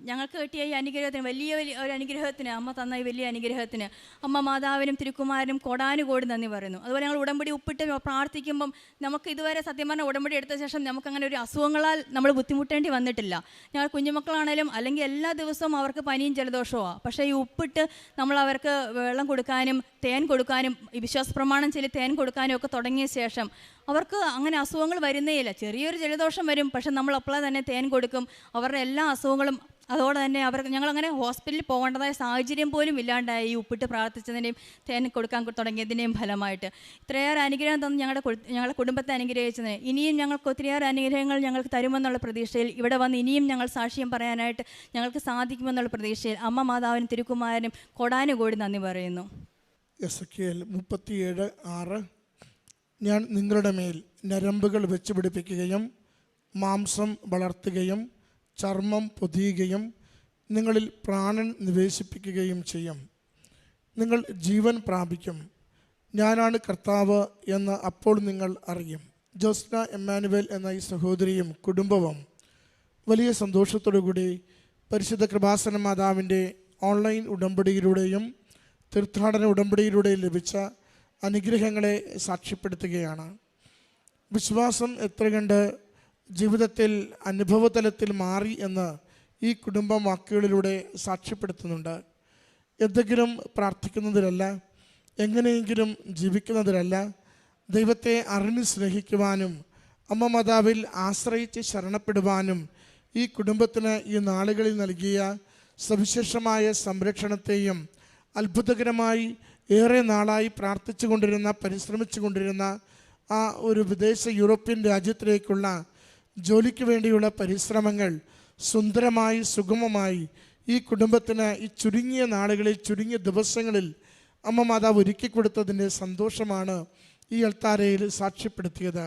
ഞങ്ങൾക്ക് കിട്ടിയ ഈ അനുഗ്രഹത്തിന്, വലിയ ഒരു അനുഗ്രഹത്തിന്, അമ്മ തന്ന ഈ വലിയ അനുഗ്രഹത്തിന് അമ്മ മാതാവിനും തിരുക്കുമാരനും കോടാനുകോടി നന്ദി പറയുന്നു. അതുപോലെ ഞങ്ങൾ ഉടമ്പടി ഒപ്പിട്ട് പ്രാർത്ഥിക്കുമ്പം നമുക്ക് ഇതുവരെ സത്യം പറഞ്ഞാൽ ഉടമ്പടി എടുത്ത ശേഷം നമുക്കങ്ങനെ ഒരു അസുഖങ്ങളാൽ നമ്മൾ ബുദ്ധിമുട്ടേണ്ടി വന്നിട്ടില്ല. ഞങ്ങൾ കുഞ്ഞുമക്കളാണേലും അല്ലെങ്കിൽ എല്ലാ ദിവസവും അവർക്ക് പനിയും ജലദോഷവുമാണ്. പക്ഷേ ഈ ഉപ്പിട്ട് നമ്മൾ അവർക്ക് വെള്ളം കൊടുക്കാനും തേൻ കൊടുക്കാനും ഈ വിശ്വാസ പ്രമാണം ചൊല്ലി തേൻ കൊടുക്കാനും ഒക്കെ തുടങ്ങിയ ശേഷം അവർക്ക് അങ്ങനെ അസുഖങ്ങൾ വരുന്നേയില്ല. ചെറിയൊരു ജലദോഷം വരും, പക്ഷെ നമ്മൾ അപ്പോഴേ തന്നെ തേൻ കൊടുക്കും. അവരുടെ എല്ലാ അസുഖങ്ങളും അതോടെ തന്നെ ഞങ്ങളങ്ങനെ ഹോസ്പിറ്റലിൽ പോകേണ്ടതായ സാഹചര്യം പോലും ഇല്ലാണ്ടായി ഈ ഉപ്പിട്ട് പ്രാർത്ഥിച്ചതിൻ്റെയും തേൻ കൊടുക്കാൻ തുടങ്ങിയതിൻ്റെയും ഫലമായിട്ട്. ഇത്രയേറെ അനുഗ്രഹം തന്ന് ഞങ്ങളുടെ കുടുംബത്തെ അനുഗ്രഹിച്ചതിന് ഇനിയും ഞങ്ങൾക്ക് ഒത്തിരിയേറെ അനുഗ്രഹങ്ങൾ ഞങ്ങൾക്ക് തരുമെന്നുള്ള പ്രതീക്ഷയിൽ ഇവിടെ വന്ന് ഇനിയും ഞങ്ങൾ സാക്ഷ്യം പറയാനായിട്ട് ഞങ്ങൾക്ക് സാധിക്കുമെന്നുള്ള പ്രതീക്ഷയിൽ അമ്മ മാതാവിനും തിരുക്കുമാരനും കോടാനുകോടി നന്ദി പറയുന്നു. എസെക്കിയേൽ 37:6 ഞാൻ നിങ്ങളുടെ മേൽ ഞരമ്പുകൾ വെച്ച് പിടിപ്പിക്കുകയും മാംസം വളർത്തുകയും ചർമ്മം പൊതിയുകയും നിങ്ങളിൽ പ്രാണൻ നിവേശിപ്പിക്കുകയും ചെയ്യും. നിങ്ങൾ ജീവൻ പ്രാപിക്കും. ഞാനാണ് കർത്താവ് എന്ന് അപ്പോൾ നിങ്ങൾ അറിയും. ജോസ്ന എമ്മാനുവേൽ എന്ന ഈ സഹോദരിയും കുടുംബവും വലിയ സന്തോഷത്തോടുകൂടി പരിശുദ്ധ കൃപാസന മാതാവിൻ്റെ ഓൺലൈൻ ഉടമ്പടിയിലൂടെയും തീർത്ഥാടന ഉടമ്പടിയിലൂടെയും ലഭിച്ച അനുഗ്രഹങ്ങളെ സാക്ഷ്യപ്പെടുത്തുകയാണ്. വിശ്വാസം എത്ര കണ്ട് ജീവിതത്തിൽ അനുഭവതലത്തിൽ മാറി എന്ന് ഈ കുടുംബം വാക്കുകളിലൂടെ സാക്ഷ്യപ്പെടുത്തുന്നുണ്ട്. എന്തെങ്കിലും പ്രാർത്ഥിക്കുന്നതിലല്ല, എങ്ങനെയെങ്കിലും ജീവിക്കുന്നതിലല്ല, ദൈവത്തെ അറിഞ്ഞ് സ്നേഹിക്കുവാനും അമ്മ മാതാവിൽ ആശ്രയിച്ച് ശരണപ്പെടുവാനും ഈ കുടുംബത്തിന് ഈ നാളുകളിൽ നൽകിയ സവിശേഷമായ സംരക്ഷണത്തെയും അത്ഭുതകരമായി ഏറെ നാളായി പ്രാർത്ഥിച്ചു കൊണ്ടിരുന്ന പരിശ്രമിച്ചു കൊണ്ടിരുന്ന ആ ഒരു വിദേശ യൂറോപ്യൻ രാജ്യത്തിലേക്കുള്ള ജോലിക്ക് വേണ്ടിയുള്ള പരിശ്രമങ്ങൾ സുന്ദരമായി സുഗമമായി ഈ കുടുംബത്തിന് ഈ ചുരുങ്ങിയ നാളുകളിൽ ചുരുങ്ങിയ ദിവസങ്ങളിൽ അമ്മ മാതാവ് ഒരുക്കി കൊടുത്തതിൻ്റെ സന്തോഷമാണ് ഈ അൾത്താരയിൽ സാക്ഷ്യപ്പെടുത്തിയത്.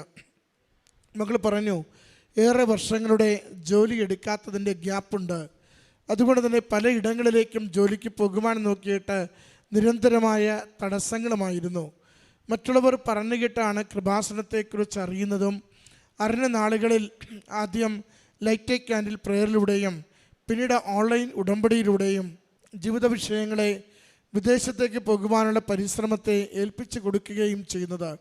മകൾ പറഞ്ഞു, ഏറെ വർഷങ്ങളുടെ ജോലി എടുക്കാത്തതിൻ്റെ ഗ്യാപ്പുണ്ട്. അതുകൊണ്ട് തന്നെ പലയിടങ്ങളിലേക്കും ജോലിക്ക് പോകുവാൻ നോക്കിയിട്ട് നിരന്തരമായ തടസ്സങ്ങളുമായിരുന്നു. മറ്റുള്ളവർ പറഞ്ഞു കേട്ടാണ് കൃപാസനത്തെക്കുറിച്ച് അറിയുന്നതും അറിഞ്ഞ നാളുകളിൽ ആദ്യം ലൈറ്റ് എ ക്യാൻഡിൽ പ്രേയറിലൂടെയും പിന്നീട് ഓൺലൈൻ ഉടമ്പടിയിലൂടെയും ജീവിത വിഷയങ്ങളെ വിദേശത്തേക്ക് പോകുവാനുള്ള പരിശ്രമത്തെ ഏൽപ്പിച്ചു കൊടുക്കുകയും ചെയ്യുന്നത്.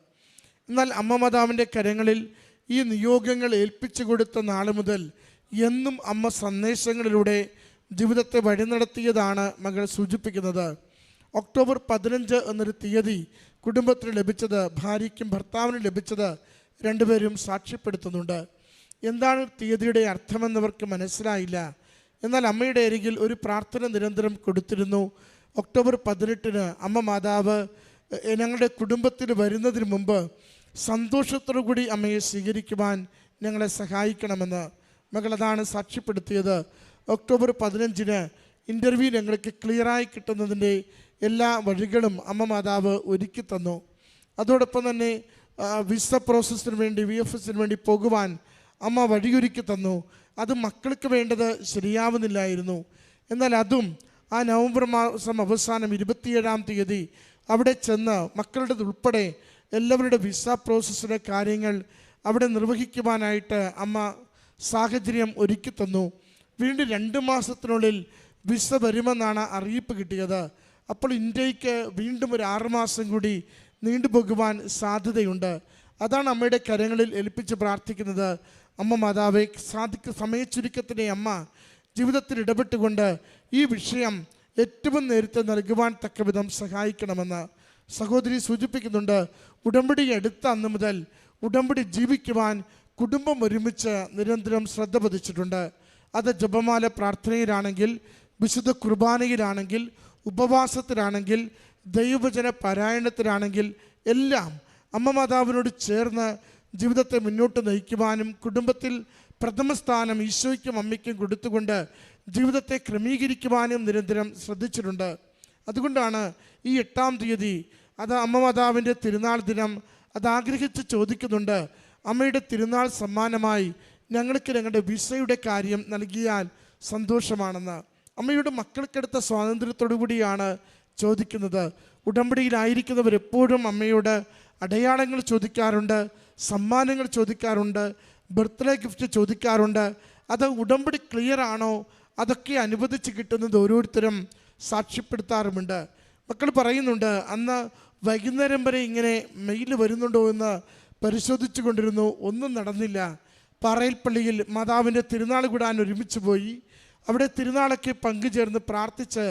എന്നാൽ അമ്മ മാതാവിൻ്റെ കരങ്ങളിൽ ഈ നിയോഗങ്ങൾ ഏൽപ്പിച്ചു കൊടുത്ത നാൾ മുതൽ എന്നും അമ്മ സന്ദേശങ്ങളിലൂടെ ജീവിതത്തെ വഴി നടത്തിയതാണ് മകൾ സൂചിപ്പിക്കുന്നത്. ഒക്ടോബർ 15 എന്നൊരു തീയതി കുടുംബത്തിന് ലഭിച്ചത്, ഭാര്യയ്ക്കും ഭർത്താവിനും ലഭിച്ചത് രണ്ടുപേരും സാക്ഷ്യപ്പെടുത്തുന്നുണ്ട്. എന്താണ് തീയതിയുടെ അർത്ഥമെന്നവർക്ക് മനസ്സിലായില്ല. എന്നാൽ അമ്മയുടെ അരികിൽ ഒരു പ്രാർത്ഥന നിരന്തരം കൊടുത്തിരുന്നു. ഒക്ടോബർ 18 അമ്മ മാതാവ് ഞങ്ങളുടെ കുടുംബത്തിൽ വരുന്നതിന് മുമ്പ് സന്തോഷത്തോടു കൂടി അമ്മയെ സ്വീകരിക്കുവാൻ ഞങ്ങളെ സഹായിക്കണമെന്ന് മകൾ അതാണ് സാക്ഷ്യപ്പെടുത്തിയത്. ഒക്ടോബർ 15 ഇൻ്റർവ്യൂ ഞങ്ങൾക്ക് ക്ലിയറായി കിട്ടുന്നതിൻ്റെ എല്ലാ വഴികളും അമ്മ മാതാവ് ഒരുക്കി തന്നു. അതോടൊപ്പം തന്നെ വിസ പ്രോസസ്സിന് വേണ്ടി VFS വേണ്ടി പോകുവാൻ അമ്മ വഴിയൊരുക്കി തന്നു. അത് മക്കൾക്ക് വേണ്ടത് ശരിയാവുന്നില്ലായിരുന്നു. എന്നാൽ അതും ആ നവംബർ മാസം അവസാനം 27-ാം തീയതി അവിടെ ചെന്ന് മക്കളുടെ ഉൾപ്പെടെ എല്ലാവരുടെ വിസ പ്രോസസ്സിൻ്റെ കാര്യങ്ങൾ അവിടെ നിർവഹിക്കുവാനായിട്ട് അമ്മ സാഹചര്യം ഒരുക്കി തന്നു. വീണ്ടും 2 മാസത്തിനുള്ളിൽ വിസ വരുമെന്നാണ് അറിയിപ്പ് കിട്ടിയത്. അപ്പോൾ ഇന്ത്യക്ക് വീണ്ടും ഒരു 6 മാസം കൂടി നീണ്ടുപോകുവാൻ സാധ്യതയുണ്ട്. അതാണ് അമ്മയുടെ കരങ്ങളിൽ ഏൽപ്പിച്ച് പ്രാർത്ഥിക്കുന്നത്. അമ്മ മാതാവെ, സമയച്ചുരുക്കത്തിൻ്റെ അമ്മ ജീവിതത്തിൽ ഇടപെട്ടുകൊണ്ട് ഈ വിഷയം ഏറ്റവും നേരത്തെ നൽകുവാൻ തക്കവിധം സഹായിക്കണമെന്ന് സഹോദരി സൂചിപ്പിക്കുന്നുണ്ട്. ഉടമ്പടി എടുത്ത അന്ന് മുതൽ ഉടമ്പടി ജീവിക്കുവാൻ കുടുംബം ഒരുമിച്ച് നിരന്തരം ശ്രദ്ധ പതിച്ചിട്ടുണ്ട്. അത് ജപമാല പ്രാർത്ഥനയിലാണെങ്കിൽ, വിശുദ്ധ കുർബാനയിലാണെങ്കിൽ, ഉപവാസത്തിലാണെങ്കിൽ, ദൈവവചന പാരായണത്തിലാണെങ്കിൽ എല്ലാം അമ്മ മാതാവിനോട് ചേർന്ന് ജീവിതത്തെ മുന്നോട്ട് നയിക്കുവാനും കുടുംബത്തിൽ പ്രഥമ സ്ഥാനം ഈശോയ്ക്കും അമ്മയ്ക്കും കൊടുത്തുകൊണ്ട് ജീവിതത്തെ ക്രമീകരിക്കുവാനും നിരന്തരം ശ്രദ്ധിച്ചിട്ടുണ്ട്. അതുകൊണ്ടാണ് ഈ 8-ാം തീയതി, അത് അമ്മ മാതാവിൻ്റെ തിരുനാൾ ദിനം, അത് ആഗ്രഹിച്ച് ചോദിക്കുന്നുണ്ട്. അമ്മയുടെ തിരുനാൾ സമ്മാനമായി ഞങ്ങൾക്ക് ഞങ്ങളുടെ വിസയുടെ കാര്യം നൽകിയാൽ സന്തോഷമാണെന്ന്. അമ്മയുടെ മക്കൾക്കെടുത്ത സ്വാതന്ത്ര്യത്തോടു കൂടിയാണ് ചോദിക്കുന്നത്. ഉടമ്പടിയിലായിരിക്കുന്നവർ എപ്പോഴും അമ്മയോട് അടയാളങ്ങൾ ചോദിക്കാറുണ്ട്, സമ്മാനങ്ങൾ ചോദിക്കാറുണ്ട്, ബർത്ത്ഡേ ഗിഫ്റ്റ് ചോദിക്കാറുണ്ട്. അത് ഉടമ്പടി ക്ലിയർ ആണോ അതൊക്കെ അനുവദിച്ച് കിട്ടുന്നത് ഓരോരുത്തരും സാക്ഷ്യപ്പെടുത്താറുമുണ്ട്. മക്കൾ പറയുന്നുണ്ട്, അന്ന് വൈകുന്നേരം വരെ ഇങ്ങനെ മെയിൽ വരുന്നുണ്ടോ എന്ന് പരിശോധിച്ചു കൊണ്ടിരുന്നു, ഒന്നും നടന്നില്ല. പാറയിൽപ്പള്ളിയിൽ മാതാവിൻ്റെ തിരുനാൾ കൂടാൻ ഒരുമിച്ച് പോയി. അവിടെ തിരുനാളൊക്കെ പങ്കുചേർന്ന് പ്രാർത്ഥിച്ച്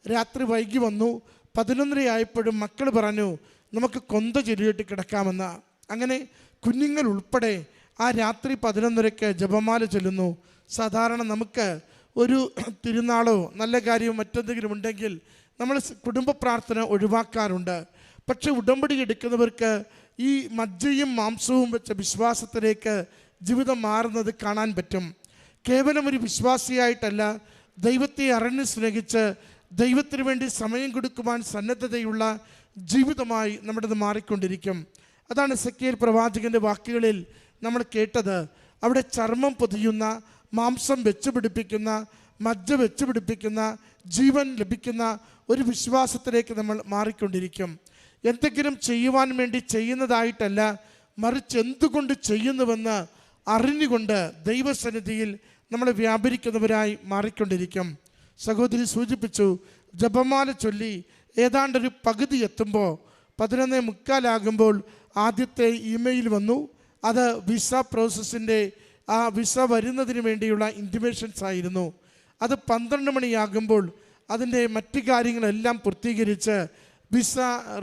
രാത്രി വൈകി വന്നു. 11:30 ആയപ്പോഴും മക്കൾ പറഞ്ഞു നമുക്ക് കൊന്ത ചൊല്ലിയിട്ട് കിടക്കാമെന്ന്. അങ്ങനെ കുഞ്ഞുങ്ങൾ ഉൾപ്പെടെ ആ രാത്രി 11:30 ജപമാല ചൊല്ലുന്നു. സാധാരണ നമുക്ക് ഒരു തിരുനാളോ നല്ല കാര്യമോ മറ്റെന്തെങ്കിലും ഉണ്ടെങ്കിൽ നമ്മൾ കുടുംബ പ്രാർത്ഥന ഒഴിവാക്കാറുണ്ട്. പക്ഷെ ഉടമ്പടി എടുക്കുന്നവർക്ക് ഈ മജ്ജയും മാംസവും വെച്ച വിശ്വാസത്തിലേക്ക് ജീവിതം മാറുന്നത് കാണാൻ പറ്റും. കേവലം ഒരു വിശ്വാസിയായിട്ടല്ല, ദൈവത്തെ അറിഞ്ഞ് സ്നേഹിച്ച് ദൈവത്തിന് വേണ്ടി സമയം കൊടുക്കുവാൻ സന്നദ്ധതയുള്ള ജീവിതമായി നമ്മുടേത് മാറിക്കൊണ്ടിരിക്കും. അതാണ് എസെക്കിയേൽ പ്രവാചകൻ്റെ വാക്കുകളിൽ നമ്മൾ കേട്ടത്. അവിടെ ചർമ്മം പൊതിയുന്ന, മാംസം വെച്ച് പിടിപ്പിക്കുന്ന, മജ്ജ വെച്ച് പിടിപ്പിക്കുന്ന, ജീവൻ ലഭിക്കുന്ന ഒരു വിശ്വാസത്തിലേക്ക് നമ്മൾ മാറിക്കൊണ്ടിരിക്കും. എന്തെങ്കിലും ചെയ്യുവാൻ വേണ്ടി ചെയ്യുന്നതായിട്ടല്ല, മറിച്ച് എന്തുകൊണ്ട് ചെയ്യുന്നുവെന്ന് അറിഞ്ഞുകൊണ്ട് ദൈവസന്നിധിയിൽ നമ്മൾ വ്യാപരിക്കുന്നവരായി മാറിക്കൊണ്ടിരിക്കും. സഹോദരി സൂചിപ്പിച്ചു, ജപമാല ചൊല്ലി ഏതാണ്ടൊരു പകുതി എത്തുമ്പോൾ 11:45 ആദ്യത്തെ ഇമെയിൽ വന്നു. അത് വിസ പ്രോസസ്സിൻ്റെ ആ വിസ വരുന്നതിന് വേണ്ടിയുള്ള ഇൻറ്റിമേഷൻസ് ആയിരുന്നു. അത് 12 മണിയാകുമ്പോൾ അതിൻ്റെ മറ്റു കാര്യങ്ങളെല്ലാം പൂർത്തീകരിച്ച് വിസ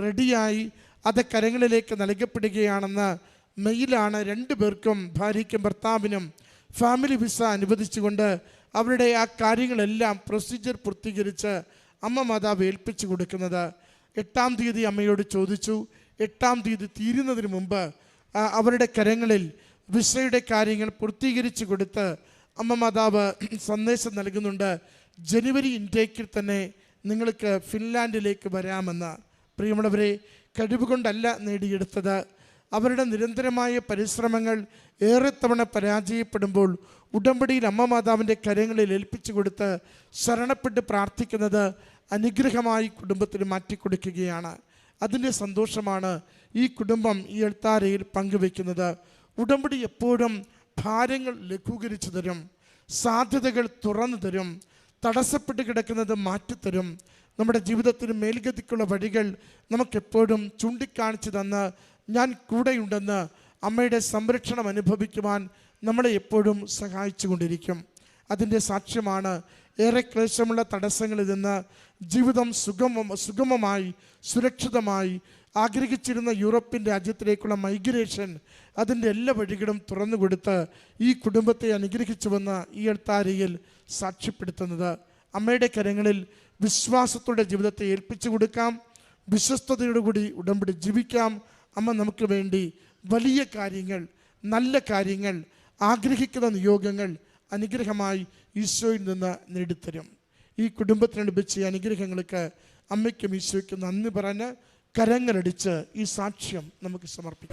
റെഡിയായി അത് കരങ്ങളിലേക്ക് നൽകപ്പെടുകയാണെന്ന് മെയിലാണ് 2 പേർക്കും, ഭാര്യയ്ക്കും ഭർത്താവിനും, ഫാമിലി വിസ അനുവദിച്ചുകൊണ്ട് അവരുടെ ആ കാര്യങ്ങളെല്ലാം പ്രൊസീജിയർ പൂർത്തീകരിച്ച് അമ്മ മാതാവ് ഏൽപ്പിച്ചു കൊടുക്കുന്നത്. 8-ാം തീയതി അമ്മയോട് ചോദിച്ചു. 8-ാം തീയതി തീരുന്നതിന് മുമ്പ് അവരുടെ കരങ്ങളിൽ വിസയുടെ കാര്യങ്ങൾ പൂർത്തീകരിച്ചു കൊടുത്ത് അമ്മ മാതാവ് സന്ദേശം നൽകുന്നുണ്ട്. ജനുവരി ഇൻടേക്കിൽ തന്നെ നിങ്ങൾക്ക് ഫിൻലാൻഡിലേക്ക് വരാമെന്ന്. പ്രിയമുള്ളവരെ, കഴിവുകൊണ്ടല്ല നേടിയെടുത്തത്. അവരുടെ നിരന്തരമായ പരിശ്രമങ്ങൾ ഏറെ തവണ പരാജയപ്പെടുമ്പോൾ ഉടമ്പടിയിൽ അമ്മ മാതാവിൻ്റെ കരങ്ങളിൽ ഏൽപ്പിച്ചു കൊടുത്ത് ശരണപ്പെട്ട് പ്രാർത്ഥിക്കുന്നത് അനുഗ്രഹമായി കുടുംബത്തിന് മാറ്റിക്കൊടുക്കുകയാണ്. അതിൻ്റെ സന്തോഷമാണ് ഈ കുടുംബം ഈ എൽത്താരയിൽ പങ്കുവെക്കുന്നത്. ഉടമ്പടി എപ്പോഴും ഭാരങ്ങൾ ലഘൂകരിച്ചു തരും, സാധ്യതകൾ തുറന്നു തരും, തടസ്സപ്പെട്ട് കിടക്കുന്നത് മാറ്റിത്തരും. നമ്മുടെ ജീവിതത്തിന് മേൽഗതിക്കുള്ള വഴികൾ നമുക്കെപ്പോഴും ചൂണ്ടിക്കാണിച്ചു തന്ന് ഞാൻ കൂടെയുണ്ടെന്ന് അമ്മയുടെ സംരക്ഷണം അനുഭവിക്കുവാൻ നമ്മളെ എപ്പോഴും സഹായിച്ചു കൊണ്ടിരിക്കും. അതിൻ്റെ സാക്ഷ്യമാണ് ഏറെ ക്ലേശമുള്ള തടസ്സങ്ങളിൽ നിന്ന് ജീവിതം സുഗമമായി സുരക്ഷിതമായി ആഗ്രഹിച്ചിരുന്ന യൂറോപ്യൻ രാജ്യത്തിലേക്കുള്ള മൈഗ്രേഷൻ, അതിൻ്റെ എല്ലാ വഴികളും തുറന്നു കൊടുത്ത് ഈ കുടുംബത്തെ അനുഗ്രഹിച്ചുവെന്ന് ഈ അൾത്താരയിൽ സാക്ഷ്യപ്പെടുത്തുന്നത്. അമ്മയുടെ കരങ്ങളിൽ വിശ്വാസത്തോടെ ജീവിതത്തെ ഏൽപ്പിച്ചു കൊടുക്കാം. വിശ്വസ്തയോടുകൂടി ഉടമ്പടി ജീവിക്കാം. അമ്മ നമുക്ക് വേണ്ടി വലിയ കാര്യങ്ങൾ, നല്ല കാര്യങ്ങൾ, ആഗ്രഹിക്കുന്ന നിയോഗങ്ങൾ അനുഗ്രഹമായി ഈശോയിൽ നിന്ന് നേടിത്തരും. ഈ കുടുംബത്തിന് ലഭിച്ച അനുഗ്രഹങ്ങൾക്ക് അമ്മയ്ക്കും ഈശോയ്ക്കും നന്ദി പറഞ്ഞ് കരങ്ങളടിച്ച് ഈ സാക്ഷ്യം നമുക്ക് സമർപ്പിക്കാം.